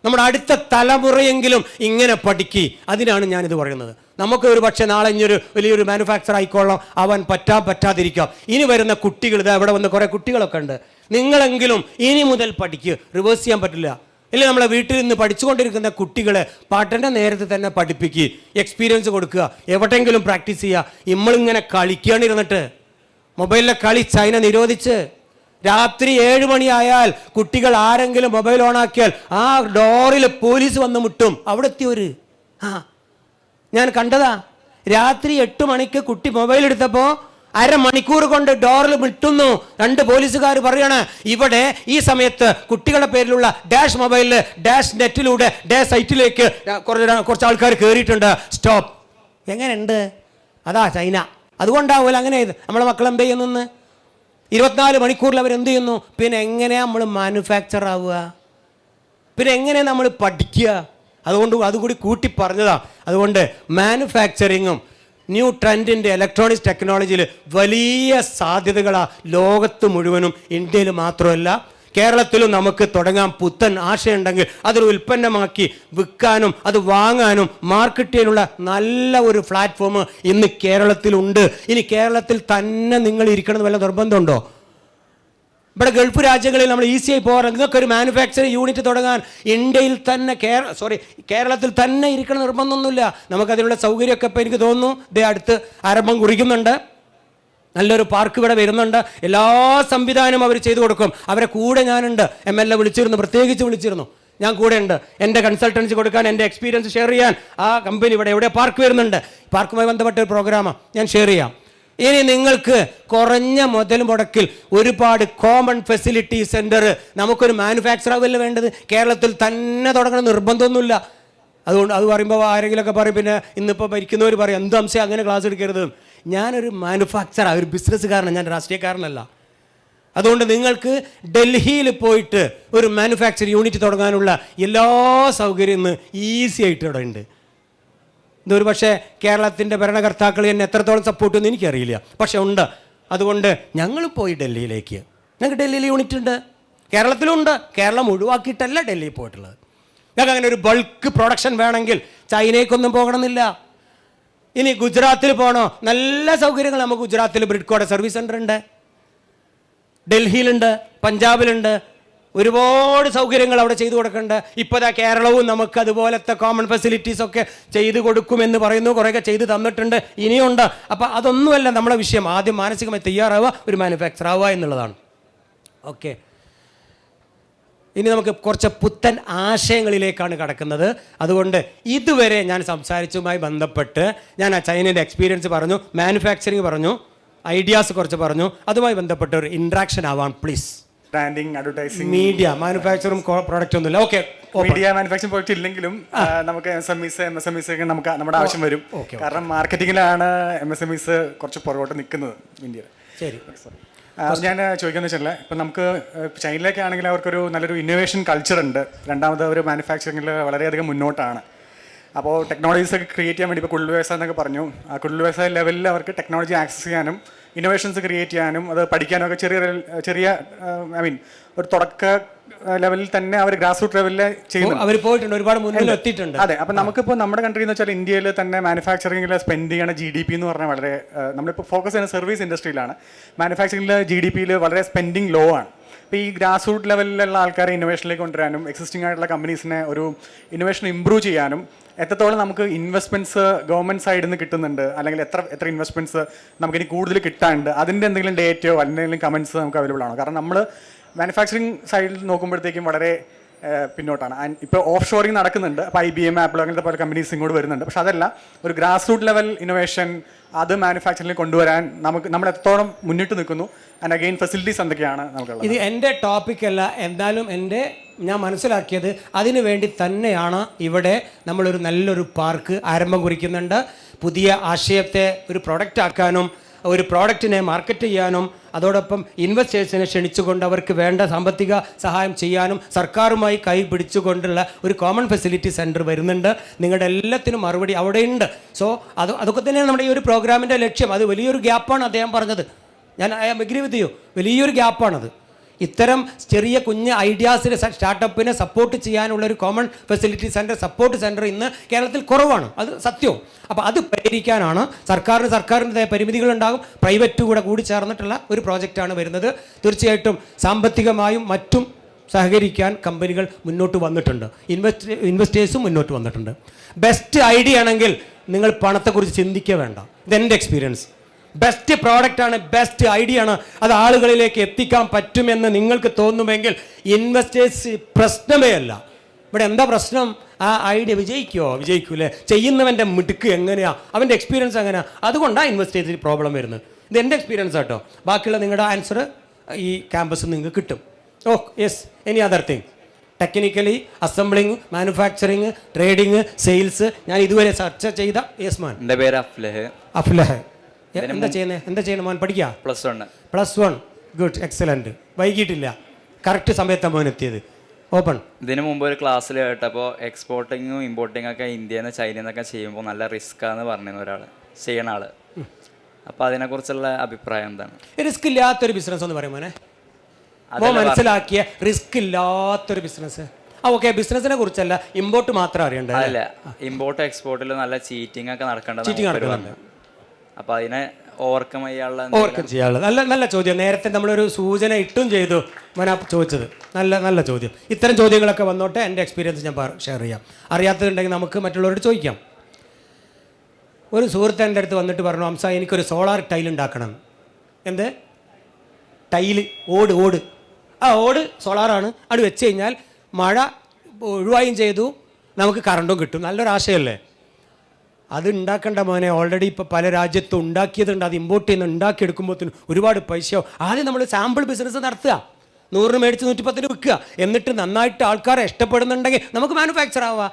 നമ്മുടെ അടുത്ത തലമുറയെങ്കിലും ഇങ്ങനെ പഠിക്കി. അതിനാണ് ഞാനിത് പറയുന്നത്. നമുക്ക് ഒരു പക്ഷേ നാളെ ഇനിയൊരു വലിയൊരു മാനുഫാക്ചർ ആയിക്കോളാം, അവൻ പറ്റാതിരിക്കാം. ഇനി വരുന്ന കുട്ടികൾ, ഇതാ ഇവിടെ വന്ന് കുറേ കുട്ടികളൊക്കെ ഉണ്ട്. നിങ്ങളെങ്കിലും ഇനി മുതൽ പഠിക്കുക, റിവേഴ്സ് ചെയ്യാൻ പറ്റില്ല. ഇല്ല, നമ്മളെ വീട്ടിൽ നിന്ന് പഠിച്ചുകൊണ്ടിരിക്കുന്ന കുട്ടികളെ പഠന നേരത്തെ തന്നെ പഠിപ്പിക്കുക, എക്സ്പീരിയൻസ് കൊടുക്കുക, എവിടെയെങ്കിലും പ്രാക്ടീസ് ചെയ്യുക. നമ്മളിങ്ങനെ കളിക്കാണ്ടിരുന്നിട്ട് മൊബൈലിലെ കളി ചൈന നിരോധിച്ച് രാത്രി 7 മണിയായാൽ കുട്ടികൾ ആരെങ്കിലും മൊബൈൽ ഓണാക്കിയാൽ ആ ഡോറിൽ പോലീസ് വന്ന് മുട്ടും. അവിടെ എത്തിയവര് ഞാൻ കണ്ടതാ. രാത്രി 8 മണിക്ക് കുട്ടി മൊബൈൽ എടുത്തപ്പോൾ അരമണിക്കൂർ കൊണ്ട് ഡോറിൽ വിട്ടുന്നു. 2 പോലീസുകാർ പറയാണ്, ഇവിടെ ഈ സമയത്ത് കുട്ടികളുടെ പേരിലുള്ള ഡാഷ് മൊബൈലിൽ ഡാഷ് നെറ്റിലൂടെ ഡാഷ് സൈറ്റിലേക്ക് കുറച്ച് ആൾക്കാർ കയറിയിട്ടുണ്ട്, സ്റ്റോപ്പ്. എങ്ങനെയുണ്ട്? അതാ ചൈന. അതുകൊണ്ടാവില്ല അങ്ങനെ നമ്മളെ മക്കൾ എന്ത് ചെയ്യുന്നു? 24 മണിക്കൂറിൽ അവരെന്ത് ചെയ്യുന്നു? പിന്നെ എങ്ങനെയാണ് നമ്മൾ മാനുഫാക്ചർ ആവുക? പിന്നെ എങ്ങനെയാണ് നമ്മൾ പഠിക്കുക? അതുകൊണ്ട് അതുകൂടി കൂട്ടി പറഞ്ഞതാണ്. അതുകൊണ്ട് മാനുഫാക്ചറിങ്ങും ന്യൂ ട്രെൻഡിൻ്റെ ഇലക്ട്രോണിക്സ് ടെക്നോളജിയിൽ വലിയ സാധ്യതകളാണ് ലോകത്ത് മുഴുവനും. ഇന്ത്യയിൽ മാത്രമല്ല, കേരളത്തിലും നമുക്ക് തുടങ്ങാൻ പുത്തൻ ആശയമുണ്ടെങ്കിൽ അതൊരു ഉൽപ്പന്നമാക്കി വിൽക്കാനും അത് വാങ്ങാനും മാർക്കറ്റ് ചെയ്യാനുള്ള നല്ല ഒരു പ്ലാറ്റ്ഫോം ഇന്ന് കേരളത്തിലുണ്ട്. ഇനി കേരളത്തിൽ തന്നെ നിങ്ങൾ ഇരിക്കണമെന്ന് വല്ല നിർബന്ധമുണ്ടോ? ഇവിടെ ഗൾഫ് രാജ്യങ്ങളിൽ നമ്മൾ ഈസിയായി പോകാറ്. നിങ്ങൾക്കൊരു മാനുഫാക്ചറിങ് യൂണിറ്റ് തുടങ്ങാൻ ഇന്ത്യയിൽ തന്നെ കേരളത്തിൽ തന്നെ ഇരിക്കണം നിർബന്ധമൊന്നുമില്ല. നമുക്കതിനുള്ള സൗകര്യമൊക്കെ ഇപ്പോൾ എനിക്ക് തോന്നുന്നു അടുത്ത് ആരംഭം കുറിക്കുന്നുണ്ട്. നല്ലൊരു പാർക്ക് ഇവിടെ വരുന്നുണ്ട്. എല്ലാ സംവിധാനവും അവർ ചെയ്തു കൊടുക്കും. അവരെ കൂടെ ഞാനുണ്ട്. MLA വിളിച്ചിരുന്നു, പ്രത്യേകിച്ച് വിളിച്ചിരുന്നു. ഞാൻ കൂടെ ഉണ്ട്. എൻ്റെ കൺസൾട്ടൻസി കൊടുക്കാൻ, എൻ്റെ എക്സ്പീരിയൻസ് ഷെയർ ചെയ്യാൻ. ആ കമ്പനി ഇവിടെ എവിടെ പാർക്ക് വരുന്നുണ്ട്, പാർക്കുമായി ബന്ധപ്പെട്ട ഒരു പ്രോഗ്രാമാണ്, ഞാൻ ഷെയർ ചെയ്യാം. ഇനി നിങ്ങൾക്ക് കുറഞ്ഞ മുതൽ മുടക്കിൽ ഒരുപാട് കോമൺ ഫെസിലിറ്റി സെൻറ്റർ, നമുക്കൊരു മാനുഫാക്ചറാവല്ലേ വേണ്ടത്, കേരളത്തിൽ തന്നെ തുടങ്ങണം നിർബന്ധമൊന്നുമില്ല. അതുകൊണ്ട് അത് പറയുമ്പോൾ ആരെങ്കിലുമൊക്കെ പറയും, പിന്നെ ഇന്നിപ്പോൾ ഭരിക്കുന്നവർ പറയും എന്ത് അംശം അങ്ങനെ ക്ലാസ് എടുക്കരുത്. ഞാനൊരു മാനുഫാക്ചറാണ്, ഒരു ബിസിനസ്സുകാരനാണ്, ഞാൻ രാഷ്ട്രീയക്കാരനല്ല. അതുകൊണ്ട് നിങ്ങൾക്ക് ഡൽഹിയിൽ പോയിട്ട് ഒരു മാനുഫാക്ചറിങ് യൂണിറ്റ് തുടങ്ങാനുള്ള എല്ലാ സൗകര്യവും ഇന്ന് ഈസി ആയിട്ട് ഇവിടെ ഉണ്ട്. ഇതൊരു പക്ഷേ കേരളത്തിൻ്റെ ഭരണകർത്താക്കൾ എന്നെ എത്രത്തോളം സപ്പോർട്ട് ചെയ്യുമെന്ന് എനിക്കറിയില്ല, പക്ഷെ ഉണ്ട്. അതുകൊണ്ട് ഞങ്ങൾ പോയി ഡൽഹിയിലേക്ക്. ഞങ്ങൾക്ക് ഡൽഹിയിൽ യൂണിറ്റ് ഉണ്ട്, കേരളത്തിലുണ്ട്. കേരളം ഒഴിവാക്കിയിട്ടല്ല ഡൽഹിയിൽ പോയിട്ടുള്ളത്. ഞങ്ങൾക്ക് അങ്ങനെ ഒരു ബൾക്ക് പ്രൊഡക്ഷൻ വേണമെങ്കിൽ ചൈനയ്ക്കൊന്നും പോകണമെന്നില്ല. ഇനി ഗുജറാത്തിൽ പോകണോ, നല്ല സൗകര്യങ്ങൾ നമുക്ക് ഗുജറാത്തിൽ ബ്രിഡ്കോയുടെ സർവീസ് സെൻ്റർ ഉണ്ട്, ഡൽഹിയിലുണ്ട്, പഞ്ചാബിലുണ്ട്. ഒരുപാട് സൗകര്യങ്ങൾ അവിടെ ചെയ്തു കൊടുക്കുന്നുണ്ട്. ഇപ്പോൾ കേരളവും നമുക്ക് അതുപോലത്തെ കോമൺ ഫെസിലിറ്റീസൊക്കെ ചെയ്തു കൊടുക്കുമെന്ന് പറയുന്നു. കുറേയൊക്കെ ചെയ്ത് തന്നിട്ടുണ്ട്, ഇനിയുണ്ട്. അപ്പോൾ അതൊന്നുമല്ല നമ്മളെ വിഷയം. ആദ്യം മാനസികമായി തയ്യാറാവുക, ഒരു മാനുഫാക്ചർ ആവുക എന്നുള്ളതാണ്. ഓക്കെ, ഇനി നമുക്ക് കുറച്ച് പുത്തൻ ആശയങ്ങളിലേക്കാണ് കടക്കുന്നത്. അതുകൊണ്ട് ഇതുവരെ ഞാൻ സംസാരിച്ചതുമായി ബന്ധപ്പെട്ട് ഞാൻ ആ ചൈനയുടെ എക്സ്പീരിയൻസ് പറഞ്ഞു, മാനുഫാക്ചറിങ് പറഞ്ഞു, ഐഡിയാസ് കുറച്ച് പറഞ്ഞു. അതുമായി ബന്ധപ്പെട്ട ഒരു ഇൻട്രാക്ഷൻ ആവാം പ്ലീസ്. ബ്രാൻഡിങ്, അഡ്വർടൈസിങ്, മീഡിയ, മാനുഫാക്ചറും പ്രോഡക്റ്റ് ഒന്നുമില്ല. ഓക്കെ, മീഡിയ മാനുഫാക്ചറിംഗ് പ്രോഡക്റ്റ് ഇല്ലെങ്കിലും നമുക്ക് MSMEs ഒക്കെ നമുക്ക് നമ്മുടെ ആവശ്യം വരും. കാരണം മാർക്കറ്റിങ്ങിലാണ് MSMEs കുറച്ച് പുറകോട്ട് നിൽക്കുന്നത് ഇന്ത്യയിൽ. ശരി, ഞാൻ ചോദിക്കുന്നത് വെച്ചാൽ ഇപ്പം നമുക്ക് ചൈനയിലൊക്കെ ആണെങ്കിൽ അവർക്കൊരു നല്ലൊരു ഇന്നോവേഷൻ കൾച്ചർ ഉണ്ട്. രണ്ടാമത് അവർ മാനുഫാക്ചറിങ്ങിൽ വളരെയധികം മുന്നോട്ടാണ്. അപ്പോൾ ടെക്നോളജീസ് ഒക്കെ ക്രിയേറ്റ് ചെയ്യാൻ വേണ്ടി ഇപ്പോൾ കുടിൽ വ്യവസായം എന്നൊക്കെ പറഞ്ഞു, ആ കുടിൽ വ്യവസായ ലെവലിൽ അവർക്ക് ടെക്നോളജി ആക്സസ് ചെയ്യാനും ഇന്നോവേഷൻസ് ക്രിയേറ്റ് ചെയ്യാനും അത് പഠിക്കാനും ഒക്കെ ചെറിയ ഒരു തുടക്ക ലെവലിൽ തന്നെ അവർ ഗ്രാസ് റൂട്ട് ലെവലിൽ ചെയ്യുന്നു. അവർ പോയിട്ടുണ്ട്, ഒരുപാട് മുന്നിൽ എത്തിയിട്ടുണ്ട്. അതെ, അപ്പം നമുക്കിപ്പോൾ നമ്മുടെ കൺട്രി എന്ന് വെച്ചാൽ ഇന്ത്യയിൽ തന്നെ മാനുഫാക്ചറിംഗിൽ സ്പെൻഡ് ചെയ്യണ GDP എന്ന് പറഞ്ഞാൽ വളരെ നമ്മളിപ്പോൾ ഫോക്കസ് ചെയ്യുന്ന സർവീസ് ഇൻഡസ്ട്രിയിലാണ്. മാനുഫാക്ചറിംഗിൽ GDPയിൽ വളരെ സ്പെൻഡിങ് ലോ ആണ്. അപ്പോൾ ഈ ഗ്രാസ് റൂട്ട് ലെവലിലുള്ള ആൾക്കാരെ ഇന്നോവേഷനിലേക്ക് കൊണ്ടുവരാനും എക്സിസ്റ്റിംഗ് ആയിട്ടുള്ള കമ്പനീസിനെ ഒരു ഇന്നോവേഷൻ ഇമ്പ്രൂവ് ചെയ്യാനും എത്രത്തോളം നമുക്ക് ഇൻവെസ്റ്റ്മെൻറ്റ്സ് ഗവൺമെൻറ് സൈഡിൽ നിന്ന് കിട്ടുന്നുണ്ട്, അല്ലെങ്കിൽ എത്ര ഇൻവെസ്റ്റ്മെൻറ്റ്സ് നമുക്കിനി കൂടുതൽ കിട്ടാനുണ്ട്, അതിൻ്റെ എന്തെങ്കിലും ഡേറ്റയോ എന്തെങ്കിലും കമൻറ്റ്സ് നമുക്ക് അവൈലബിൾ ആണോ? കാരണം നമ്മൾ മാനുഫാക്ചറിങ് സൈഡിൽ നോക്കുമ്പോഴത്തേക്കും വളരെ പിന്നോട്ടാണ്. ഇപ്പോൾ ഓഫ് ഷോറിങ് നടക്കുന്നുണ്ട്. അപ്പോൾ IBM, ആപ്പിൾ അങ്ങനത്തെ പല കമ്പനീസ് ഇങ്ങോട്ട് വരുന്നുണ്ട്. പക്ഷെ അതല്ല, ഒരു ഗ്രാസ് റൂട്ട് ലെവൽ ഇന്നോവേഷൻ അത് മാനുഫാക്ചറിംഗിൽ കൊണ്ടുവരാൻ നമ്മൾ എത്രത്തോളം മുന്നിട്ട് നിൽക്കുന്നു, ആൻഡ് അഗെയിൻ ഫെസിലിറ്റീസ് എന്തൊക്കെയാണ് നമുക്കുള്ളത്? ഇത് എൻ്റെ ടോപ്പിക്കല്ല, എന്തായാലും ഞാൻ മനസ്സിലാക്കിയത് അതിനു വേണ്ടി തന്നെയാണ് ഇവിടെ നമ്മളൊരു നല്ലൊരു പാർക്ക് ആരംഭം കുറിക്കുന്നുണ്ട്. പുതിയ ആശയത്തെ ഒരു പ്രൊഡക്റ്റ് ആക്കാനും ഒരു പ്രോഡക്റ്റിനെ മാർക്കറ്റ് ചെയ്യാനും അതോടൊപ്പം ഇൻവെസ്റ്റേഴ്സിനെ ക്ഷണിച്ചുകൊണ്ട് അവർക്ക് വേണ്ട സാമ്പത്തിക സഹായം ചെയ്യാനും സർക്കാരുമായി കൈ പിടിച്ചുകൊണ്ടുള്ള ഒരു കോമൺ ഫെസിലിറ്റി സെൻറ്റർ വരുന്നുണ്ട്. നിങ്ങളുടെ എല്ലാത്തിനും മറുപടി അവിടെയുണ്ട്. സോ അതൊക്കെ തന്നെയാണ് നമ്മുടെ ഈ ഒരു പ്രോഗ്രാമിൻ്റെ ലക്ഷ്യം. അത് വലിയൊരു ഗ്യാപ്പാണ് അദ്ദേഹം പറഞ്ഞത്. ഞാൻ I am agree with you. വലിയൊരു ഗ്യാപ്പാണത്. ഇത്തരം ചെറിയ കുഞ്ഞ് ഐഡിയാസിന് സ്റ്റാർട്ടപ്പിനെ സപ്പോർട്ട് ചെയ്യാനുള്ള ഒരു common facility centre, support centre ഇന്ന് കേരളത്തിൽ കുറവാണ്. അത് സത്യവും. അപ്പോൾ അത് പരിഹരിക്കാനാണ് സർക്കാരിൻ്റെ പരിമിതികളുണ്ടാകും, പ്രൈവറ്റ് കൂടി ചേർന്നിട്ടുള്ള ഒരു പ്രോജക്റ്റാണ് വരുന്നത്. തീർച്ചയായിട്ടും സാമ്പത്തികമായും മറ്റും സഹകരിക്കാൻ കമ്പനികൾ മുന്നോട്ട് വന്നിട്ടുണ്ട്, ഇൻവെസ്റ്റേഴ്സും മുന്നോട്ട് വന്നിട്ടുണ്ട്. ബെസ്റ്റ് ഐഡിയ ആണെങ്കിൽ നിങ്ങൾ പണത്തെക്കുറിച്ച് ചിന്തിക്കുക വേണ്ട. ഇതെൻ്റെ എക്സ്പീരിയൻസ്. ബെസ്റ്റ് പ്രോഡക്റ്റാണ്, ബെസ്റ്റ് ഐഡിയ ആണ്, അത് ആളുകളിലേക്ക് എത്തിക്കാൻ പറ്റുമെന്ന് നിങ്ങൾക്ക് തോന്നുമെങ്കിൽ ഇൻവെസ്റ്റേഴ്സ് പ്രശ്നമേ അല്ല. ഇവിടെ എന്താ പ്രശ്നം? ആ ഐഡിയ വിജയിക്കൂലേ? ചെയ്യുന്നവൻ്റെ മിടുക്ക് എങ്ങനെയാണ്, അവൻ്റെ എക്സ്പീരിയൻസ് എങ്ങനെയാണ്, അതുകൊണ്ടാണ് ഇൻവെസ്റ്റേഴ്സിന് പ്രോബ്ലം വരുന്നത്. ഇത് എൻ്റെ എക്സ്പീരിയൻസ് ആട്ടോ. ബാക്കിയുള്ള നിങ്ങളുടെ ആൻസർ ഈ ക്യാമ്പസിൽ നിങ്ങൾക്ക് കിട്ടും. Oh yes, any other thing? Technically assembling, manufacturing, trading, sales ഞാൻ ഇതുവരെ ചർച്ച ചെയ്ത. Yes man. എൻ്റെ പേര് അഫ്ലഹ്. അഫ്ലഹ്, എന്താ ചെയ്യുന്നത് മോൻ? പഠിക്കുക? +1. Good, excellent. വൈകിട്ടില്ല, കറക്റ്റ് സമയത്താണ് മോൻ എത്തിയത്. ഓപ്പൺ. ഇതിനു മുമ്പ് ഒരു ക്ലാസ്സിൽ കേട്ടപ്പോൾ എക്സ്പോർട്ടിങ്ങും ഇമ്പോർട്ടിങ്ങും ഒക്കെ ഇന്ത്യയിൽ നിന്ന് ചൈനയിൽ നിന്നൊക്കെ ചെയ്യുമ്പോൾ നല്ല റിസ്ക്കാന്ന് പറഞ്ഞിരുന്നു ഒരാൾ, ചെയ്യണ ആൾ. അപ്പോൾ അതിനെക്കുറിച്ചുള്ള അഭിപ്രായം എന്താണ്? റിസ്ക് ഇല്ലാത്തൊരു ബിസിനസ് എന്ന് പറയും മോനെ. മനസ്സിലാക്കിയ റിസ്ക് ഇല്ലാത്തൊരു ബിസിനസ്. ഓക്കെ, ബിസിനസിനെ കുറിച്ചല്ല, ഇമ്പോർട്ട് മാത്രം അറിയണ്ടേ? അല്ല, ഇമ്പോർട്ട് എക്സ്പോർട്ടിൽ നല്ല ചീറ്റിംഗ് ഒക്കെ നടക്കേണ്ടത്. അപ്പോൾ അതിനെ ഓവർകം ചെയ്യാനുള്ള നല്ല ചോദ്യം. നേരത്തെ നമ്മളൊരു സൂചന ഇട്ടും ചെയ്തു മോനാ ചോദിച്ചത്. നല്ല ചോദ്യം. ഇത്തരം ചോദ്യങ്ങളൊക്കെ വന്നോട്ടെ. എൻ്റെ എക്സ്പീരിയൻസ് ഞാൻ ഷെയർ ചെയ്യാം. അറിയാത്തതുണ്ടെങ്കിൽ നമുക്ക് മറ്റുള്ളവരോട് ചോദിക്കാം. ഒരു സുഹൃത്ത് എൻ്റെ അടുത്ത് വന്നിട്ട് പറഞ്ഞു, ഹംസ എനിക്കൊരു സോളാർ ടൈൽ ഉണ്ടാക്കണം. എന്ത് ടൈല്? ഓട്. ആ ഓട് സോളാറാണ്. അത് വെച്ച് കഴിഞ്ഞാൽ മഴ ഒഴിവായും ചെയ്തു, നമുക്ക് കറണ്ടും കിട്ടും. നല്ലൊരാശയല്ലേ? അത് ഉണ്ടാക്കേണ്ട മോനെ. ഓൾറെഡി ഇപ്പോൾ പല രാജ്യത്തും ഉണ്ടാക്കിയതുണ്ട്. അത് ഇമ്പോർട്ട് ചെയ്യുന്ന ഉണ്ടാക്കിയെടുക്കുമ്പോഴത്തേനും ഒരുപാട് പൈസയോ. ആദ്യം നമ്മൾ സാമ്പിൾ ബിസിനസ് നടത്തുക, 100 മേടിച്ച് 110 വിൽക്കുക. എന്നിട്ട് നന്നായിട്ട് ആൾക്കാരെ ഇഷ്ടപ്പെടുന്നുണ്ടെങ്കിൽ നമുക്ക് മാനുഫാക്ചർ ആവുക.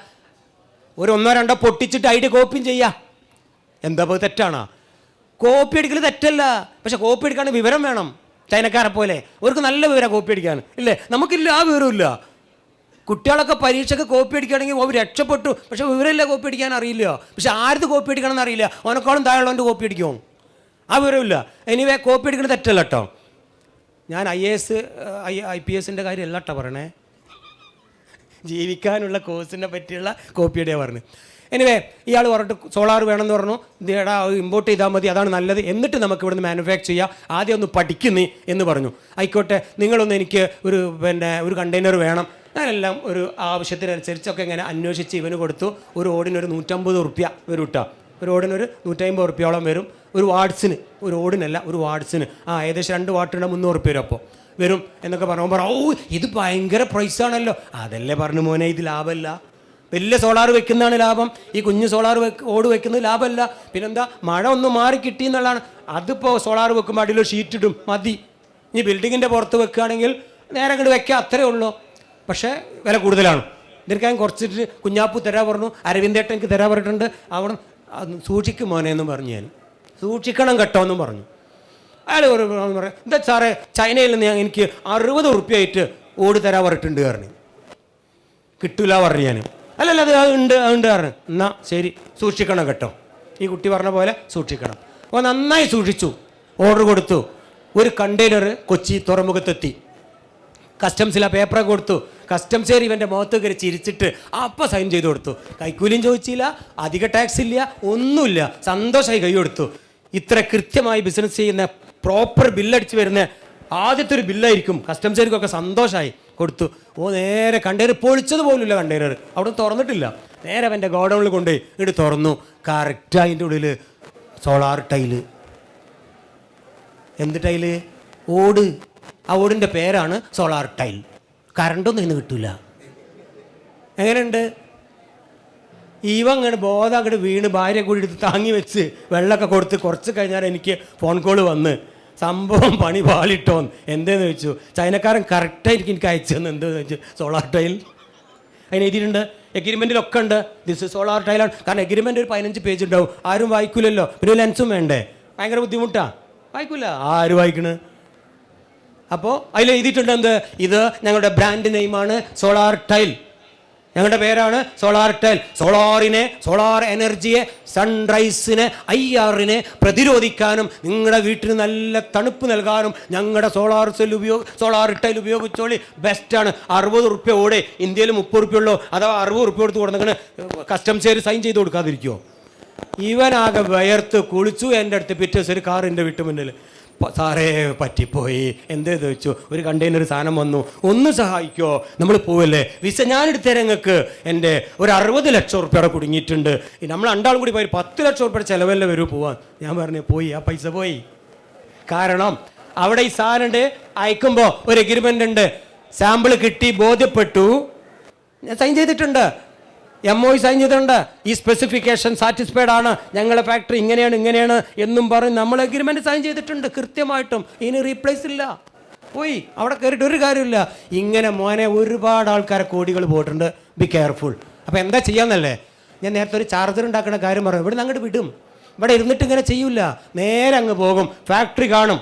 ഒരു 1-2 പൊട്ടിച്ചിട്ട് ഐഡിയ കോപ്പിയും ചെയ്യുക. എന്താ ഇപ്പോൾ തെറ്റാണോ? കോപ്പി അടിക്കൽ തെറ്റല്ല, പക്ഷെ കോപ്പി അടിക്കാൻ വിവരം വേണം. ചൈനക്കാരെ പോലെ അവർക്ക് നല്ല വിവരം കോപ്പി അടിക്കാൻ ഇല്ലേ? നമുക്കില്ല, ആ വിവരമില്ല. കുട്ടികളൊക്കെ പരീക്ഷയ്ക്ക് കോപ്പി അടിക്കുകയാണെങ്കിൽ അവർ രക്ഷപ്പെട്ടു, പക്ഷെ വിവരമില്ല, കോപ്പി അടിക്കാൻ അറിയില്ല. പക്ഷെ ആരത് കോപ്പി അടിക്കണമെന്ന് അറിയില്ല. ഓനക്കാളും താഴെയുള്ളവൻ്റെ കോപ്പി അടിക്കുമോ? ആ വിവരമില്ല. എനിവേ കോപ്പി അടിക്കുന്നത് തെറ്റല്ല കേട്ടോ. ഞാൻ IAS IPSൻ്റെ കാര്യമല്ല കേട്ടോ പറയണേ, ജീവിക്കാനുള്ള കോഴ്സിനെ പറ്റിയുള്ള കോപ്പിയുടെയാണ് പറഞ്ഞു. എനിവേ ഇയാൾ പറഞ്ഞിട്ട് സോളാർ വേണമെന്ന് പറഞ്ഞു. ഇതേടാ ഇമ്പോർട്ട് ചെയ്താൽ മതി, അതാണ് നല്ലത്. എന്നിട്ട് നമുക്ക് ഇവിടുന്ന് മാനുഫാക്ചർ ചെയ്യാം, ആദ്യം ഒന്ന് പഠിക്കുന്നേ എന്ന് പറഞ്ഞു. ആയിക്കോട്ടെ, നിങ്ങളൊന്ന് എനിക്ക് ഒരു കണ്ടെയ്നർ വേണം. ഞാനെല്ലാം ഒരു ആവശ്യത്തിനനുസരിച്ചൊക്കെ ഇങ്ങനെ അന്വേഷിച്ച് ഇവന് കൊടുത്തു. ഒരു ഓടിനൊരു 150 റുപ്യ വരും കേട്ടോ. ഒരു ഓടിനൊരു 150 റുപ്യോളം വരും. ഒരു വാട്സിന്, ഒരു ഓടിനല്ല, ഒരു വാട്സിന്. ഏകദേശം 2 വാട്ടിന് 300 റുപ്യ വരും. അപ്പോൾ വരും എന്നൊക്കെ പറഞ്ഞു. ഓ ഇത് ഭയങ്കര പ്രൈസാണല്ലോ. അതല്ലേ പറഞ്ഞു മോനെ, ഇത് ലാഭമല്ല. വലിയ സോളാർ വെക്കുന്നതാണ് ലാഭം. ഈ കുഞ്ഞ് സോളാർ ഓട് വെക്കുന്നത് ലാഭമല്ല. പിന്നെന്താ, മഴ ഒന്ന് മാറി കിട്ടി എന്നുള്ളതാണ്. അതിപ്പോൾ സോളാർ വെക്കുമ്പോൾ അടിയിൽ ഷീറ്റ് ഇടും, മതി. ഇനി ബിൽഡിങ്ങിൻ്റെ പുറത്ത് വെക്കുകയാണെങ്കിൽ നേരെ അങ്ങോട്ട് വെക്കുക, അത്രേ ഉള്ളൂ. പക്ഷേ വില കൂടുതലാണ്. ഇതിനൊക്കെ കുറച്ചിട്ട് കുഞ്ഞാപ്പു തരാൻ പറഞ്ഞു, അരവിന്ദേട്ടൻ എനിക്ക് തരാൻ പറഞ്ഞിട്ടുണ്ട്. അവിടെ സൂക്ഷിക്കും മോനെ എന്നും പറഞ്ഞു. ഞാൻ സൂക്ഷിക്കണം കേട്ടോ എന്നും പറഞ്ഞു. അയാൾ പറയാം, എന്താ സാറേ ചൈനയിൽ നിന്ന് എനിക്ക് 60 റുപ്യ ആയിട്ട് ഓട് തരാൻ പറഞ്ഞിട്ടുണ്ട് പറഞ്ഞു. കിട്ടൂല പറഞ്ഞു ഞാൻ. അല്ലല്ല, അത് ഉണ്ട് പറഞ്ഞു. എന്നാൽ ശരി, സൂക്ഷിക്കണം കേട്ടോ. ഈ കുട്ടി പറഞ്ഞ പോലെ സൂക്ഷിക്കണം. അപ്പോൾ നന്നായി സൂക്ഷിച്ചു. ഓർഡർ കൊടുത്തു. ഒരു കണ്ടെയ്നർ കൊച്ചി തുറമുഖത്തെത്തി. കസ്റ്റംസിൽ ആ പേപ്പറൊക്കെ കൊടുത്തു. കസ്റ്റംസുകാർ ഇവൻ്റെ മുഖത്ത് കയറി ചിരിച്ചിട്ട് അപ്പം സൈൻ ചെയ്ത് കൊടുത്തു. കൈക്കൂലിയും ചോദിച്ചില്ല, അധിക ടാക്സ് ഇല്ല, ഒന്നുമില്ല. സന്തോഷമായി കൈ കൊടുത്തു. ഇത്ര കൃത്യമായി ബിസിനസ് ചെയ്യുന്ന പ്രോപ്പർ ബില്ലടിച്ച് വരുന്ന ആദ്യത്തെ ഒരു ബില്ലായിരിക്കും. കസ്റ്റംസുകാർക്കൊക്കെ സന്തോഷമായി കൊടുത്തു. നേരെ കണ്ടെയ്നർ പൊളിച്ചത് പോലുമില്ല. കണ്ടെയ്നർ അവിടെ തുറന്നിട്ടില്ല. നേരെ അവൻ്റെ ഗോഡൗണിൽ കൊണ്ടുപോയി ഇങ്ങോട്ട് തുറന്നു. കറക്റ്റ് അതിൻ്റെ ഉള്ളിൽ സോളാർ ടൈല്. എന്ത് ടൈല്? ഓട്. ആ ഓടിൻ്റെ പേരാണ് സോളാർ ടൈൽ. കറണ്ടൊന്നും ഇന്ന് കിട്ടില്ല. എങ്ങനെയുണ്ട്? അങ്ങോട്ട് ബോധം അങ്ങോട്ട് വീണ് ഭാര്യ കൂടി എടുത്ത് താങ്ങി വെച്ച് വെള്ളമൊക്കെ കൊടുത്ത് കുറച്ച് കഴിഞ്ഞാൽ എനിക്ക് ഫോൺ കോൾ വന്ന് സംഭവം പണി പാളിട്ടോന്ന്. എന്തേന്ന് ചോദിച്ചു. ചൈനക്കാരൻ കറക്റ്റായിരിക്കും എനിക്ക് അയച്ചു തന്നു. എന്താണെന്ന് ചോദിച്ചു, സോളാർ ടൈൽ. അതിന് എഴുതിയിട്ടുണ്ട്, എഗ്രിമെൻറ്റിലൊക്കെ ഉണ്ട് ദിസ് സോളാർ ടൈലാണ്. കാരണം എഗ്രിമെൻ്റ് ഒരു 15 പേജ് ഉണ്ടാവും. ആരും വായിക്കില്ലല്ലോ. പിന്നെ ലെൻസും വേണ്ടേ? ഭയങ്കര ബുദ്ധിമുട്ടാണ്. വായിക്കില്ല. ആര് വായിക്കണ്? അപ്പോൾ അതിൽ എഴുതിയിട്ടുണ്ട് എന്ത്, ഇത് ഞങ്ങളുടെ ബ്രാൻഡ് നെയിമാണ് സോളാർ ടൈൽ. ഞങ്ങളുടെ പേരാണ് സോളാർ ടെൽ. സോളാർ എനർജിയെ, സൺറൈസിനെ, IR-നെ പ്രതിരോധിക്കാനും നിങ്ങളുടെ വീട്ടിന് നല്ല തണുപ്പ് നൽകാനും ഞങ്ങളുടെ സോളാർ ടൈൽ ഉപയോഗിച്ചോളി. ബെസ്റ്റാണ്. 60 റുപ്യ ഓടെ ഇന്ത്യയിൽ 30 റുപ്യ ഉള്ളൂ. അഥവാ 60 റുപ്യ കൊടുത്ത് കൊടുക്കുന്ന കസ്റ്റംസുകാർ സൈൻ ചെയ്ത് കൊടുക്കാതിരിക്കുമോ? ഇവനാകെ വയർത്ത് കുളിച്ചു. എൻ്റെ അടുത്ത് പിറ്റേ ദിവസം ഒരു കാറിൻ്റെ വീട്ടു മുന്നിൽ, സാറേ പറ്റിപ്പോയി, എന്തേത് വെച്ചു, ഒരു കണ്ടെയ്നർ സാധനം വന്നു, ഒന്ന് സഹായിക്കോ, നമ്മൾ പോവല്ലേ, വിസ ഞാനെടുത്തേരെ നിങ്ങൾക്ക്, എൻ്റെ ഒരു 60 ലക്ഷം റുപ്യയുടെ കുടുങ്ങിയിട്ടുണ്ട്, നമ്മൾ രണ്ടാളും കൂടി പോയി 10 ലക്ഷം റുപ്യയുടെ ചിലവല്ലേ വരൂ പോവാൻ. ഞാൻ പറഞ്ഞു പോയി, ആ പൈസ പോയി. കാരണം അവിടെ ഈ സാധനം അയക്കുമ്പോൾ ഒരു എഗ്രിമെൻ്റ് ഉണ്ട്, സാമ്പിൾ കിട്ടി, ബോധ്യപ്പെട്ടു, ഞാൻ സൈൻ ചെയ്തിട്ടുണ്ട്, MOU സൈൻ ചെയ്തിട്ടുണ്ട്, ഈ സ്പെസിഫിക്കേഷൻ സാറ്റിസ്ഫൈഡ് ആണ്, ഞങ്ങളുടെ ഫാക്ടറി ഇങ്ങനെയാണ് എന്നും പറഞ്ഞ് നമ്മൾ എഗ്രിമെൻറ്റ് സൈൻ ചെയ്തിട്ടുണ്ട് കൃത്യമായിട്ടും. ഇനി റീപ്ലേസ് ഇല്ല. പോയി അവിടെ കയറിയിട്ട് ഒരു കാര്യമില്ല. ഇങ്ങനെ മോനെ ഒരുപാട് ആൾക്കാരെ കോടികൾ പോയിട്ടുണ്ട്. Be careful. അപ്പോൾ എന്താ ചെയ്യാന്നല്ലേ, ഞാൻ നേരത്തെ ഒരു ചാർജർ ഉണ്ടാക്കുന്ന കാര്യം പറഞ്ഞു. ഇവിടെ നിന്ന് അങ്ങോട്ട് വിടും. ഇവിടെ ഇരുന്നിട്ട് ഇങ്ങനെ ചെയ്യൂല, നേരെ അങ്ങ് പോകും, ഫാക്ടറി കാണും.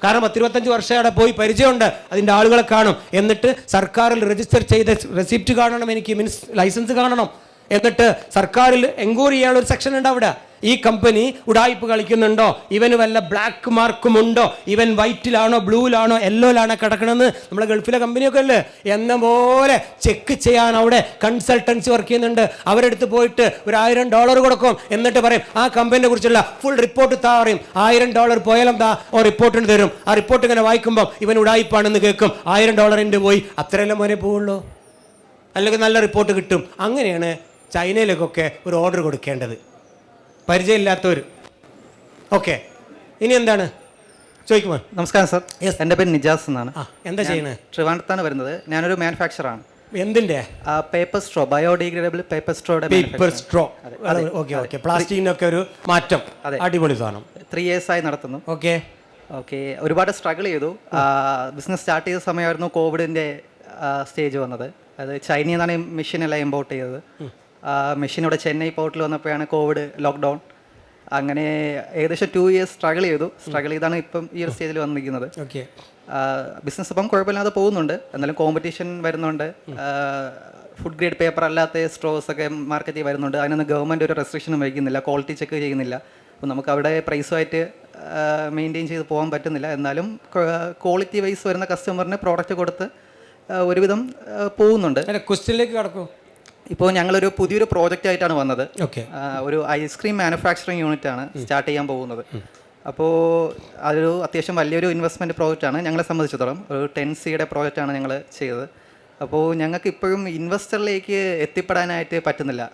കാരണം 10-25 വർഷം അവിടെ പോയി പരിചയമുണ്ട്, അതിൻ്റെ ആളുകളെ കാണും. എന്നിട്ട് സർക്കാരിൽ രജിസ്റ്റർ ചെയ്ത റെസിപ്റ്റ് കാണണം, എനിക്ക് മീൻസ് ലൈസൻസ് കാണണം. എന്നിട്ട് സർക്കാരിൽ എൻക്വയറി ചെയ്യാനുള്ള ഒരു സെക്ഷൻ ഉണ്ട് അവിടെ. ഈ കമ്പനി ഉടായ്പ കളിക്കുന്നുണ്ടോ, ഇവന് വല്ല ബ്ലാക്ക് മാർക്കും ഉണ്ടോ, ഇവൻ വൈറ്റിലാണോ ബ്ലൂവിലാണോ യെല്ലോയിലാണോ കിടക്കണമെന്ന് നമ്മളെ ഗൾഫിലെ കമ്പനിയൊക്കെ അല്ലേ എന്ന പോലെ ചെക്ക് ചെയ്യാൻ അവിടെ കൺസൾട്ടൻസി വർക്ക് ചെയ്യുന്നുണ്ട്. അവരെടുത്ത് പോയിട്ട് ഒരു $1000 കൊടുക്കും. എന്നിട്ട് പറയും ആ കമ്പനിയെ കുറിച്ചുള്ള ഫുൾ റിപ്പോർട്ട് പറയും. $1000 പോയാലും റിപ്പോർട്ടിന് തരും. ആ റിപ്പോർട്ട് ഇങ്ങനെ വായിക്കുമ്പോൾ ഇവൻ ഉടായ്പാണെന്ന് കേൾക്കും. $1000 പോയി, അത്രയല്ലേ മോനെ പോവുള്ളൂ. അല്ലെങ്കിൽ നല്ല റിപ്പോർട്ട് കിട്ടും. അങ്ങനെയാണ് ചൈനയിലേക്കൊക്കെ ഒരു ഓർഡർ കൊടുക്കേണ്ടത്. പരിചയമില്ലാത്തവർ. ഓക്കെ, ഇനി എന്താണ് ചോദിക്കുമോ? നമസ്കാരം സർ. എൻ്റെ പേര് നിജാസ് എന്നാണ്. എന്താ ചെയ്യുന്നത്? ട്രിവാൻഡ്രത്താണ് വരുന്നത്. ഞാനൊരു മാനുഫാക്ചറാണ്. എന്തിൻ്റെ? പേപ്പർ സ്ട്രോ, ബയോഡിഗ്രേഡബിൾ പേപ്പർ സ്ട്രോയുടെ. Paper straw. ഓക്കെ. പ്ലാസ്റ്റിക്കിനൊക്കെ ഒരു മാറ്റം. അടിപൊളി സാധനം. 3 years ആയി നടത്തുന്നു. ഓക്കെ. ഒരുപാട് സ്ട്രഗിൾ ചെയ്തു. ബിസിനസ് സ്റ്റാർട്ട് ചെയ്ത സമയമായിരുന്നു കോവിഡിൻ്റെ സ്റ്റേജ് വന്നത്. അത് ചൈനയിൽ നിന്നാണ് മെഷീൻ എല്ലാം ഇമ്പോർട്ട് ചെയ്തത്. മെഷീൻ ഇവിടെ ചെന്നൈ പോർട്ടിൽ വന്നപ്പോഴാണ് കോവിഡ് ലോക്ക്ഡൗൺ. അങ്ങനെ ഏകദേശം 2 years സ്ട്രഗിൾ ചെയ്താണ് ഇപ്പം ഈ ഒരു സ്റ്റേജിൽ വന്നിരിക്കുന്നത്. ബിസിനസ് ഇപ്പം കുഴപ്പമില്ലാതെ പോകുന്നുണ്ട്. എന്നാലും കോമ്പറ്റീഷൻ വരുന്നുണ്ട്. ഫുഡ് ഗ്രേഡ് പേപ്പർ അല്ലാത്ത സ്ട്രോസ് ഒക്കെ മാർക്കറ്റിൽ വരുന്നുണ്ട്. അതിനൊന്നും ഗവൺമെൻറ് ഒരു റെസ്ട്രിക്ഷനും വയ്ക്കുന്നില്ല, ക്വാളിറ്റി ചെക്ക് ചെയ്യുന്നില്ല. അപ്പോൾ നമുക്ക് അവിടെ പ്രൈസുമായിട്ട് മെയിൻറ്റെയിൻ ചെയ്ത് പോകാൻ പറ്റുന്നില്ല. എന്നാലും ക്വാളിറ്റി വൈസ് വരുന്ന കസ്റ്റമറിന് പ്രോഡക്റ്റ് കൊടുത്ത് ഒരുവിധം പോകുന്നുണ്ട്. ക്വസ്റ്റ്യനിലേക്ക് കടക്കും. ഇപ്പോൾ ഞങ്ങളൊരു പുതിയൊരു പ്രോജക്റ്റ് ആയിട്ടാണ് വന്നത്. ഒരു ഐസ്ക്രീം മാനുഫാക്ചറിങ് യൂണിറ്റ് ആണ് സ്റ്റാർട്ട് ചെയ്യാൻ പോകുന്നത്. അപ്പോൾ അതൊരു അത്യാവശ്യം വലിയൊരു ഇൻവെസ്റ്റ്മെൻറ്റ് പ്രോജക്റ്റാണ് ഞങ്ങളെ സംബന്ധിച്ചിടത്തോളം. ഒരു 10 Cയുടെ പ്രോജക്റ്റാണ് ഞങ്ങൾ ചെയ്തത്. അപ്പോൾ ഞങ്ങൾക്ക് ഇപ്പോഴും ഇൻവെസ്റ്ററിലേക്ക് എത്തിപ്പെടാനായിട്ട് പറ്റുന്നില്ല.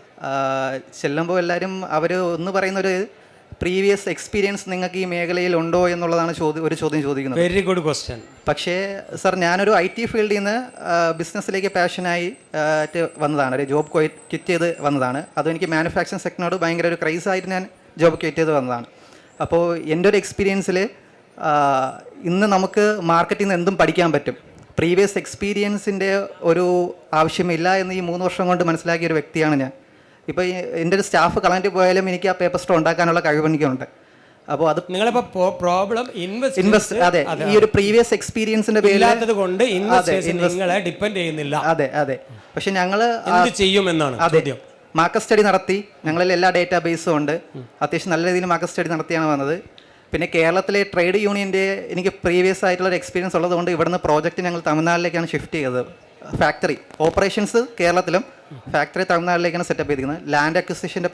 ചെല്ലുമ്പോൾ എല്ലാവരും അവർ ഒന്ന് പറയുന്നൊരു പ്രീവിയസ് എക്സ്പീരിയൻസ് നിങ്ങൾക്ക് ഈ മേഖലയിൽ ഉണ്ടോ എന്നുള്ളതാണ് ഒരു ചോദ്യം ചോദിക്കുന്നത്. Very good question. പക്ഷേ സർ, ഞാനൊരു IT ഫീൽഡിൽ നിന്ന് ബിസിനസ്സിലേക്ക് പാഷനായി വന്നതാണ്. ഒരു ജോബ് ക്വിറ്റ് ചെയ്ത് വന്നതാണ്. അതും എനിക്ക് മാനുഫാക്ചറിങ് സെക്ടറിനോട് ഭയങ്കര ഒരു ക്രൈസായിട്ട് ഞാൻ ജോബ് ക്വിറ്റ് ചെയ്ത് വന്നതാണ്. അപ്പോൾ എൻ്റെ ഒരു എക്സ്പീരിയൻസിൽ ഇന്ന് നമുക്ക് മാർക്കറ്റിൽ നിന്ന് എന്തും പഠിക്കാൻ പറ്റും. പ്രീവിയസ് എക്സ്പീരിയൻസിൻ്റെ ഒരു ആവശ്യമില്ല എന്ന് ഈ 3 വർഷം കൊണ്ട് മനസ്സിലാക്കിയ ഒരു വ്യക്തിയാണ് ഞാൻ. ഇപ്പോൾ എൻ്റെ ഒരു സ്റ്റാഫ് കളഞ്ഞിട്ട് പോയാലും എനിക്ക് ആ പേപ്പർ സ്ട്രോ ഉണ്ടാക്കാനുള്ള കഴിവ് എനിക്കുണ്ട്. അപ്പോൾ അത് നിങ്ങളിപ്പോൾ പ്രോബ്ലം ഇൻവെസ്റ്റ്, അതെ, ഈ ഒരു പ്രീവിയസ് എക്സ്പീരിയൻസിന്റെ പേരിലാത്തത് കൊണ്ട് നിങ്ങളെ ഡിപ്പെൻഡ് ചെയ്യുന്നില്ല. അതെ. പക്ഷെ ഞങ്ങൾ എന്ത് ചെയ്യുമെന്നാണ് ചോദ്യം. മാർക്കറ്റ് സ്റ്റഡി നടത്തി. ഞങ്ങളിൽ എല്ലാ ഡേറ്റാ ബേസും ഉണ്ട്. അത്യാവശ്യം നല്ല രീതിയിൽ മാർക്കറ്റ് സ്റ്റഡി നടത്തിയാണ് വന്നത്. പിന്നെ കേരളത്തിലെ ട്രേഡ് യൂണിയൻ്റെ എനിക്ക് പ്രീവിയസ് ആയിട്ടുള്ള ഒരു എക്സ്പീരിയൻസ് ഉള്ളതുകൊണ്ട് ഇവിടുന്ന് പ്രോജക്റ്റ് ഞങ്ങൾ തമിഴ്നാട്ടിലേക്കാണ് ഷിഫ്റ്റ് ചെയ്തത്. ഫാക്ടറി ഓപ്പറേഷൻസ് കേരളത്തിലും ഫാക്ടറി തമിഴ്നാട്ടിലേക്കാണ് സെറ്റപ്പ് ചെയ്തിരിക്കുന്നത്. ലാൻഡ് അക്വിസിഷൻ്റെ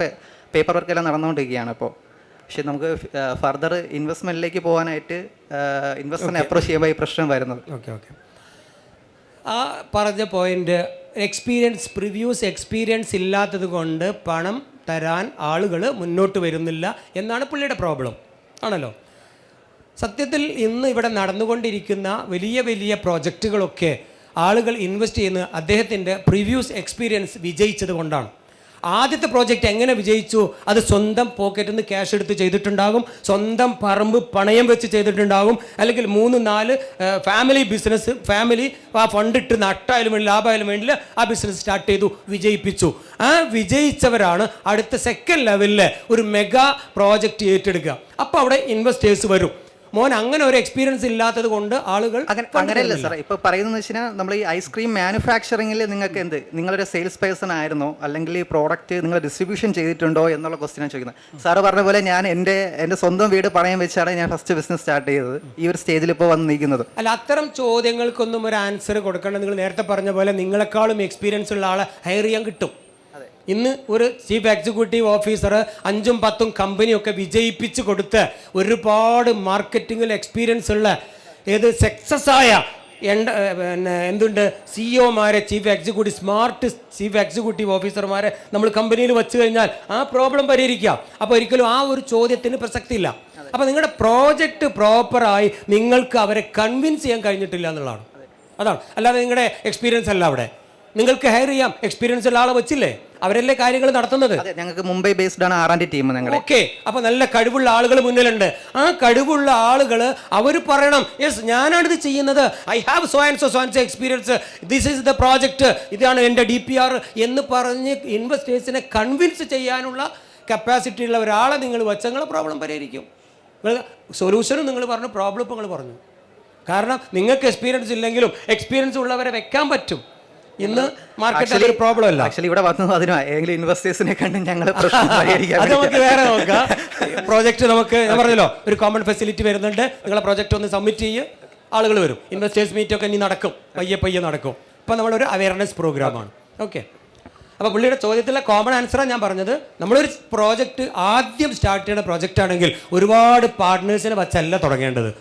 പേപ്പർ വർക്ക് എല്ലാം നടന്നുകൊണ്ടിരിക്കുകയാണ് ഇപ്പോൾ. പക്ഷേ നമുക്ക് ഫർദർ ഇൻവെസ്റ്റ്മെൻറ്റിലേക്ക് പോകാനായിട്ട് ഇൻവെസ്റ്ററിനെ അപ്രോച്ച് ചെയ്യുമ്പോൾ ഈ പ്രശ്നം വരുന്നത്. ഓക്കെ. ആ പറഞ്ഞ പോയിന്റ്, പ്രിവ്യൂസ് എക്സ്പീരിയൻസ് ഇല്ലാത്തത് കൊണ്ട് പണം തരാൻ ആളുകൾ മുന്നോട്ട് വരുന്നില്ല എന്നാണ് പുള്ളിയുടെ പ്രോബ്ലം ആണല്ലോ. സത്യത്തിൽ ഇന്ന് ഇവിടെ നടന്നുകൊണ്ടിരിക്കുന്ന വലിയ വലിയ പ്രോജക്റ്റുകളൊക്കെ ആളുകൾ ഇൻവെസ്റ്റ് ചെയ്യുന്നത് അദ്ദേഹത്തിൻ്റെ പ്രിവ്യൂസ് എക്സ്പീരിയൻസ് വിജയിച്ചത് കൊണ്ടാണ്. ആദ്യത്തെ പ്രോജക്റ്റ് എങ്ങനെ വിജയിച്ചു? അത് സ്വന്തം പോക്കറ്റിൽ നിന്ന് ക്യാഷ് എടുത്ത് ചെയ്തിട്ടുണ്ടാകും, സ്വന്തം പറമ്പ് പണയം വെച്ച് ചെയ്തിട്ടുണ്ടാകും, അല്ലെങ്കിൽ 3-4 ഫാമിലി ആ ഫണ്ടിട്ട് നട്ടായാലും വേണ്ടി ലാഭമായാലും വേണ്ടില്ല ആ ബിസിനസ് സ്റ്റാർട്ട് ചെയ്തു, വിജയിപ്പിച്ചു. ആ വിജയിച്ചവരാണ് അടുത്ത സെക്കൻഡ് ലെവലിൽ ഒരു മെഗാ പ്രോജക്റ്റ് ഏറ്റെടുക്കുക. അപ്പോൾ അവിടെ ഇൻവെസ്റ്റേഴ്സ് വരും. മോൻ അങ്ങനെ ഒരു എക്സ്പീരിയൻസ് ഇല്ലാത്തത് കൊണ്ട് ആളുകൾ അങ്ങനെയല്ല സാർ. ഇപ്പോൾ പറയുന്നത് വെച്ചാൽ നമ്മൾ ഈ ഐസ്ക്രീം മാനുഫാക്ചറിങ്ങിൽ നിങ്ങൾക്ക് എന്ത്, നിങ്ങളൊരു സെയിൽസ് പേഴ്സൺ ആയിരുന്നോ അല്ലെങ്കിൽ ഈ പ്രോഡക്റ്റ് നിങ്ങൾ ഡിസ്ട്രിബ്യൂഷൻ ചെയ്തിട്ടുണ്ടോ എന്നുള്ള ക്വസ്റ്റ്യനാണ് ചോദിക്കുന്നത്. സാറ് പറഞ്ഞ പോലെ ഞാൻ എൻ്റെ സ്വന്തം വീട് പണയം വെച്ചാണ് ഞാൻ ഫസ്റ്റ് ബിസിനസ് സ്റ്റാർട്ട് ചെയ്തത്, ഈ ഒരു സ്റ്റേജിൽ ഇപ്പോൾ വന്ന് നിൽക്കുന്നത്. അല്ല, അത്തരം ചോദ്യങ്ങൾക്കൊന്നും ഒരു ആൻസർ കൊടുക്കേണ്ട. നിങ്ങൾ നേരത്തെ പറഞ്ഞ പോലെ നിങ്ങളെക്കാളും എക്സ്പീരിയൻസ് ഉള്ള ആളെ ഹയർ ചെയ്യാൻ കിട്ടും. ഇന്ന് ഒരു ചീഫ് എക്സിക്യൂട്ടീവ് ഓഫീസർ 5ഉം 10ഉം കമ്പനിയൊക്കെ വിജയിപ്പിച്ച് കൊടുത്ത് ഒരുപാട് മാർക്കറ്റിങ്ങിൽ എക്സ്പീരിയൻസ് ഉള്ള സക്സസ് ആയ എന്തുണ്ട് സിഇഒമാരെ, സ്മാർട്ട് ചീഫ് എക്സിക്യൂട്ടീവ് ഓഫീസർമാരെ നമ്മൾ കമ്പനിയിൽ വെച്ച് കഴിഞ്ഞാൽ ആ പ്രോബ്ലം പരിഹരിക്കാം. അപ്പോൾ ഒരിക്കലും ആ ഒരു ചോദ്യത്തിന് പ്രസക്തി ഇല്ല. അപ്പോൾ നിങ്ങളുടെ പ്രോജക്റ്റ് പ്രോപ്പറായി നിങ്ങൾക്ക് അവരെ കൺവിൻസ് ചെയ്യാൻ കഴിഞ്ഞിട്ടില്ല എന്നുള്ളതാണ്. അതാണ്, അല്ലാതെ നിങ്ങളുടെ എക്സ്പീരിയൻസ് അല്ല. അവിടെ നിങ്ങൾക്ക് ഹയർ ചെയ്യാം, എക്സ്പീരിയൻസ് ഉള്ള ആളെ വെച്ചില്ലേ, അവരല്ലേ കാര്യങ്ങൾ നടത്തുന്നത്. ഞങ്ങൾക്ക് മുംബൈ ബേസ്ഡ് ആണ് R&D ടീം. ഓക്കെ, അപ്പൊ നല്ല കഴിവുള്ള ആളുകൾ മുന്നിലുണ്ട്. ആ കഴിവുള്ള ആളുകൾ അവർ പറയണം, യെസ് ഞാനാണിത് ചെയ്യുന്നത്, I have so and so experience, this is the project, ഇതാണ് എൻ്റെ DPR എന്ന് പറഞ്ഞ് ഇൻവെസ്റ്റേഴ്സിനെ കൺവിൻസ് ചെയ്യാനുള്ള കപ്പാസിറ്റി ഉള്ള ഒരാളെ നിങ്ങൾ വെച്ച് നിങ്ങളെ പ്രോബ്ലം പരിഹരിക്കും. സൊല്യൂഷനും നിങ്ങൾ പറഞ്ഞു, പ്രോബ്ലം നിങ്ങൾ പറഞ്ഞു. കാരണം നിങ്ങൾക്ക് എക്സ്പീരിയൻസ് ഇല്ലെങ്കിലും എക്സ്പീരിയൻസ് ഉള്ളവരെ വെക്കാൻ പറ്റും. ഇന്ന് മാർക്കറ്റിൽ ഒരു പ്രോബ്ലം അല്ല. ആക്ച്വലി ഇവിടെ വന്നത് അതിനാണ്, ഇൻവെസ്റ്റേഴ്സിനെ കണ്ട് ഞങ്ങൾ അത് നമുക്ക് വേറെ നോക്കാം. പ്രോജക്റ്റ് നമുക്ക് ഞാൻ പറഞ്ഞല്ലോ ഒരു കോമൺ ഫെസിലിറ്റി വരുന്നുണ്ട്. നിങ്ങളെ പ്രോജക്റ്റ് ഒന്ന് സബ്മിറ്റ് ചെയ്യുക, ആളുകൾ വരും. ഇൻവെസ്റ്റേഴ്സ് മീറ്റ് ഒക്കെ ഇനി നടക്കും, പയ്യെ നടക്കും. അപ്പോൾ നമ്മളൊരു അവയർനെസ് പ്രോഗ്രാമാണ്. ഓക്കെ, അപ്പോൾ പുള്ളിയുടെ ചോദ്യത്തിലെ കോമൺ ആൻസറാണ് ഞാൻ പറഞ്ഞത്. നമ്മളൊരു പ്രോജക്റ്റ് ആദ്യം സ്റ്റാർട്ട് ചെയ്യുന്ന പ്രോജക്റ്റ് ആണെങ്കിൽ ഒരുപാട് പാർട്ട്നേഴ്സിനെ വച്ചല്ല തുടങ്ങേണ്ടത്.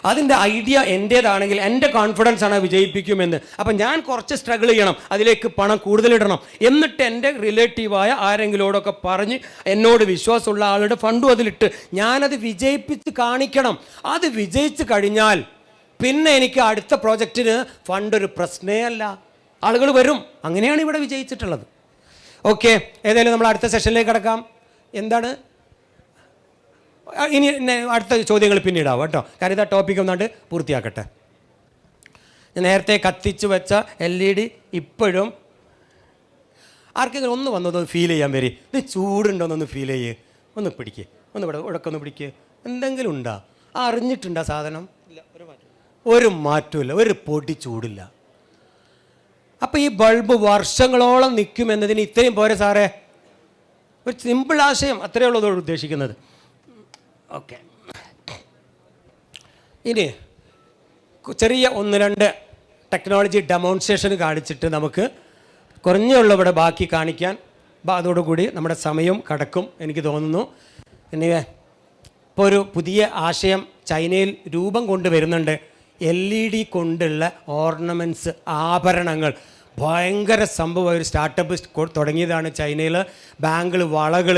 അതിൻ്റെ ഐഡിയ എൻ്റേതാണെങ്കിൽ എൻ്റെ കോൺഫിഡൻസ് ആണ് വിജയിപ്പിക്കുമെന്ന്. അപ്പം ഞാൻ കുറച്ച് സ്ട്രഗിൾ ചെയ്യണം, അതിലേക്ക് പണം കൂടുതലിടണം, എന്നിട്ട് എൻ്റെ റിലേറ്റീവായ ആരെങ്കിലോടൊക്കെ പറഞ്ഞ് എന്നോട് വിശ്വാസമുള്ള ആളുടെ ഫണ്ടും അതിലിട്ട് ഞാനത് വിജയിപ്പിച്ച് കാണിക്കണം. അത് വിജയിച്ച് കഴിഞ്ഞാൽ പിന്നെ എനിക്ക് അടുത്ത പ്രോജക്റ്റിന് ഫണ്ട് ഒരു പ്രശ്നമേ അല്ല, ആളുകൾ വരും. അങ്ങനെയാണ് ഇവിടെ വിജയിച്ചിട്ടുള്ളത്. ഓക്കെ, ഏതായാലും നമ്മൾ അടുത്ത സെഷനിലേക്ക് കിടക്കാം. എന്താണ് ഇനി അടുത്ത ചോദ്യങ്ങൾ പിന്നീടാവും കേട്ടോ, കാരണം ഇതാ ടോപ്പിക് ഒന്നാണ്ട് പൂർത്തിയാക്കട്ടെ. ഞാൻ നേരത്തെ കത്തിച്ച് വെച്ച LED ഇപ്പോഴും ആർക്കെങ്കിലും ഒന്ന് വന്നതൊന്ന് ഫീൽ ചെയ്യാൻ വരും. ഇത് ചൂടുണ്ടോന്നൊന്ന് ഫീൽ ചെയ്യേ, ഒന്ന് പിടിക്കുക, ഒന്ന് ഇവിടെ ഉടക്കൊന്ന് പിടിക്കുക. എന്തെങ്കിലും ഉണ്ടോ? അറിഞ്ഞിട്ടുണ്ടോ സാധനം? ഒരു മാറ്റമില്ല, ഒരു പൊടി ചൂടില്ല. അപ്പോൾ ഈ ബൾബ് വർഷങ്ങളോളം നിൽക്കും എന്നതിന് ഇത്രയും പോരെ സാറേ? ഒരു സിമ്പിൾ ആശയം, അത്രയേ ഉള്ളൂ അതോട് ഉദ്ദേശിക്കുന്നത്. ഓക്കെ, ഇനി ചെറിയ 1-2 ടെക്നോളജി ഡെമോൺസ്ട്രേഷൻ കാണിച്ചിട്ട് നമുക്ക് കുറഞ്ഞുള്ള ഇവിടെ ബാക്കി കാണിക്കാൻ, അതോടുകൂടി നമ്മുടെ സമയം കടക്കും എനിക്ക് തോന്നുന്നു. എനിവേ, ഇപ്പോൾ ഒരു പുതിയ ആശയം ചൈനയിൽ രൂപം കൊണ്ടുവരുന്നുണ്ട്. LED കൊണ്ടുള്ള ഓർണമെൻറ്റ്സ്, ആഭരണങ്ങൾ. ഭയങ്കര സംഭവം. ഒരു സ്റ്റാർട്ടപ്പ് തുടങ്ങിയതാണ് ചൈനയിൽ. ബാങ്കിൾ, വളകൾ,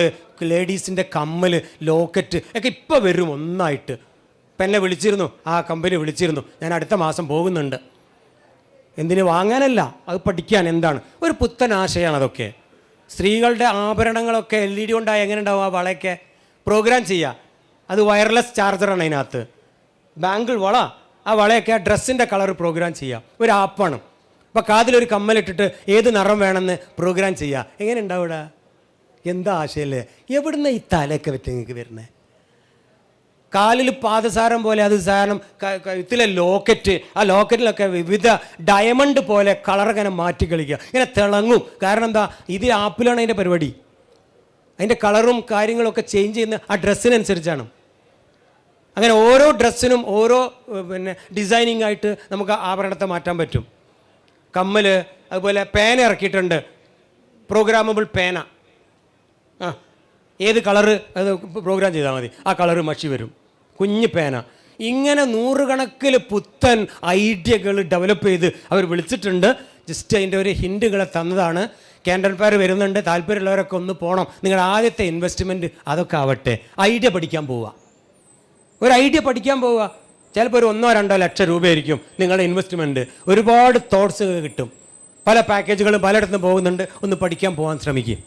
ലേഡീസിൻ്റെ കമ്മൽ, ലോക്കറ്റ് ഒക്കെ ഇപ്പോൾ വരും ഒന്നായിട്ട്. ഇപ്പം എന്നെ വിളിച്ചിരുന്നു, ആ കമ്പനി വിളിച്ചിരുന്നു, ഞാൻ അടുത്ത മാസം പോകുന്നുണ്ട്. എന്തിനു വാങ്ങാനല്ല, അത് പഠിക്കാൻ. എന്താണ് ഒരു പുത്തൻ ആശയമാണ് അതൊക്കെ. സ്ത്രീകളുടെ ആഭരണങ്ങളൊക്കെ LED കൊണ്ടായി എങ്ങനെ ഉണ്ടാവും? ആ വളയൊക്കെ പ്രോഗ്രാം ചെയ്യുക, അത് വയർലെസ് ചാർജറാണ് അതിനകത്ത്. ബാങ്കിൾ വള, ആ വളയൊക്കെ ആ ഡ്രസ്സിൻ്റെ കളർ പ്രോഗ്രാം ചെയ്യുക, ഒരു ആപ്പാണ്. അപ്പോൾ കാതിലൊരു കമ്മലിട്ടിട്ട് ഏത് നിറം വേണമെന്ന് പ്രോഗ്രാം ചെയ്യുക. എങ്ങനെ ഉണ്ടാവും ഇവിടെ? എന്താ ആശയല്ലേ? എവിടുന്ന് ഈ തലയൊക്കെ വെച്ച് നിങ്ങൾക്ക് വരുന്നത്? കാലിൽ പാദസാരം പോലെ അത് സാധനം, ഇതിലെ ലോക്കറ്റ്, ആ ലോക്കറ്റിലൊക്കെ വിവിധ ഡയമണ്ട് പോലെ കളർ ഇങ്ങനെ മാറ്റി കളിക്കുക, ഇങ്ങനെ തിളങ്ങും. കാരണം എന്താ? ഇത് ആപ്പിലാണ് അതിൻ്റെ പരിപാടി. അതിൻ്റെ കളറും കാര്യങ്ങളൊക്കെ ചേഞ്ച് ചെയ്യുന്ന ആ ഡ്രസ്സിനനുസരിച്ചാണ്. അങ്ങനെ ഓരോ ഡ്രസ്സിനും ഓരോ ഡിസൈനിങ് ആയിട്ട് നമുക്ക് ആഭരണത്തെ മാറ്റാൻ പറ്റും. കമ്മൽ, അതുപോലെ പേന ഇറക്കിയിട്ടുണ്ട്, പ്രോഗ്രാമബിൾ പേന. ആ, ഏത് കളറ് അത് പ്രോഗ്രാം ചെയ്താൽ മതി, ആ കളറ് മഷി വരും, കുഞ്ഞ് പേന. ഇങ്ങനെ 100 കണക്കിൽ പുത്തൻ ഐഡിയകൾ ഡെവലപ്പ് ചെയ്ത് അവർ വിളിച്ചിട്ടുണ്ട്. ജസ്റ്റ് അതിൻ്റെ ഒരു ഹിൻറ്റുകളെ തന്നതാണ്. ക്യാൻഡൽ ഫെയർ വരുന്നുണ്ട്, താല്പര്യമുള്ളവരൊക്കെ ഒന്ന് പോകണം. നിങ്ങളുടെ ആദ്യത്തെ ഇൻവെസ്റ്റ്മെൻറ്റ് അതൊക്കെ ആവട്ടെ. ഐഡിയ പഠിക്കാൻ പോവുക, ഒരു ഐഡിയ പഠിക്കാൻ പോവുക. ചിലപ്പോൾ ഒരു 1-2 ലക്ഷം രൂപയായിരിക്കും നിങ്ങളുടെ ഇൻവെസ്റ്റ്മെൻറ്റ്. ഒരുപാട് തോട്ട്സ് കിട്ടും. പല പാക്കേജുകളും പലയിടത്തും പോകുന്നുണ്ട്. ഒന്ന് പഠിക്കാൻ പോകാൻ ശ്രമിക്കും.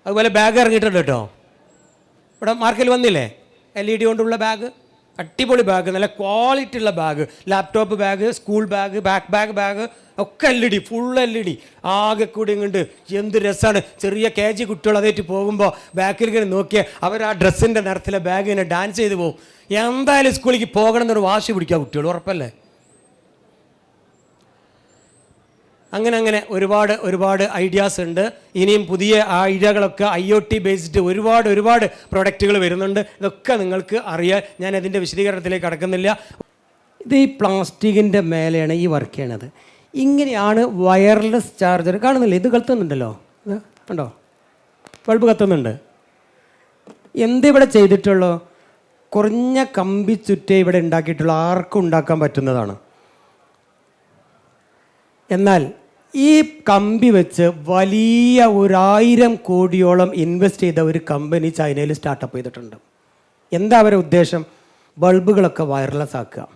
അതുപോലെ ബാഗ് ഇറങ്ങിയിട്ടുണ്ട് കേട്ടോ, ഇവിടെ മാർക്കറ്റിൽ വന്നില്ലേ LED കൊണ്ടുള്ള ബാഗ്. അടിപൊളി ബാഗ്, നല്ല ക്വാളിറ്റി ഉള്ള bag, laptop bag, school bag, bag ഒക്കെ LED, ഫുൾ LED. ആകെ കൂടി ഇങ്ങോട്ട് എന്ത് രസമാണ്. ചെറിയ KG കുട്ടികൾ അതായിട്ട് പോകുമ്പോൾ ബാക്കിൽ ഇങ്ങനെ നോക്കിയാൽ അവർ ആ ഡ്രസ്സിൻ്റെ നിറത്തിലെ ബാഗ് ഇങ്ങനെ ഡാൻസ് ചെയ്ത് പോകും. എന്തായാലും സ്കൂളിലേക്ക് പോകണം എന്നൊരു വാശി പിടിക്കുക കുട്ടികൾ, ഉറപ്പല്ലേ? അങ്ങനെ ഒരുപാട് ഐഡിയാസ് ഉണ്ട്. ഇനിയും പുതിയ ഐഡിയകളൊക്കെ IoT ബേസ്ഡ് ഒരുപാട് പ്രൊഡക്റ്റുകൾ വരുന്നുണ്ട്. ഇതൊക്കെ നിങ്ങൾക്ക് അറിയാം. ഞാൻ അതിൻ്റെ വിശദീകരണത്തിലേക്ക് കടക്കുന്നില്ല. ഇത് ഈ പ്ലാസ്റ്റിക്കിൻ്റെ മേലെയാണ് ഈ വർക്ക് ചെയ്യണത്. ഇങ്ങനെയാണ് വയർലെസ് ചാർജർ. കാണുന്നില്ലേ, ഇത് കത്തുന്നുണ്ടല്ലോ, ഇത് കണ്ടോ, ബൾബ് കത്തുന്നുണ്ട്. എന്തിവിടെ ചെയ്തിട്ടുള്ളൂ? കുറഞ്ഞ കമ്പി ചുറ്റേ ഇവിടെ ഉണ്ടാക്കിയിട്ടുള്ളൂ. ആർക്കും ഉണ്ടാക്കാൻ പറ്റുന്നതാണ്. എന്നാൽ ഈ കമ്പി വെച്ച് വലിയ 1000 കോടിയോളം ഇൻവെസ്റ്റ് ചെയ്ത ഒരു കമ്പനി ചൈനയിൽ സ്റ്റാർട്ടപ്പ് ചെയ്തിട്ടുണ്ട്. എന്താ അവരുടെ ഉദ്ദേശം? ബൾബുകളൊക്കെ വയർലെസ് ആക്കുക.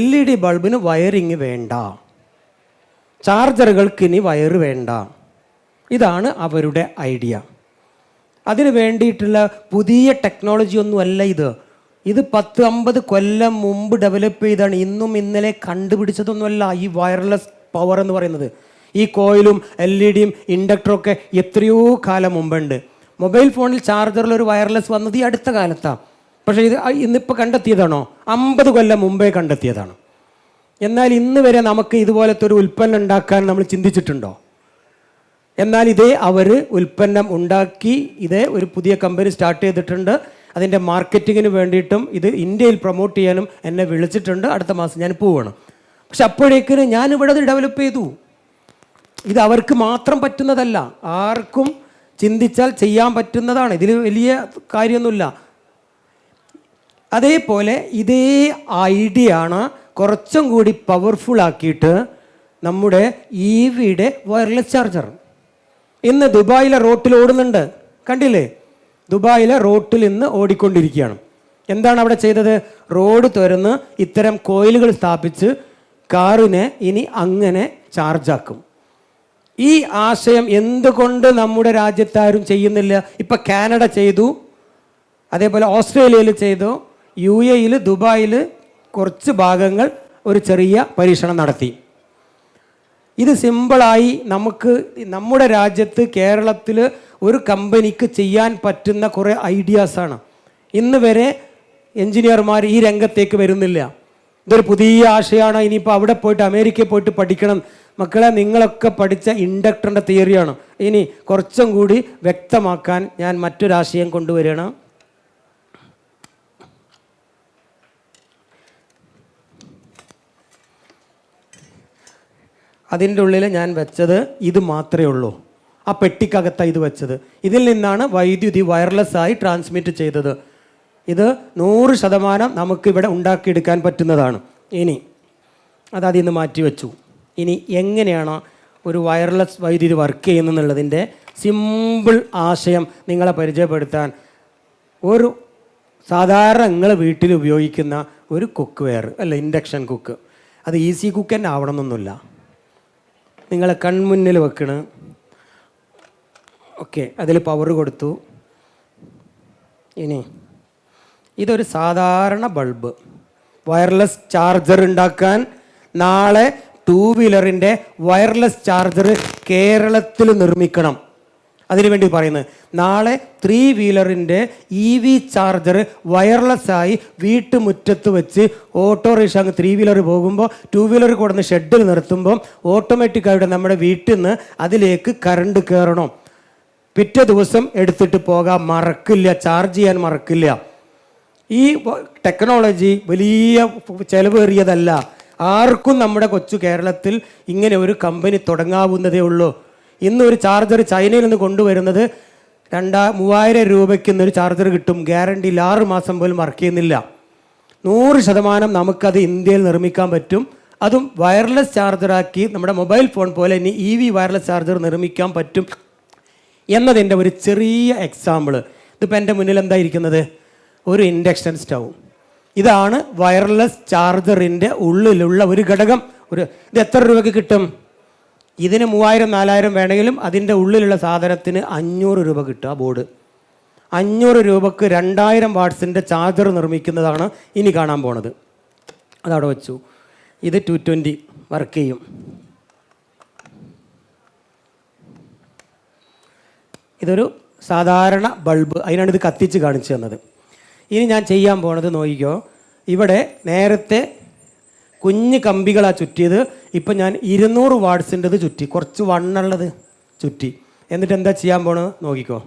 LED ബൾബിന് വയറിങ് വേണ്ട, ചാർജറുകൾക്ക് ഇനി വയറ് വേണ്ട. ഇതാണ് അവരുടെ ഐഡിയ. അതിന് വേണ്ടിയിട്ടുള്ള പുതിയ ടെക്നോളജി ഒന്നുമല്ല ഇത്. ഇത് 10-50 കൊല്ലം മുമ്പ് ഡെവലപ്പ് ചെയ്താണ്. ഇന്നും ഇന്നലെ കണ്ടുപിടിച്ചതൊന്നുമല്ല ഈ വയർലെസ് പവർ എന്ന് പറയുന്നത്. ഈ കോയിലും LED-യും ഇൻഡക്ടറും ഒക്കെ എത്രയോ കാലം മുമ്പുണ്ട്. മൊബൈൽ ഫോണിൽ ചാർജറിൽ ഒരു വയർലെസ് വന്നത് ഈ അടുത്ത കാലത്താണ്. പക്ഷേ ഇത് ഇന്നിപ്പോൾ കണ്ടെത്തിയതാണോ? 50 കൊല്ലം മുമ്പേ കണ്ടെത്തിയതാണ്. എന്നാൽ ഇന്ന് വരെ നമുക്ക് ഇതുപോലത്തെ ഒരു ഉൽപ്പന്നം ഉണ്ടാക്കാൻ നമ്മൾ ചിന്തിച്ചിട്ടുണ്ടോ? എന്നാൽ ഇതേ അവർ ഉൽപ്പന്നം ഉണ്ടാക്കി, ഇതേ ഒരു പുതിയ കമ്പനി സ്റ്റാർട്ട് ചെയ്തിട്ടുണ്ട്. അതിൻ്റെ മാർക്കറ്റിങ്ങിന് വേണ്ടിയിട്ടും ഇത് ഇന്ത്യയിൽ പ്രൊമോട്ട് ചെയ്യാനും എന്നെ വിളിച്ചിട്ടുണ്ട്. അടുത്ത മാസം ഞാൻ പോവുകയാണ്. പക്ഷെ അപ്പോഴേക്കിന് ഞാനിവിടെ അത് ഡെവലപ്പ് ചെയ്തു. ഇത് അവർക്ക് മാത്രം പറ്റുന്നതല്ല, ആർക്കും ചിന്തിച്ചാൽ ചെയ്യാൻ പറ്റുന്നതാണ്. ഇതിൽ വലിയ കാര്യമൊന്നുമില്ല. അതേപോലെ ഇതേ ഐഡിയ ആണ് കുറച്ചും കൂടി പവർഫുൾ ആക്കിയിട്ട് നമ്മുടെ EVയുടെ വയർലെസ് ചാർജർ ഇന്ന് ദുബായിലെ റോട്ടിൽ ഓടുന്നുണ്ട്. കണ്ടില്ലേ? ദുബായിലെ റോട്ടിൽ ഇന്ന് ഓടിക്കൊണ്ടിരിക്കുകയാണ്. എന്താണ് അവിടെ ചെയ്തത്? റോഡ് തുറന്ന് ഇത്തരം കോയിലുകൾ സ്ഥാപിച്ച് കാറിനെ ഇനി അങ്ങനെ ചാർജാക്കും. ഈ ആശയം എന്തുകൊണ്ട് നമ്മുടെ രാജ്യത്താരും ചെയ്യുന്നില്ല? ഇപ്പം കാനഡ ചെയ്തു, അതേപോലെ ഓസ്ട്രേലിയയിൽ ചെയ്തു, UAEയിൽ ദുബായിൽ കുറച്ച് ഭാഗങ്ങൾ ഒരു ചെറിയ പരീക്ഷണം നടത്തി. ഇത് സിമ്പിളായി നമുക്ക് നമ്മുടെ രാജ്യത്ത് കേരളത്തിൽ ഒരു കമ്പനിക്ക് ചെയ്യാൻ പറ്റുന്ന കുറേ ഐഡിയാസാണ്. ഇന്ന് വരെ എൻജിനീയർമാർ ഈ രംഗത്തേക്ക് വരുന്നില്ല. ഇതൊരു പുതിയ ആശയമാണ്. ഇനിയിപ്പോൾ അവിടെ പോയിട്ട് അമേരിക്കയിൽ പോയിട്ട് പഠിക്കണം. മക്കളെ, നിങ്ങളൊക്കെ പഠിച്ച ഇൻഡക്ടറിൻ്റെ തിയറിയാണ്. ഇനി കുറച്ചും കൂടി വ്യക്തമാക്കാൻ ഞാൻ മറ്റൊരാശയം കൊണ്ടുവരികയാണ്. അതിൻ്റെ ഉള്ളിൽ ഞാൻ വെച്ചത് ഇത് മാത്രമേ ഉള്ളൂ. ആ പെട്ടിക്കകത്താണ് ഇത് വെച്ചത്. ഇതിൽ നിന്നാണ് വൈദ്യുതി വയർലെസ് ആയി ട്രാൻസ്മിറ്റ് ചെയ്തത്. ഇത് 100% നമുക്കിവിടെ ഉണ്ടാക്കിയെടുക്കാൻ പറ്റുന്നതാണ്. ഇനി അതിൽ നിന്ന് മാറ്റിവെച്ചു. ഇനി എങ്ങനെയാണ് ഒരു വയർലെസ് വൈദ്യുതി വർക്ക് ചെയ്യുന്നതെന്നുള്ളതിൻ്റെ സിമ്പിൾ ആശയം നിങ്ങളെ പരിചയപ്പെടുത്താൻ ഒരു സാധാരണ നിങ്ങൾ വീട്ടിൽ ഉപയോഗിക്കുന്ന ഒരു കുക്ക് വെയർ അല്ല, ഇൻഡക്ഷൻ കുക്ക്. അത് ഈസി കുക്ക് തന്നെ ആവണമെന്നൊന്നുമില്ല. നിങ്ങളെ കൺമുന്നിൽ വെക്കണ്. ഓക്കെ, അതിൽ പവർ കൊടുത്തു. ഇനി ഇതൊരു സാധാരണ ബൾബ്. വയർലെസ് ചാർജർ ഉണ്ടാക്കാൻ നാളെ 2 വീലറിൻ്റെ വയർലെസ് ചാർജർ കേരളത്തിൽ നിർമ്മിക്കണം. അതിനുവേണ്ടി പറയുന്നത് നാളെ 3 വീലറിൻ്റെ EV ചാർജർ വയർലെസ്സായി വീട്ടുമുറ്റത്ത് വെച്ച് ഓട്ടോറിക്ഷ അങ്ങ് 3 വീലർ പോകുമ്പോൾ 2 വീലർ കൊടുന്ന് ഷെഡിൽ നിർത്തുമ്പോൾ ഓട്ടോമാറ്റിക്കായിട്ട് നമ്മുടെ വീട്ടിൽ നിന്ന് അതിലേക്ക് കറണ്ട് കയറണം. പിറ്റേ ദിവസം എടുത്തിട്ട് പോകാൻ മറക്കില്ല, ചാർജ് ചെയ്യാൻ മറക്കില്ല. ഈ ടെക്നോളജി വലിയ ചിലവേറിയതല്ല. ആർക്കും നമ്മുടെ കൊച്ചു കേരളത്തിൽ ഇങ്ങനെ ഒരു കമ്പനി തുടങ്ങാവുന്നതേ ഉള്ളൂ. ഇന്ന് ഒരു ചാർജർ ചൈനയിൽ നിന്ന് കൊണ്ടുവരുന്നത് 2,000-3,000 രൂപയ്ക്ക് ഇന്നൊരു ചാർജർ കിട്ടും. ഗ്യാരണ്ടിയിൽ 6 മാസം പോലും വർക്ക് ചെയ്യുന്നില്ല. 100% നമുക്കത് ഇന്ത്യയിൽ നിർമ്മിക്കാൻ പറ്റും. അതും വയർലെസ് ചാർജറാക്കി നമ്മുടെ മൊബൈൽ ഫോൺ പോലെ ഇനി EV വയർലെസ് ചാർജർ നിർമ്മിക്കാൻ പറ്റും എന്നതിൻ്റെ ഒരു ചെറിയ എക്സാമ്പിൾ. ഇതിപ്പോൾ എൻ്റെ മുന്നിൽ എന്തായിരിക്കുന്നത്? ഒരു ഇൻഡക്ഷൻ സ്റ്റൗ. ഇതാണ് വയർലെസ് ചാർജറിൻ്റെ ഉള്ളിലുള്ള ഒരു ഘടകം. ഇത് എത്ര രൂപയ്ക്ക് കിട്ടും? ഇതിന് 3,000-4,000 വേണമെങ്കിലും അതിൻ്റെ ഉള്ളിലുള്ള സാധനത്തിന് 500 രൂപ കിട്ടും. ആ ബോർഡ് 500 രൂപക്ക് 2000 വാട്ട്സിൻ്റെ ചാർജർ നിർമ്മിക്കുന്നതാണ് ഇനി കാണാൻ പോണത്. അതവിടെ വെച്ചു. ഇത് 220 വർക്ക് ചെയ്യും. ഇതൊരു സാധാരണ ബൾബ്, അതിനാണ് ഇത് കത്തിച്ച് കാണിച്ചു തന്നത്. ഇനി ഞാൻ ചെയ്യാൻ പോണത് നോക്കിക്കോ. ഇവിടെ നേരത്തെ കുഞ്ഞ് കമ്പികളാണ് ചുറ്റിയത്. ഇപ്പം ഞാൻ 200 വാട്ട്സിൻ്റെത് ചുറ്റി, കുറച്ച് വണ്ണുള്ളത് ചുറ്റി. എന്നിട്ട് എന്താ ചെയ്യാൻ പോണത് നോക്കിക്കോ.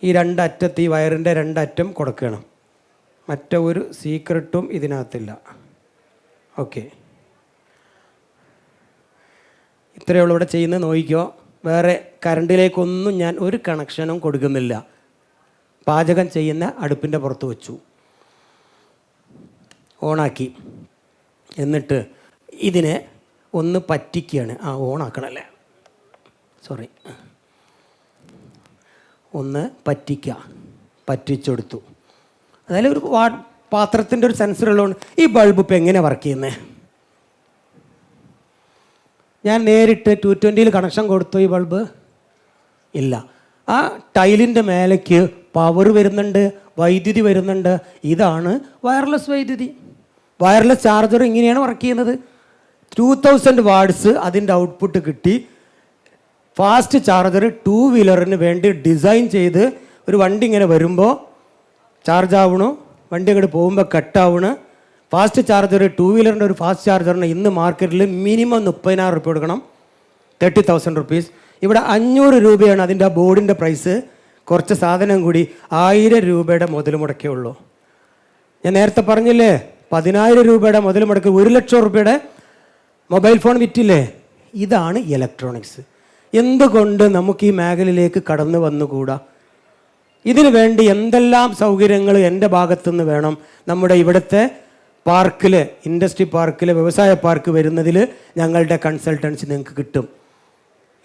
ഈ രണ്ടറ്റത്ത്, ഈ വയറിൻ്റെ രണ്ടറ്റം കൊടുക്കണം. മറ്റൊരു സീക്രട്ടും ഇതിനകത്തില്ല. ഓക്കെ, ഇത്രയേ ഉള്ളൂ ഇവിടെ ചെയ്യുന്നത്. നോക്കിക്കോ, വേറെ കറണ്ടിലേക്കൊന്നും ഞാൻ ഒരു കണക്ഷനും കൊടുക്കുന്നില്ല. പാചകം ചെയ്യുന്ന അടുപ്പിൻ്റെ പുറത്ത് വെച്ചു, ഓണാക്കി. എന്നിട്ട് ഇതിനെ ഒന്ന് പറ്റിക്കുകയാണ്. ഓണാക്കണല്ലേ, സോറി, ഒന്ന് പറ്റിച്ചെടുത്തു. അതായത് ഒരു പാത്രത്തിൻ്റെ ഒരു സെൻസർ ഉള്ളതുകൊണ്ട് ഈ ബൾബ് ഇപ്പം എങ്ങനെയാണ് വർക്ക് ചെയ്യുന്നത്? ഞാൻ നേരിട്ട് 220 കണക്ഷൻ കൊടുത്തു. ഈ ബൾബ് ഇല്ല. ആ ടൈലിൻ്റെ മേലേക്ക് പവർ വരുന്നുണ്ട്, വൈദ്യുതി വരുന്നുണ്ട്. ഇതാണ് വയർലെസ് വൈദ്യുതി. വയർലെസ് ചാർജർ ഇങ്ങനെയാണ് വർക്ക് ചെയ്യുന്നത്. 2000 വാട്ട്സ് അതിൻ്റെ ഔട്ട്പുട്ട് കിട്ടി. ഫാസ്റ്റ് ചാർജർ 2 വീലറിന് വേണ്ടി ഡിസൈൻ ചെയ്ത്, ഒരു വണ്ടി ഇങ്ങനെ വരുമ്പോൾ ചാർജ് ആവണു, വണ്ടി അങ്ങോട്ട് പോകുമ്പോൾ കട്ടാവണ്. ഫാസ്റ്റ് ചാർജർ 2 വീലറിൻ്റെ ഒരു ഫാസ്റ്റ് ചാർജറിന് ഇന്ന് മാർക്കറ്റിൽ മിനിമം 30,000 രൂപ കൊടുക്കണം, 30,000 റുപ്പീസ്. ഇവിടെ 500 രൂപയാണ് അതിൻ്റെ ആ ബോർഡിൻ്റെ പ്രൈസ്. കുറച്ച് സാധനം കൂടി 1000 രൂപയുടെ മുതൽ മുടക്കേ ഉള്ളൂ. ഞാൻ നേരത്തെ പറഞ്ഞില്ലേ 10,000 രൂപയുടെ മുതൽ മുടക്കി 1,00,000 രൂപയുടെ മൊബൈൽ ഫോൺ വിറ്റില്ലേ? ഇതാണ് ഇലക്ട്രോണിക്സ്. എന്തുകൊണ്ട് നമുക്ക് ഈ മേഖലയിലേക്ക് കടന്നു വന്നുകൂടാ? ഇതിനു വേണ്ടി എന്തെല്ലാം സൗകര്യങ്ങൾ എൻ്റെ ഭാഗത്തുനിന്ന് വേണം. നമ്മുടെ ഇവിടുത്തെ പാർക്കിൽ, ഇൻഡസ്ട്രി പാർക്കിൽ, വ്യവസായ പാർക്ക് വരുന്നതിൽ ഞങ്ങളുടെ കൺസൾട്ടൻസി നിങ്ങൾക്ക് കിട്ടും.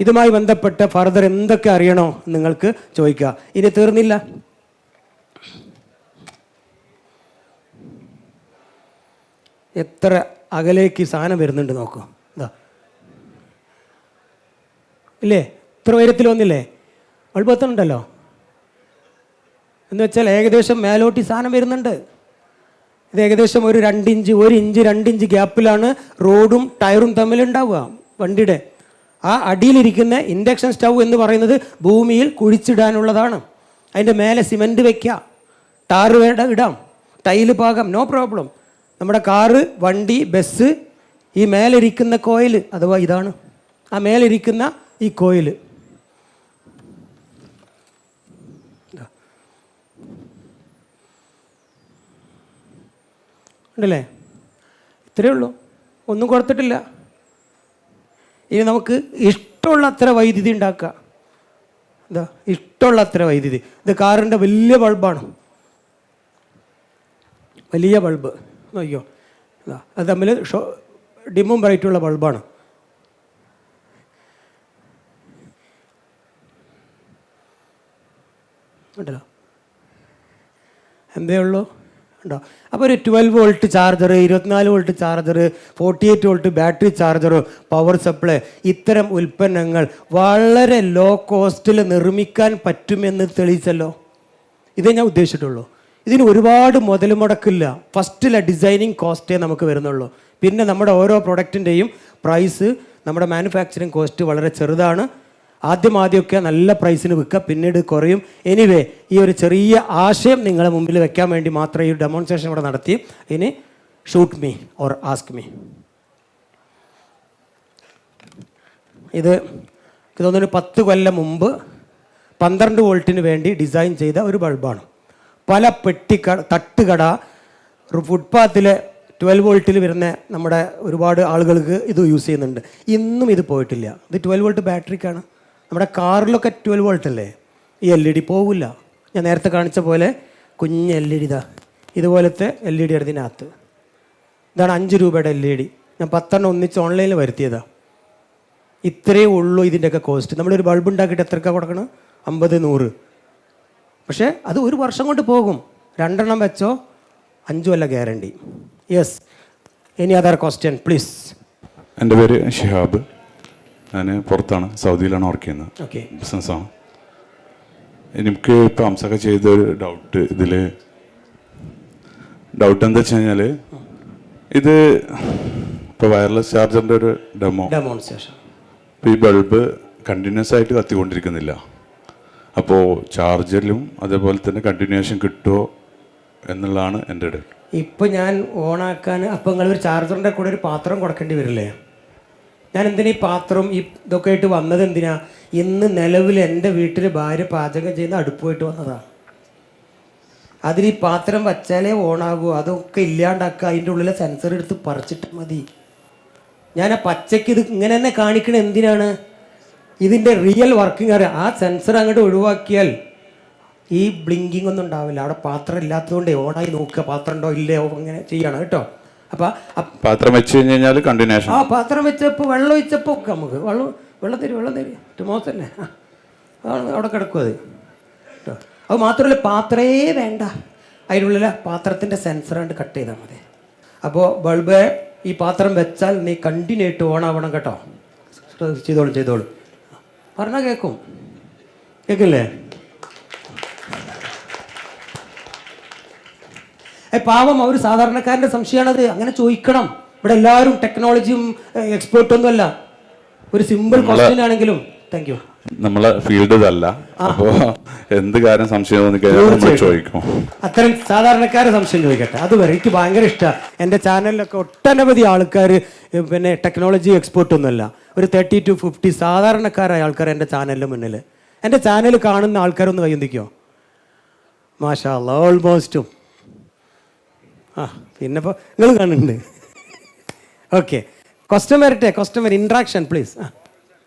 ഇതുമായി ബന്ധപ്പെട്ട് ഫർദർ എന്തൊക്കെ അറിയണോ നിങ്ങൾക്ക് ചോദിക്കുക. ഇനി തീർന്നില്ല. എത്ര അകലേക്ക് സാധനം വരുന്നുണ്ട് നോക്കൂ. ഇതാ ഇല്ലേ, ഇത്ര ഉയരത്തിൽ വന്നില്ലേ? ബൾബ് എത്തുന്നുണ്ടല്ലോ. എന്ന് വെച്ചാൽ ഏകദേശം മേലോട്ടി സാധനം വരുന്നുണ്ട്. ഇത് ഏകദേശം ഒരു 2 ഇഞ്ച് 2 ഇഞ്ച് ഗ്യാപ്പിലാണ് റോഡും ടയറും തമ്മിലുണ്ടാവുക വണ്ടിയുടെ. ആ അടിയിലിരിക്കുന്ന ഇൻഡക്ഷൻ സ്റ്റൗ എന്ന് പറയുന്നത് ഭൂമിയിൽ കുഴിച്ചിടാനുള്ളതാണ്. അതിൻ്റെ മേലെ സിമൻറ്റ് വയ്ക്കുക, ടാറ് വേണ്ട ഇടാം, ടൈല് പാകാം, നോ പ്രോബ്ലം. നമ്മുടെ കാറ്, വണ്ടി, ബസ്, ഈ മേലിരിക്കുന്ന കോയിൽ അഥവാ ഇതാണ് ആ മേലിരിക്കുന്ന ഈ കോയിൽ. ഉണ്ടല്ലേ? ഇത്രയേ ഉള്ളൂ, ഒന്നും കൊടുത്തിട്ടില്ല. ഇനി നമുക്ക് ഇഷ്ടമുള്ള അത്ര വൈദ്യുതി ഉണ്ടാക്കുക. എന്താ ഇഷ്ടമുള്ള അത്ര വൈദ്യുതി. ഇത് കാറിൻ്റെ വലിയ ബൾബാണ്, വലിയ ബൾബ്. അയ്യോ, അത് തമ്മിൽ ഡിമ്മും ബ്രൈറ്റുള്ള ബൾബാണ്. ഉണ്ടല്ലോ, എന്തേ ഉള്ളൂ ഉണ്ടോ? അപ്പോൾ ഒരു 12 volt charger, 24 volt charger, 48 volt battery charger, power supply, ഇത്തരം ഉൽപ്പന്നങ്ങൾ വളരെ ലോ കോസ്റ്റിൽ നിർമ്മിക്കാൻ പറ്റുമെന്ന് തെളിയിച്ചല്ലോ. ഇതേ ഞാൻ ഉദ്ദേശിച്ചിട്ടുള്ളൂ. ഇതിന് ഒരുപാട് മുതൽ മുടക്കില്ല. ഫസ്റ്റിലെ ഡിസൈനിങ് കോസ്റ്റേ നമുക്ക് വരുന്നുള്ളൂ. പിന്നെ നമ്മുടെ ഓരോ പ്രൊഡക്റ്റിൻ്റെയും പ്രൈസ്, നമ്മുടെ മാനുഫാക്ചറിങ് കോസ്റ്റ് വളരെ ചെറുതാണ്. ആദ്യമൊക്കെ നല്ല പ്രൈസിന് വിൽക്കുക, പിന്നീട് കുറയും. എനിവേ, ഈ ഒരു ചെറിയ ആശയം നിങ്ങളെ മുമ്പിൽ വെക്കാൻ വേണ്ടി മാത്രമേ ഈ ഡെമോൺസ്ട്രേഷൻ ഇവിടെ നടത്തി. ഇനി shoot me or ask me. ഇത് തോന്നുന്നു 10 കൊല്ലം മുമ്പ് 12 വോൾട്ടിന് വേണ്ടി ഡിസൈൻ ചെയ്ത ഒരു ബൾബാണ്. പല തട്ടുകട, ഫുട്പാത്തിൽ 12 വോൾട്ടിൽ വരുന്ന നമ്മുടെ ഒരുപാട് ആളുകൾക്ക് ഇത് യൂസ് ചെയ്യുന്നുണ്ട്. ഇന്നും ഇത് പോയിട്ടില്ല. ഇത് 12 വോൾട്ട് ബാറ്ററിക്കാണ്. നമ്മുടെ കാറിലൊക്കെ 12 വോൾട്ട് അല്ലേ? ഈ LED പോവില്ല. ഞാൻ നേരത്തെ കാണിച്ച പോലെ കുഞ്ഞ് LED ഇതാ, ഇതുപോലത്തെ LED അതിനകത്ത്. ഇതാണ് 5 രൂപയുടെ LED. ഞാൻ 10 ഒന്നിച്ച് ഓൺലൈനിൽ വരുത്തിയതാണ്. ഇത്രയേ ഉള്ളൂ ഇതിൻ്റെയൊക്കെ കോസ്റ്റ്. നമ്മളൊരു ബൾബ് ഉണ്ടാക്കിയിട്ട് എത്രയൊക്കെ കൊടുക്കണം? 50-100. പക്ഷേ അത് ഒരു വർഷം കൊണ്ട് പോകും. 2 വെച്ചോ 5 കൊല്ലം guarantee. Yes, any other question please. എൻ്റെ പേര് ഷിഹാബ്. ഞാൻ പുറത്താണ്, സൗദിയിലാണ് വർക്ക് ചെയ്യുന്നത്. ഓക്കെ. ബിസിനസ്സാണ്. എനിക്ക് ഇപ്പം അംസൊക്കെ ചെയ്തൊരു ഡൗട്ട് എന്താ വെച്ച് കഴിഞ്ഞാൽ, ഇത് ഇപ്പോൾ വയർലെസ് ചാർജറിൻ്റെ ഒരു ഡെമോൺസ്ട്രേഷൻ. ഇപ്പോൾ ഈ ബൾബ് കണ്ടിന്യൂസ് ആയിട്ട് കത്തിക്കൊണ്ടിരിക്കുന്നില്ല. അപ്പോൾ ചാർജറിലും അതേപോലെ തന്നെ കണ്ടിന്യൂഷൻ കിട്ടുമോ എന്നുള്ളതാണ് എൻ്റെ ഡൗട്ട്. ഇപ്പം ഞാൻ ഓണാക്കാൻ അപ്പം നിങ്ങളൊരു ചാർജറിൻ്റെ കൂടെ ഒരു പാത്രം കൊടുക്കേണ്ടി വരില്ലേ? ഞാൻ എന്തിനാ ഈ പാത്രം ഇതൊക്കെ ആയിട്ട് വന്നത് എന്തിനാ? ഇന്ന് നിലവിൽ എൻ്റെ വീട്ടിൽ ഭാര്യ പാചകം ചെയ്യുന്ന അടുപ്പമായിട്ട് വന്നതാണ്. അതിൽ ഈ പാത്രം വച്ചാലേ ഓണാകൂ. അതൊക്കെ ഇല്ലാണ്ടാക്കുക. അതിൻ്റെ ഉള്ളിലെ സെൻസർ എടുത്ത് പറിച്ചിട്ട് മതി. ഞാൻ ആ പച്ചയ്ക്ക് ഇത് ഇങ്ങനെ തന്നെ കാണിക്കണ എന്തിനാണ്? ഇതിൻ്റെ റിയൽ വർക്കിംഗ് അറിയാം. ആ സെൻസർ അങ്ങോട്ട് ഒഴിവാക്കിയാൽ ഈ ബ്ലിങ്കിങ് ഒന്നും ഉണ്ടാവില്ല. അവിടെ പാത്രം ഇല്ലാത്തതുകൊണ്ട് ഓണായി നോക്കുക, പാത്രം ഉണ്ടോ ഇല്ലയോ, അങ്ങനെ ചെയ്യണം കേട്ടോ. അപ്പം പാത്രം വെച്ച് കഴിഞ്ഞാൽ കണ്ടിന്യൂഷൻ. ആ പാത്രം വെച്ചപ്പോൾ വെള്ളം ഒഴിച്ചപ്പോൾ ഒക്കെ നമുക്ക് വെള്ളം തരും ടുമോസ് തന്നെ അവിടെ കിടക്കും അത് കേട്ടോ. അത് മാത്രമല്ല പാത്രമേ വേണ്ട, അതിനുള്ളിൽ പാത്രത്തിൻ്റെ സെൻസർ കൊണ്ട് കട്ട് ചെയ്താൽ മതി. അപ്പോൾ ബൾബ് ഈ പാത്രം വെച്ചാൽ നീ കണ്ടിന്യൂ ആയിട്ട് ഓണാവണം കേട്ടോ. ചെയ്തോളും പറഞ്ഞാൽ കേൾക്കില്ലേ? പാവം അവർ സാധാരണക്കാരൻ്റെ സംശയമാണത്. അങ്ങനെ ചോദിക്കണം. ഇവിടെ എല്ലാവരും ടെക്നോളജിയും എക്സ്പേർട്ടൊന്നുമല്ല. ഒരു സിമ്പിൾ ക്വസ്റ്റ്യൻ ആണെങ്കിലും. Thank you. നമ്മളെ ഫീൽഡ് ഇതല്ല. അപ്പോൾ എന്ത് കാര്യം സംശയം തോന്നിക്കഴിഞ്ഞാൽ ചോദിക്കും. അത്തരം സാധാരണക്കാരെ സംശയം ചോദിക്കട്ടെ. അത് വരെ എനിക്ക് ഭയങ്കര ഇഷ്ടമാണ്. എൻ്റെ ചാനലിലൊക്കെ ഒട്ടനവധി ആൾക്കാർ പിന്നെ ടെക്നോളജി എക്സ്പേർട്ടൊന്നുമല്ല, ഒരു 30 to 50 സാധാരണക്കാരായ ആൾക്കാർ എൻ്റെ ചാനലിൻ്റെ മുന്നിൽ. എൻ്റെ ചാനൽ കാണുന്ന ആൾക്കാരൊന്ന് കയ്യൊന്നിക്കോ? മാഷാ അല്ലാ, ഓൾമോസ്റ്റും. പിന്നെ ഇപ്പോൾ നിങ്ങൾ കാണുന്നുണ്ട്. Okay, customer interaction please.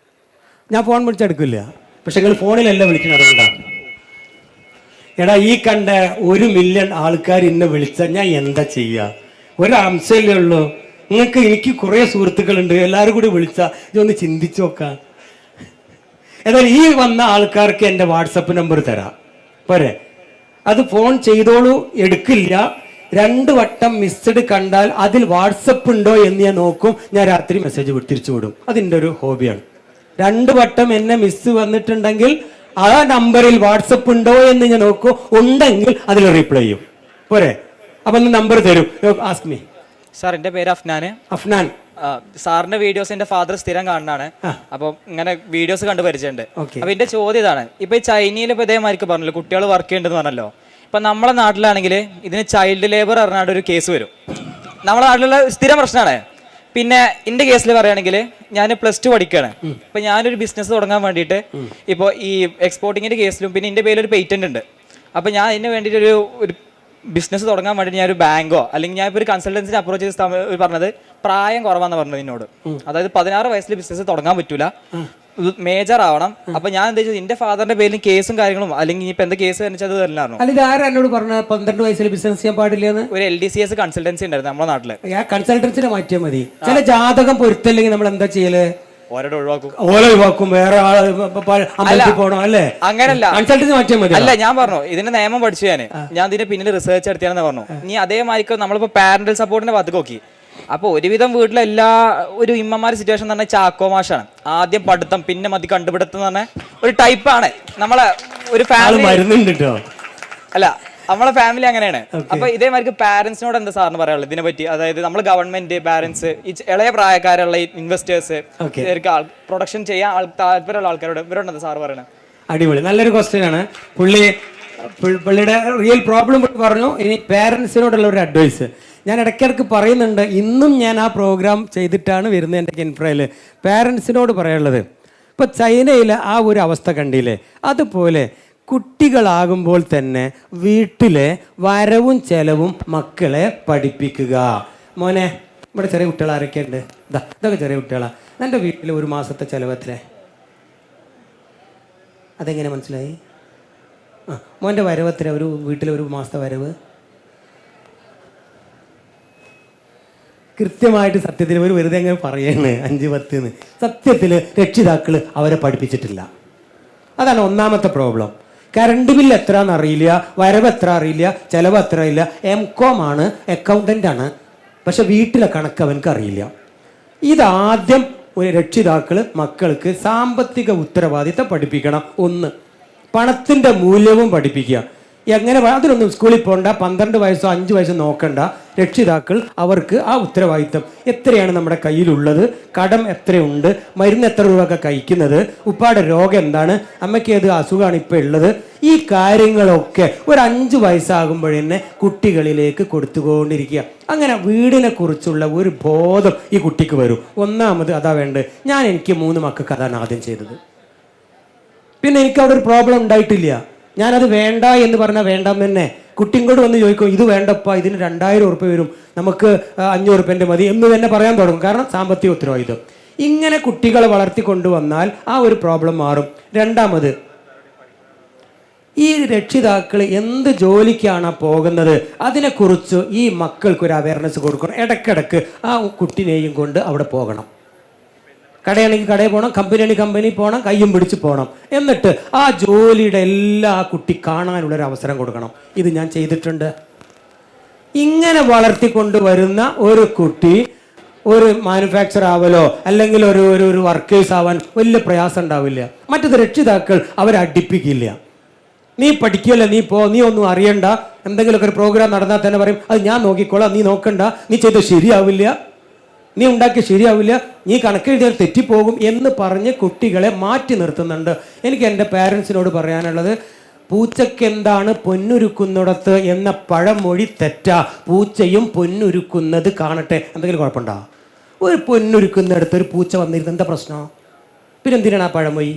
ഞാൻ ഫോൺ വിളിച്ചെടുക്കില്ല, പക്ഷെ നിങ്ങൾ ഫോണിലല്ല വിളിക്കുന്നത്. അതുകൊണ്ടാണ്. എടാ, ഈ കണ്ട 1 മില്യൺ ആൾക്കാർ ഇന്നെ വിളിച്ചാൽ ഞാൻ എന്താ ചെയ്യുക? ഒരു അംശമല്ലേ ഉള്ളൂ നിങ്ങൾക്ക്. എനിക്ക് കുറേ സുഹൃത്തുക്കളുണ്ട്, എല്ലാവരും കൂടി വിളിച്ചാൽ ഇതൊന്ന് ചിന്തിച്ചു നോക്കാം. ഏതായാലും ഈ വന്ന ആൾക്കാർക്ക് എൻ്റെ വാട്സപ്പ് നമ്പർ തരാം പോരെ? അത് ഫോൺ ചെയ്തോളൂ, എടുക്കില്ല. 2 വട്ടം മിസ്ഡ് കണ്ടാൽ അതിൽ വാട്സപ്പ് ഉണ്ടോ എന്ന് ഞാൻ നോക്കും. ഞാൻ രാത്രി മെസ്സേജ് തിരിച്ചു വിടും. അതിൻ്റെ ഒരു ഹോബിയാണ്. 2 വട്ടം എന്നെ മിസ് വന്നിട്ടുണ്ടെങ്കിൽ ആ നമ്പറിൽ വാട്സപ്പ് ഉണ്ടോ എന്ന് ഞാൻ നോക്കും. ഉണ്ടെങ്കിൽ അതിൽ റിപ്ലൈ ചെയ്യും പോരെ? അപ്പം നമ്പർ തരും. Ask me. സാർ, എൻ്റെ പേര് അഫ്നാൻ. സാറിന്റെ വീഡിയോസ് എൻ്റെ ഫാദർ സ്ഥിരം കാണുന്നതാണ്. അപ്പം ഇങ്ങനെ വീഡിയോസ് കണ്ടു പരിചയമുണ്ട്. അപ്പൊ എന്റെ ചോദ്യം ഇതാണ്. ഇപ്പൊ ഈ ചൈനയിൽ ഇപ്പൊ ഇതേമാതിരി പറഞ്ഞല്ലോ, കുട്ടികൾ വർക്ക് ചെയ്യണ്ടെന്ന് പറഞ്ഞല്ലോ. ഇപ്പൊ നമ്മളെ നാട്ടിലാണെങ്കിൽ ഇതിന് ചൈൽഡ് ലേബർ പറഞ്ഞാണ്ട് ഒരു കേസ് വരും. നമ്മളെ നാട്ടിലുള്ള സ്ഥിരം പ്രശ്നമാണ്. പിന്നെ എൻ്റെ കേസിൽ പറയുകയാണെങ്കിൽ ഞാൻ +2 പഠിക്കുകയാണ്. ഇപ്പൊ ഞാനൊരു ബിസിനസ് തുടങ്ങാൻ വേണ്ടിയിട്ട് ഇപ്പോൾ ഈ എക്സ്പോർട്ടിങ്ങിന്റെ കേസിലും പിന്നെ എൻ്റെ പേരിൽ ഒരു പേറ്റന്റ് ഉണ്ട്. അപ്പൊ ഞാൻ ഇതിന് വേണ്ടിയിട്ട് ഒരു ബിസിനസ് തുടങ്ങാൻ വേണ്ടി ഞാൻ ഒരു ബാങ്കോ അല്ലെങ്കിൽ ഞാൻ ഇപ്പോൾ ഒരു കൺസൾട്ടൻസിനെ അപ്രോച്ച് ചെയ്ത് പറഞ്ഞത് പ്രായം കുറവാന്ന് പറഞ്ഞത് എന്നോട്. അതായത് 16 വയസ്സിൽ ബിസിനസ് തുടങ്ങാൻ പറ്റൂല, മേജർ ആവണം. അപ്പൊ ഞാൻ എന്താ വെച്ചാൽ എന്റെ ഫാദറിന്റെ പേരിൽ കേസും കാര്യങ്ങളും അല്ലെങ്കിൽ ഇപ്പൊ എന്താ കേസ് വെച്ചാൽ അത് തന്നെയായിരുന്നു. എന്നോട് പറഞ്ഞ 12 വയസ്സിൽ ബിസിനസ് ചെയ്യാൻ പാടില്ലെന്ന് ഒരു LDCS കൺസൾട്ടൻസി ഉണ്ടായിരുന്നു നമ്മുടെ നാട്ടില്. ആ കൺസൾട്ടൻസിനെ മാറ്റിയാൽ മതി. ചില ജാതകം പൊരുത്തല്ലെങ്കിൽ നമ്മൾ എന്താ ചെയ്യല്? ഒഴിവാക്കും, വേറെ അമ്പലത്തിൽ പോകണം അല്ലേ? അങ്ങനല്ല, കൺസൾട്ടൻസി മാറ്റിയാൽ മതി. അല്ല, ഞാൻ പറഞ്ഞു ഇതിന്റെ നിയമം പഠിച്ചു. ഞാൻ ഇതിന്റെ പിന്നിൽ റിസർച്ച് നടത്തിയാണെന്ന് പറഞ്ഞു. ഇനി അതേമാതിരി നമ്മളിപ്പോ പാരന്റൽ സപ്പോർട്ടിന്റെ ഭാഗത്ത് നോക്കി. അപ്പൊ ഒരുവിധം വീട്ടിലെല്ലാ ഒരു ഇമ്മമാരുടെ സിറ്റുവേഷൻ എന്ന് പറഞ്ഞാൽ ചാക്കോ മാഷാണ്. ആദ്യം പഠിത്തം പിന്നെ മതി കണ്ടുപിടുത്തം എന്ന് പറഞ്ഞ ഒരു ടൈപ്പാണ് നമ്മളെ ഒരു ഫാമിലി. അല്ല, നമ്മളെ ഫാമിലി അങ്ങനെയാണ്. അപ്പൊ ഇതേമാതിരി പാരന്റ്സിനോട് എന്താ സാറിന് പറയാനുള്ളത് ഇതിനെ പറ്റി? അതായത് നമ്മൾ ഗവൺമെന്റ്, പാരന്റ്സ്, ഈ ഇളയ പ്രായക്കാരുള്ള ഇൻവെസ്റ്റേഴ്സ്, പ്രൊഡക്ഷൻ ചെയ്യാൻ താല്പര്യമുള്ള ആൾക്കാരോട് ഇവരോട് എന്താ സാർ പറയണത്? അടിപൊളി, നല്ലൊരു ക്വസ്റ്റ്യൻ ആണ്. പുള്ളിയുടെ റിയൽ പ്രോബ്ലം പറഞ്ഞു. ഇനി പാരന്റ്സിനോടുള്ള ഒരു അഡ്വൈസ് ഞാൻ ഇടയ്ക്കിടയ്ക്ക് പറയുന്നുണ്ട്. ഇന്നും ഞാൻ ആ പ്രോഗ്രാം ചെയ്തിട്ടാണ് വരുന്നത് എൻ്റെ കിൻഫ്രയിൽ. പാരൻസിനോട് പറയാനുള്ളത്, ഇപ്പോൾ ചൈനയിലെ ആ ഒരു അവസ്ഥ കണ്ടില്ലേ, അതുപോലെ കുട്ടികളാകുമ്പോൾ തന്നെ വീട്ടിലെ വരവും ചെലവും മക്കളെ പഠിപ്പിക്കുക. മോനെ, ഇവിടെ ചെറിയ കുട്ടികൾ ആരൊക്കെയുണ്ട്? ഇതൊക്കെ ചെറിയ കുട്ടികളാണ്. എൻ്റെ വീട്ടിൽ ഒരു മാസത്തെ ചിലവത്തിലെ അതെങ്ങനെ മനസ്സിലായി? മോൻ്റെ വരവത്തിലെ ഒരു വീട്ടിലെ ഒരു മാസത്തെ വരവ് കൃത്യമായിട്ട് സത്യത്തിൽ ഒരു വെറുതെ അങ്ങനെ പറയാണ് 5-10 സത്യത്തിൽ രക്ഷിതാക്കൾ അവരെ പഠിപ്പിച്ചിട്ടില്ല. അതാണ് ഒന്നാമത്തെ പ്രോബ്ലം. കറണ്ട് ബില്ല് എത്രയെന്ന് അറിയില്ല, വരവ് എത്ര അറിയില്ല, ചിലവ് എത്ര അറിയില്ല. MCOM ആണ്, അക്കൗണ്ടൻ്റ് ആണ്. പക്ഷെ വീട്ടിലെ കണക്ക് അവനക്ക് അറിയില്ല. ഇതാദ്യം ഒരു രക്ഷിതാക്കൾ മക്കൾക്ക് സാമ്പത്തിക ഉത്തരവാദിത്തം പഠിപ്പിക്കണം. ഒന്ന്, പണത്തിൻ്റെ മൂല്യവും പഠിപ്പിക്കുക. എങ്ങനെ അതിനൊന്നും സ്കൂളിൽ പോകണ്ട, 12 വയസ്സോ 5 വയസ്സോ നോക്കണ്ട. രക്ഷിതാക്കൾ അവർക്ക് ആ ഉത്തരവാദിത്തം, എത്രയാണ് നമ്മുടെ കയ്യിലുള്ളത്, കടം എത്രയുണ്ട്, മരുന്ന് എത്ര രൂപയൊക്കെ കഴിക്കുന്നത്, ഉപ്പാടെ രോഗം എന്താണ്, അമ്മയ്ക്ക് ഏത് അസുഖമാണ് ഇപ്പോൾ ഉള്ളത്, ഈ കാര്യങ്ങളൊക്കെ ഒരു 5 വയസ്സാകുമ്പോഴെന്നെ കുട്ടികളിലേക്ക് കൊടുത്തുകൊണ്ടിരിക്കുക. അങ്ങനെ വീടിനെ കുറിച്ചുള്ള ഒരു ബോധം ഈ കുട്ടിക്ക് വരും. ഒന്നാമത് അതാ വേണ്ടത്. എനിക്ക് 3 മക്കൾക്ക് അതാണ് ആദ്യം ചെയ്തത്. പിന്നെ എനിക്ക് അവിടെ ഒരു പ്രോബ്ലം ഉണ്ടായിട്ടില്ല. ഞാനത് വേണ്ട എന്ന് പറഞ്ഞാൽ വേണ്ടാന്ന് തന്നെ. കുട്ടിയും വന്ന് ചോദിക്കും, ഇത് വേണ്ടപ്പാ, ഇതിന് 2000 ഉറുപ്പ്യ വരും, നമുക്ക് 500 ഉറുപ്പ്യൻ്റെ മതി എന്ന് തന്നെ പറയാൻ തുടങ്ങും. കാരണം സാമ്പത്തിക ഉത്തരവാദിത്വം. ഇങ്ങനെ കുട്ടികളെ വളർത്തിക്കൊണ്ടുവന്നാൽ ആ ഒരു പ്രോബ്ലം മാറും. രണ്ടാമത്, ഈ രക്ഷിതാക്കൾ എന്ത് ജോലിക്കാണ് പോകുന്നത് അതിനെക്കുറിച്ച് ഈ മക്കൾക്കൊരു അവയർനെസ് കൊടുക്കണം. ഇടയ്ക്കിടയ്ക്ക് ആ കുട്ടിനെയും കൊണ്ട് അവിടെ പോകണം. കടയാണെങ്കിൽ കടയിൽ പോകണം, കമ്പനിയാണെങ്കിൽ കമ്പനി പോകണം, കയ്യും പിടിച്ച് പോകണം. എന്നിട്ട് ആ ജോലിയുടെ എല്ലാ ആ കുട്ടി കാണാനുള്ളൊരു അവസരം കൊടുക്കണം. ഇത് ഞാൻ ചെയ്തിട്ടുണ്ട്. ഇങ്ങനെ വളർത്തിക്കൊണ്ടുവരുന്ന ഒരു കുട്ടി ഒരു മാനുഫാക്ചർ ആവലോ അല്ലെങ്കിൽ ഒരു വർക്കേഴ്സ് ആവാൻ വലിയ പ്രയാസം ഉണ്ടാവില്ല. മറ്റത് രക്ഷിതാക്കൾ അവരെ അടുപ്പിക്കില്ല. നീ പഠിക്കുകയല്ല, നീ പോ, നീ ഒന്നും അറിയണ്ട. എന്തെങ്കിലുമൊക്കെ ഒരു പ്രോഗ്രാം നടന്നാൽ തന്നെ പറയും, അത് ഞാൻ നോക്കിക്കോളാം, നീ നോക്കണ്ട, നീ ചെയ്ത് ശരിയാവില്ല, നീ ഉണ്ടാക്കി ശരിയാവില്ല, നീ കണക്കെഴുതിയാൽ തെറ്റിപ്പോകും എന്ന് പറഞ്ഞ് കുട്ടികളെ മാറ്റി നിർത്തുന്നുണ്ട്. എനിക്ക് എൻ്റെ പാരൻസിനോട് പറയാനുള്ളത്, പൂച്ചയ്ക്ക് എന്താണ് പൊന്നുരുക്കുന്നിടത്ത് എന്ന പഴമൊഴി തെറ്റാ. പൂച്ചയും പൊന്നുരുക്കുന്നത് കാണട്ടെ. എന്തെങ്കിലും കുഴപ്പമുണ്ടോ? ഒരു പൊന്നുരുക്കുന്നിടത്ത് ഒരു പൂച്ച വന്നിരുന്നത് എന്താ പ്രശ്നം? പിന്നെ എന്തിനാണ് ആ പഴമൊഴി?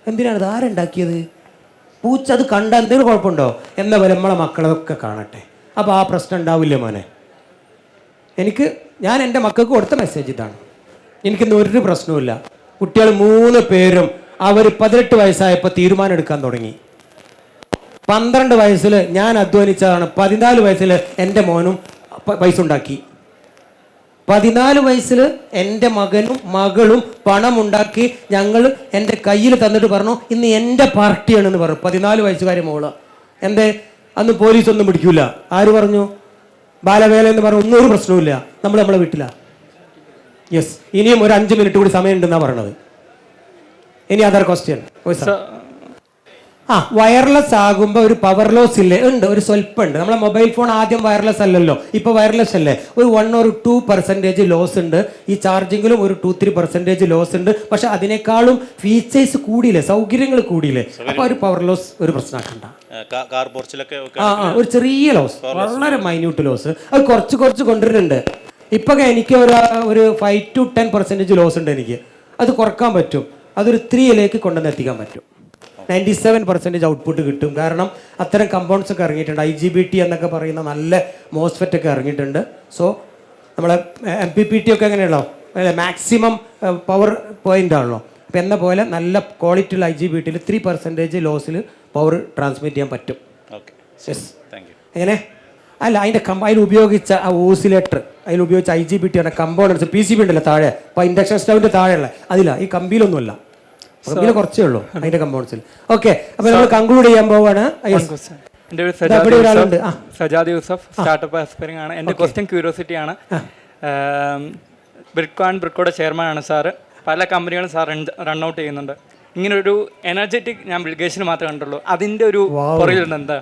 എന്തിനാണ് ഇത്? ആരുണ്ടാക്കിയത്? പൂച്ച അത് കണ്ടാൽ എന്തെങ്കിലും കുഴപ്പമുണ്ടോ? എന്ന പോലെ നമ്മളെ മക്കളൊക്കെ കാണട്ടെ. അപ്പോൾ ആ പ്രശ്നം ഉണ്ടാവില്ല മോനെ. ഞാൻ എൻ്റെ മക്കൾക്ക് കൊടുത്ത മെസ്സേജ് ഇതാണ്. എനിക്കിന്ന് ഒരു പ്രശ്നവുമില്ല. കുട്ടികൾ 3 പേരും അവർ 18 വയസ്സായപ്പോൾ തീരുമാനം എടുക്കാൻ തുടങ്ങി. 12 വയസ്സിൽ ഞാൻ അധ്വാനിച്ചതാണ്. 14 വയസ്സിൽ എൻ്റെ മോനും പൈസ ഉണ്ടാക്കി. 14 വയസ്സിൽ എൻ്റെ മകനും മകളും പണമുണ്ടാക്കി ഞങ്ങൾ എൻ്റെ കയ്യിൽ തന്നിട്ട് പറഞ്ഞു, ഇന്ന് എൻ്റെ പാർട്ടിയാണെന്ന് പറഞ്ഞു. 14 വയസ്സുകാരി മോള്. എന്തേ? അന്ന് പോലീസൊന്നും പിടിക്കൂല. ആര് പറഞ്ഞു? ബാലവേല എന്ന് പറഞ്ഞ ഒന്നും ഒരു പ്രശ്നവുമില്ല. നമ്മളെ വീട്ടിലാണ്. യെസ്, ഇനിയും ഒരു 5 മിനിറ്റ് കൂടി സമയം ഉണ്ടെന്നാണ് പറയണത്. ഇനി അതർ ക്വസ്റ്റ്യൻ. വയർലെസ് ആകുമ്പോൾ ഒരു പവർ ലോസ് ഇല്ലേ? ഉണ്ട്, ഒരു സ്വല്പം ഉണ്ട്. നമ്മളെ മൊബൈൽ ഫോൺ ആദ്യം വയർലെസ് അല്ലല്ലോ, ഇപ്പോൾ വയർലെസ് അല്ലേ? ഒരു 1 or 2% ലോസ് ഉണ്ട്. ഈ ചാർജിങ്ങിലും ഒരു 2-3% ലോസ് ഉണ്ട്. പക്ഷെ അതിനേക്കാളും ഫീച്ചേഴ്സ് കൂടിയില്ലേ, സൗകര്യങ്ങൾ കൂടിയില്ലേ? അപ്പോൾ ഒരു പവർ ലോസ് ഒരു പ്രശ്നമാക്കണ്ട. ഒരു ചെറിയ ലോസ്, വളരെ മൈന്യൂട്ട് ലോസ്, അത് കുറച്ച് കൊണ്ടുവരുന്നുണ്ട്. ഇപ്പൊ എനിക്ക് ഒരു 5 to 10% ലോസ് ഉണ്ട്. എനിക്ക് അത് കുറക്കാൻ പറ്റും. അതൊരു 3 കൊണ്ടുവന്ന് എത്തിക്കാൻ പറ്റും. 97% ഔട്ട്പുട്ട് കിട്ടും. കാരണം അത്തരം കമ്പൗണ്ട്സ് ഒക്കെ ഇറങ്ങിയിട്ടുണ്ട്. IGBT എന്നൊക്കെ പറയുന്ന നല്ല മോസ്ഫെറ്റ് ഒക്കെ ഇറങ്ങിയിട്ടുണ്ട്. സോ നമ്മളെ MPPT ഒക്കെ എങ്ങനെയുള്ളോ, മാക്സിമം പവർ പോയിന്റ് ആണല്ലോ. അപ്പം എന്ന പോലെ നല്ല ക്വാളിറ്റിയുള്ള IGBTയിൽ 3% ലോസിൽ പവർ ട്രാൻസ്മിറ്റ് ചെയ്യാൻ പറ്റും. എങ്ങനെ? അല്ല, അതിൽ ഉപയോഗിച്ച ആ ഓസിലേറ്റർ, അതിൽ ഉപയോഗിച്ച IGBT ആണ് കമ്പോണൻസ്. PCB ഉണ്ടല്ലോ താഴെ, ഇപ്പോൾ ഇൻഡക്ഷൻ സ്റ്റൗവിൻ്റെ താഴെയുള്ള അതിലാ, ഈ കമ്പിയിലൊന്നുമല്ല. കമ്പിയിൽ കുറച്ചേ ഉള്ളൂ അതിൻ്റെ കമ്പോണൻസിൽ. ഓക്കെ, അപ്പോൾ നമ്മൾ കൺക്ലൂഡ് ചെയ്യാൻ പോവാണ്. എൻ്റെ പേര് ഒരാളുണ്ട്, സജാദ് യൂസഫ്, സ്റ്റാർട്ടപ്പ് ആസ്പയറിംഗ് ആണ്. എൻ്റെ ക്വസ്റ്റ്യൻ ക്യൂരിയോസിറ്റി ആണ്. ബ്രിക്കോ ആൻഡ് ബ്രിക്കോയുടെ ചെയർമാൻ ആണ് സാറ്. പല കമ്പനികളും സാർ റൺ ഔട്ട് ചെയ്യുന്നുണ്ട്. ഇങ്ങനൊരു എനർജറ്റിക് ഞാൻ ബിൽഗേറ്റ്സിന് മാത്രമേ കണ്ടുള്ളൂ. അതിൻ്റെ ഒരു പുറകിലുണ്ട് എന്താ?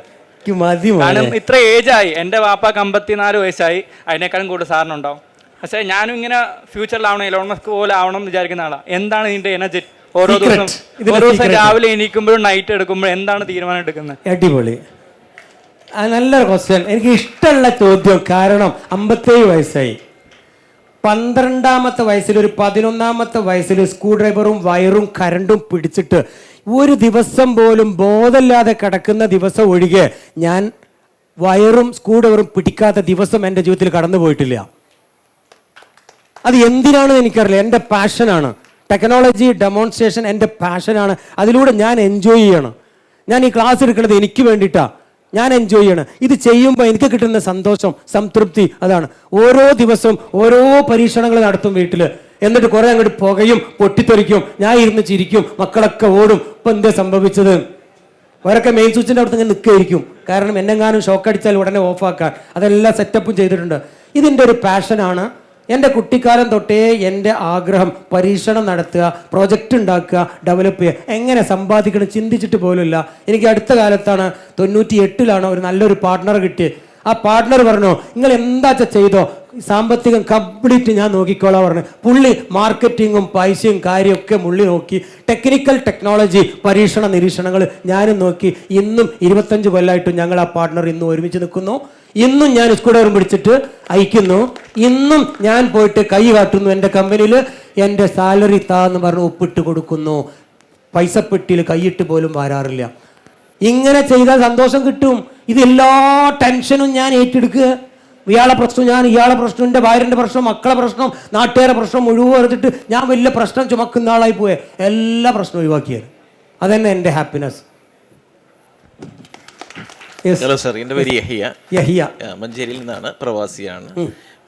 കാരണം ഇത്ര ഏജായി, എൻ്റെ വാപ്പാക്ക് 54 വയസ്സായി, അതിനേക്കാളും കൂടുതൽ സാറിനുണ്ടാവും. പക്ഷേ ഞാനും ഇങ്ങനെ ഫ്യൂച്ചറിലാവണം, എലോൺ മസ്ക് പോലെ ആവണം എന്ന് വിചാരിക്കുന്ന ആളാണ്. എന്താണ് ഇതിൻ്റെ എനർജറ്റ്? ഓരോ ദിവസം രാവിലെ എണീക്കുമ്പോഴും നൈറ്റ് എടുക്കുമ്പോഴും എന്താണ് തീരുമാനം എടുക്കുന്നത്? അടിപൊളി, നല്ലൊരു ക്വസ്റ്റ്യൻ. എനിക്ക് ഇഷ്ടമുള്ള ചോദ്യം. കാരണം 57 വയസ്സായി. 12ാമത്തെ വയസ്സിൽ, ഒരു 11ാമത്തെ വയസ്സിൽ സ്ക്രൂ ഡ്രൈവറും വയറും കരണ്ടും പിടിച്ചിട്ട് ഒരു ദിവസം പോലും ബോധമില്ലാതെ കിടക്കുന്ന ദിവസം ഒഴികെ ഞാൻ വയറും സ്ക്രൂ ഡ്രൈവറും പിടിക്കാത്ത ദിവസം എൻ്റെ ജീവിതത്തിൽ കടന്നു പോയിട്ടില്ല. അത് എന്തിനാണെന്ന് എനിക്കറിയില്ല. എൻ്റെ പാഷനാണ്. ടെക്നോളജി ഡെമോൺസ്ട്രേഷൻ എൻ്റെ പാഷനാണ്. അതിലൂടെ ഞാൻ എൻജോയ് ചെയ്യണം. ഞാൻ ഈ ക്ലാസ് എടുക്കുന്നത് എനിക്ക് വേണ്ടിയിട്ടാണ്. ഞാൻ എൻജോയ് ചെയ്യണം. ഇത് ചെയ്യുമ്പോൾ എനിക്ക് കിട്ടുന്ന സന്തോഷം, സംതൃപ്തി, അതാണ്. ഓരോ ദിവസവും ഓരോ പരീക്ഷണങ്ങൾ നടത്തും വീട്ടിൽ. എന്നിട്ട് കുറെ അങ്ങോട്ട് പുകയും പൊട്ടിത്തെറിക്കും. ഞാൻ ഇരുന്ന് ചിരിക്കും, മക്കളൊക്കെ ഓടും. ഇപ്പം എന്താ സംഭവിച്ചത്? അവരൊക്കെ മെയിൻ സ്വിച്ചിൻ്റെ അടുത്ത് ഇങ്ങനെ നിൽക്കുകയായിരിക്കും. കാരണം എന്നെങ്ങാനും ഷോക്ക് അടിച്ചാൽ ഉടനെ ഓഫാക്കാൻ അതെല്ലാം സെറ്റപ്പും ചെയ്തിട്ടുണ്ട്. ഇതിൻ്റെ ഒരു പാഷനാണ്. എൻ്റെ കുട്ടിക്കാലം തൊട്ടേ എൻ്റെ ആഗ്രഹം പരീക്ഷണം നടത്തുക, പ്രൊജക്റ്റ് ഉണ്ടാക്കുക, ഡെവലപ്പ് ചെയ്യുക, എങ്ങനെ സമ്പാദിക്കണം ചിന്തിച്ചിട്ട് പോലുമില്ല. എനിക്ക് അടുത്ത കാലത്താണ് 98 ഒരു നല്ലൊരു പാർട്ട്ണർ കിട്ടിയത്. ആ പാർട്ട്ണർ പറഞ്ഞു, നിങ്ങൾ എന്താ ചെയ്തോ, സാമ്പത്തികം കംപ്ലീറ്റ് ഞാൻ നോക്കിക്കോളാം പറഞ്ഞു. പുള്ളി മാർക്കറ്റിങ്ങും പൈസയും കാര്യമൊക്കെ മുള്ളി നോക്കി. ടെക്നോളജി പരീക്ഷണ നിരീക്ഷണങ്ങൾ ഞാനും നോക്കി. ഇന്നും 25 കൊല്ലമായിട്ടും ഞങ്ങൾ ആ പാർട്ട്ണർ ഇന്നും ഒരുമിച്ച് നിൽക്കുന്നു. ഇന്നും ഞാൻ സ്കൂട്ടറും പിടിച്ചിട്ട് അയക്കുന്നു. ഇന്നും ഞാൻ പോയിട്ട് കൈ കാട്ടുന്നു. എൻ്റെ കമ്പനിയിൽ എൻ്റെ സാലറി താന്ന് പറഞ്ഞ് ഒപ്പിട്ട് കൊടുക്കുന്നു. പൈസപ്പെട്ടിയിൽ കൈയിട്ട് പോലും വാരാറില്ല. ഇങ്ങനെ ചെയ്താൽ സന്തോഷം കിട്ടും. ഇതെല്ലാ ടെൻഷനും ഞാൻ ഏറ്റെടുക്കുക. ഇയാളെ പ്രശ്നം ഞാൻ, ഇയാളെ പ്രശ്നം, എൻ്റെ ഭാര്യൻ്റെ പ്രശ്നം, മക്കളെ പ്രശ്നം, നാട്ടുകാരെ പ്രശ്നം മുഴുവൻ എടുത്തിട്ട് ഞാൻ വലിയ പ്രശ്നം ചുമക്കുന്ന ആളായി പോയെ. എല്ലാ പ്രശ്നവും ഒഴിവാക്കിയത്. അതന്നെ എൻ്റെ ഹാപ്പിനെസ്. ഹലോ സാർ, എൻ്റെ പേര് യഹിയ. മഞ്ചേരിയിൽ നിന്നാണ്, പ്രവാസിയാണ്.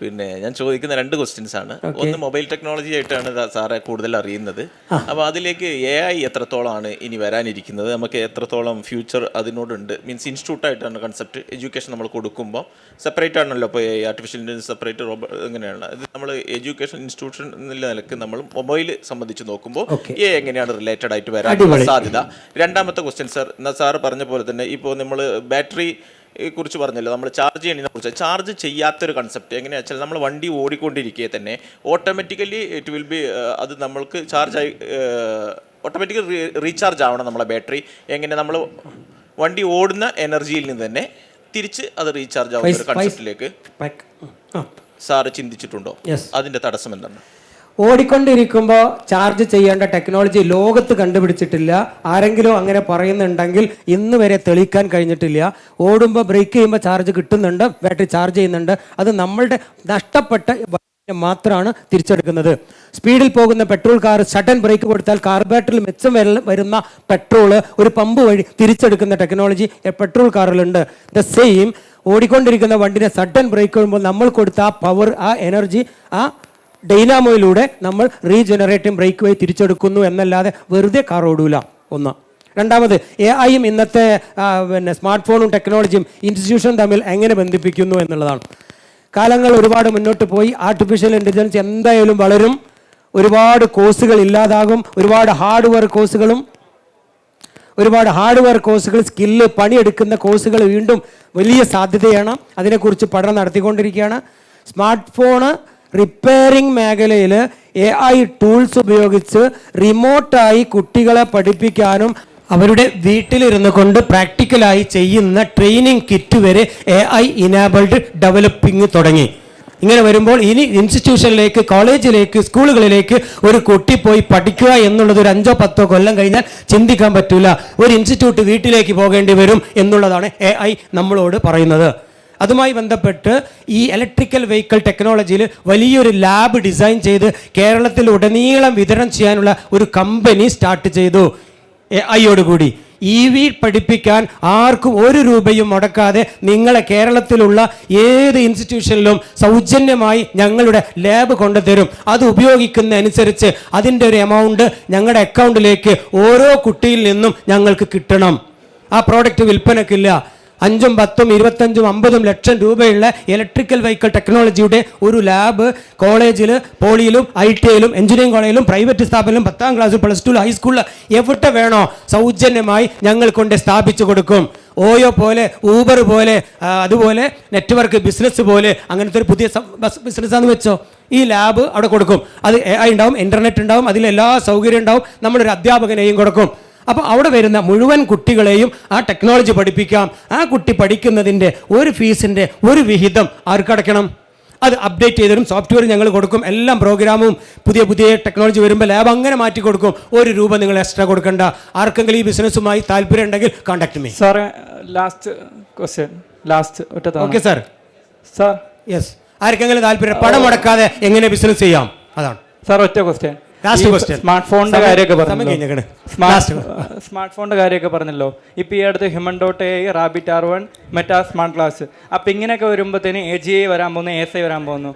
പിന്നെ ഞാൻ ചോദിക്കുന്ന 2 ക്വസ്റ്റ്യൻസ് ആണ്. ഒന്ന്, മൊബൈൽ ടെക്നോളജി ആയിട്ടാണ് സാറെ കൂടുതൽ അറിയുന്നത്. അപ്പോൾ അതിലേക്ക് AI എത്രത്തോളമാണ് ഇനി വരാനിരിക്കുന്നത്, നമുക്ക് എത്രത്തോളം ഫ്യൂച്ചർ അതിനോടുണ്ട്? മീൻസ് ഇൻസ്റ്റിറ്റ്യൂട്ടായിട്ടാണ് കൺസെപ്റ്റ്, എഡ്യൂക്കേഷൻ നമ്മൾ കൊടുക്കുമ്പോൾ സെപ്പറേറ്റ് ആണല്ലോ. ഇപ്പോൾ ആർട്ടിഫിഷ്യൽ ഇൻ്റലിജൻസ് സെപ്പറേറ്റ്, എങ്ങനെയാണ് ഇത് നമ്മൾ എഡ്യൂക്കേഷൻ ഇൻസ്റ്റിറ്റ്യൂഷൻ എന്നുള്ള നിലക്ക് നമ്മൾ മൊബൈൽ സംബന്ധിച്ച് നോക്കുമ്പോൾ AI എങ്ങനെയാണ് റിലേറ്റഡ് ആയിട്ട് വരാനുള്ള സാധ്യത? രണ്ടാമത്തെ ക്വസ്റ്റ്യൻ സാർ, എന്നാൽ സാറ് പറഞ്ഞ പോലെ തന്നെ ഇപ്പോൾ നമ്മൾ ബാറ്ററി കുറിച്ച് പറഞ്ഞല്ലോ, നമ്മൾ ചാർജ് ചെയ്യുന്നതിനെ കുറിച്ച്. ചാർജ് ചെയ്യാത്തൊരു കൺസെപ്റ്റ് എങ്ങനെയാ വെച്ചാൽ, നമ്മൾ വണ്ടി ഓടിക്കൊണ്ടിരിക്കെ തന്നെ ഓട്ടോമാറ്റിക്കലി ഇറ്റ് വിൽ ബി, അത് നമ്മൾക്ക് ചാർജായി ഓട്ടോമാറ്റിക്കലി റീചാർജ് ആവണം നമ്മളെ ബാറ്ററി. എങ്ങനെ നമ്മൾ വണ്ടി ഓടുന്ന എനർജിയിൽ നിന്ന് തന്നെ തിരിച്ച് അത് റീചാർജ് ആവുന്ന ഒരു കൺസെപ്റ്റിലേക്ക് സാറ് ചിന്തിച്ചിട്ടുണ്ടോ? അതിൻ്റെ തടസ്സം എന്താണ്? ഓടിക്കൊണ്ടിരിക്കുമ്പോൾ ചാർജ് ചെയ്യേണ്ട ടെക്നോളജി ലോകത്ത് കണ്ടുപിടിച്ചിട്ടില്ല. ആരെങ്കിലും അങ്ങനെ പറയുന്നുണ്ടെങ്കിൽ ഇന്ന് വരെ തെളിയിക്കാൻ കഴിഞ്ഞിട്ടില്ല. ഓടുമ്പോൾ ബ്രേക്ക് ചെയ്യുമ്പോൾ ചാർജ് കിട്ടുന്നുണ്ട്, ബാറ്ററി ചാർജ് ചെയ്യുന്നുണ്ട്. അത് നമ്മളുടെ നഷ്ടപ്പെട്ട മാത്രമാണ് തിരിച്ചെടുക്കുന്നത്. സ്പീഡിൽ പോകുന്ന പെട്രോൾ കാർ സഡൻ ബ്രേക്ക് കൊടുത്താൽ കാർബറേറ്ററിൽ മെച്ചം വരുന്ന പെട്രോൾ ഒരു പമ്പ് വഴി തിരിച്ചെടുക്കുന്ന ടെക്നോളജി പെട്രോൾ കാറിലുണ്ട്. ദ സെയിം, ഓടിക്കൊണ്ടിരിക്കുന്ന വണ്ടിനെ സഡൻ ബ്രേക്ക് വരുമ്പോൾ നമ്മൾ കൊടുത്ത ആ പവർ, ആ എനർജി, ആ ഡൈനാമോയിലൂടെ നമ്മൾ റീജനറേറ്റീവ് ബ്രേക്ക് വഴി തിരിച്ചെടുക്കുന്നു എന്നല്ലാതെ വെറുതെ കാർ ഓടൂല. ഒന്ന്. രണ്ടാമത്, AI-യും ഇന്നത്തെ സ്മാർട്ട് ഫോണും ടെക്നോളജിയും ഇൻസ്റ്റിറ്റ്യൂഷൻ തമ്മിൽ എങ്ങനെ ബന്ധിപ്പിക്കുന്നു എന്നുള്ളതാണ്. കാലങ്ങൾ ഒരുപാട് മുന്നോട്ട് പോയി. ആർട്ടിഫിഷ്യൽ ഇൻ്റലിജൻസ് എന്തായാലും വളരും. ഒരുപാട് കോഴ്സുകൾ ഇല്ലാതാകും. ഒരുപാട് ഹാർഡ്വെയർ കോഴ്സുകൾ, സ്കില്ല് പണിയെടുക്കുന്ന കോഴ്സുകൾ വീണ്ടും വലിയ സാധ്യതയാണ്. അതിനെക്കുറിച്ച് പഠനം നടത്തിക്കൊണ്ടിരിക്കുകയാണ്. സ്മാർട്ട് ഫോണ് റിപ്പയറിംഗ് മേഖലയിൽ AI ടൂൾസ് ഉപയോഗിച്ച് റിമോട്ടായി കുട്ടികളെ പഠിപ്പിക്കാനും അവരുടെ വീട്ടിലിരുന്നു കൊണ്ട് പ്രാക്ടിക്കലായി ചെയ്യുന്ന ട്രെയിനിങ് കിറ്റ് വരെ AI ഇനാബിൾഡ് ഡെവലപ്പിംഗ് തുടങ്ങി. ഇങ്ങനെ വരുമ്പോൾ ഇനി ഇൻസ്റ്റിറ്റ്യൂഷനിലേക്ക്, കോളേജിലേക്ക്, സ്കൂളുകളിലേക്ക് ഒരു കുട്ടി പോയി പഠിക്കുക എന്നുള്ളത് ഒരു 5-10 കൊല്ലം കഴിഞ്ഞാൽ ചിന്തിക്കാൻ പറ്റൂല. ഒരു ഇൻസ്റ്റിറ്റ്യൂട്ട് വീട്ടിലേക്ക് പോകേണ്ടി വരും എന്നുള്ളതാണ് AI നമ്മളോട് പറയുന്നത്. അതുമായി ബന്ധപ്പെട്ട് ഈ ഇലക്ട്രിക്കൽ വെഹിക്കിൾ ടെക്നോളജിയിൽ വലിയൊരു ലാബ് ഡിസൈൻ ചെയ്ത് കേരളത്തിൽ ഉടനീളം വിതരണം ചെയ്യാനുള്ള ഒരു കമ്പനി സ്റ്റാർട്ട് ചെയ്തു AI-യോടുകൂടി. EV പഠിപ്പിക്കാൻ ആർക്കും 1 രൂപയും മുടക്കാതെ നിങ്ങളെ കേരളത്തിലുള്ള ഏത് ഇൻസ്റ്റിറ്റ്യൂഷനിലും സൗജന്യമായി ഞങ്ങളുടെ ലാബ് കൊണ്ടുതരും. അത് ഉപയോഗിക്കുന്ന അനുസരിച്ച് അതിൻ്റെ ഒരു എമൗണ്ട് ഞങ്ങളുടെ അക്കൗണ്ടിലേക്ക് ഓരോ കുട്ടിയിൽ നിന്നും ഞങ്ങൾക്ക് കിട്ടണം. ആ പ്രോഡക്റ്റ് വിൽപ്പനക്കില്ല. 5, 10, 25, 50 ലക്ഷം രൂപയുള്ള ഇലക്ട്രിക്കൽ വെഹിക്കിൾ ടെക്നോളജിയുടെ ഒരു ലാബ് കോളേജിൽ, പോളിയിലും, ITIയിലും, എഞ്ചിനീയറിംഗ് കോളേജിലും, പ്രൈവറ്റ് സ്ഥാപനത്തിലും, 10ാം ക്ലാസ്, +2, ഹൈസ്കൂളിൽ എവിടെ വേണോ സൗജന്യമായി ഞങ്ങൾ കൊണ്ട് സ്ഥാപിച്ചു കൊടുക്കും. ഓയോ പോലെ, ഊബർ പോലെ, അതുപോലെ നെറ്റ്വർക്ക് ബിസിനസ് പോലെ അങ്ങനത്തെ ഒരു പുതിയ ബിസിനസ്സാന്ന് വെച്ചോ, ഈ ലാബ് അവിടെ കൊടുക്കും. അത് AI ഉണ്ടാവും, ഇൻ്റർനെറ്റ് ഉണ്ടാവും, അതിലെല്ലാ സൗകര്യം ഉണ്ടാവും. നമ്മളൊരു അധ്യാപകനെയും കൊടുക്കും. അപ്പോൾ അവിടെ വരുന്ന മുഴുവൻ കുട്ടികളെയും ആ ടെക്നോളജി പഠിപ്പിക്കാം. ആ കുട്ടി പഠിക്കുന്നതിൻ്റെ ഒരു ഫീസിൻ്റെ ഒരു വിഹിതം ആർക്കടയ്ക്കണം? അത് അപ്ഡേറ്റ് ചെയ്തരും സോഫ്റ്റ്വെയർ ഞങ്ങൾ കൊടുക്കും. എല്ലാം പ്രോഗ്രാമും പുതിയ ടെക്നോളജി വരുമ്പോൾ ലാബ് അങ്ങനെ മാറ്റി കൊടുക്കും. 1 രൂപ നിങ്ങൾ എക്സ്ട്രാ കൊടുക്കണ്ട. ആർക്കെങ്കിലും ഈ ബിസിനസ്സുമായി താല്പര്യം ഉണ്ടെങ്കിൽ കോൺടാക്ട് മീ. സാറേ, last question, okay sir. Sir, yes. ആർക്കെങ്കിലും താല്പര്യം, പണം മുടക്കാതെ എങ്ങനെ ബിസിനസ് ചെയ്യാം, അതാണ് സാർ. ഒറ്റ ക്വസ്റ്റ്യൻ. സ്മാർട്ട് ഫോണിന്റെ കാര്യമൊക്കെ പറഞ്ഞല്ലോ. ഇപ്പൊ ഈ അടുത്ത് Human.AI, Rabbit R1, meta smart class. അപ്പൊ ഇങ്ങനെയൊക്കെ വരുമ്പോഴത്തേന് AGI വരാൻ പോകുന്നു, ASI വരാൻ പോകുന്നു.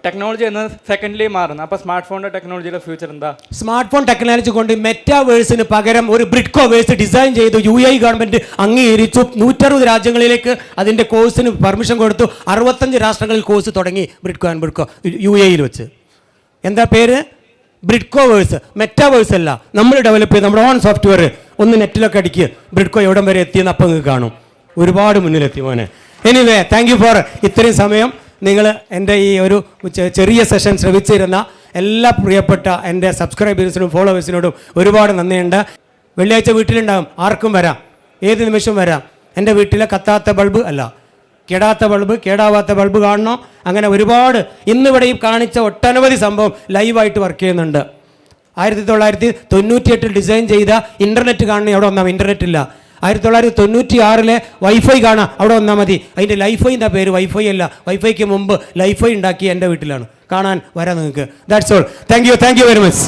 ടെക്നോളജി എന്നത് സെക്കൻഡ്ലി മാറുന്നു. അപ്പോൾ സ്മാർട്ട് ഫോണിൻ്റെ ടെക്നോളജിയുടെ ഫ്യൂച്ചർ എന്താ? സ്മാർട്ട് ഫോൺ ടെക്നോളജി കൊണ്ട് മെറ്റാവേഴ്സിന് പകരം ഒരു ബ്രിഡ്കോ വേഴ്സ് ഡിസൈൻ ചെയ്തു. UAE ഗവൺമെൻറ് അംഗീകരിച്ചു. 160 രാജ്യങ്ങളിലേക്ക് അതിൻ്റെ കോഴ്സിന് പെർമിഷൻ കൊടുത്തു. 65 രാഷ്ട്രങ്ങളിൽ കോഴ്സ് തുടങ്ങി ബ്രിഡ്കോ ആൻഡ് ബ്രിഡ്കോ UAE വെച്ച്. എന്താ പേര്? ബ്രിഡ്കോ വേഴ്സ്. മെറ്റാവേഴ്സ് അല്ല, നമ്മൾ ഡെവലപ്പ് ചെയ്ത് നമ്മുടെ ഓൺ സോഫ്റ്റ്വെയർ ഒന്ന് നെറ്റിലൊക്കെ അടിക്കുക. ബ്രിഡ്കോ എവിടം വരെ എത്തിയെന്ന് അപ്പം നിങ്ങൾക്ക് കാണും. ഒരുപാട് മുന്നിലെത്തി മോനെ. എനിവേ, താങ്ക് യു ഫോർ ഇത്രയും സമയം നിങ്ങൾ എൻ്റെ ഈ ഒരു ചെറിയ സെഷൻ ശ്രമിച്ചിരുന്ന എല്ലാ പ്രിയപ്പെട്ട എൻ്റെ സബ്സ്ക്രൈബേഴ്സിനും ഫോളോവേഴ്സിനോടും ഒരുപാട് നന്ദിയുണ്ട്. വെള്ളിയാഴ്ച വീട്ടിലുണ്ടാകും, ആർക്കും വരാം, ഏത് നിമിഷം വരാം. എൻ്റെ വീട്ടിലെ കത്താത്ത ബൾബ് അല്ല, കേടാത്ത ബൾബ്, കേടാവാത്ത ബൾബ് കാണണോ? അങ്ങനെ ഒരുപാട് ഇന്നിവിടെ ഈ കാണിച്ച ഒട്ടനവധി സംഭവം ലൈവായിട്ട് വർക്ക് ചെയ്യുന്നുണ്ട്. 1998 ഡിസൈൻ ചെയ്ത ഇൻ്റർനെറ്റ് കാണണേ അവിടെ വന്നാൽ ഇൻ്റർനെറ്റ് ഇല്ല. 1996 വൈഫൈ കാണാം, അവിടെ വന്നാൽ മതി. അതിൻ്റെ ലൈഫൈ എന്താ പേര്? വൈഫൈ അല്ല, വൈഫൈക്ക് മുമ്പ് ലൈഫൈ ഉണ്ടാക്കി എൻ്റെ വീട്ടിലാണ്. കാണാൻ വരാം നിങ്ങൾക്ക്. That's all. Thank you very much.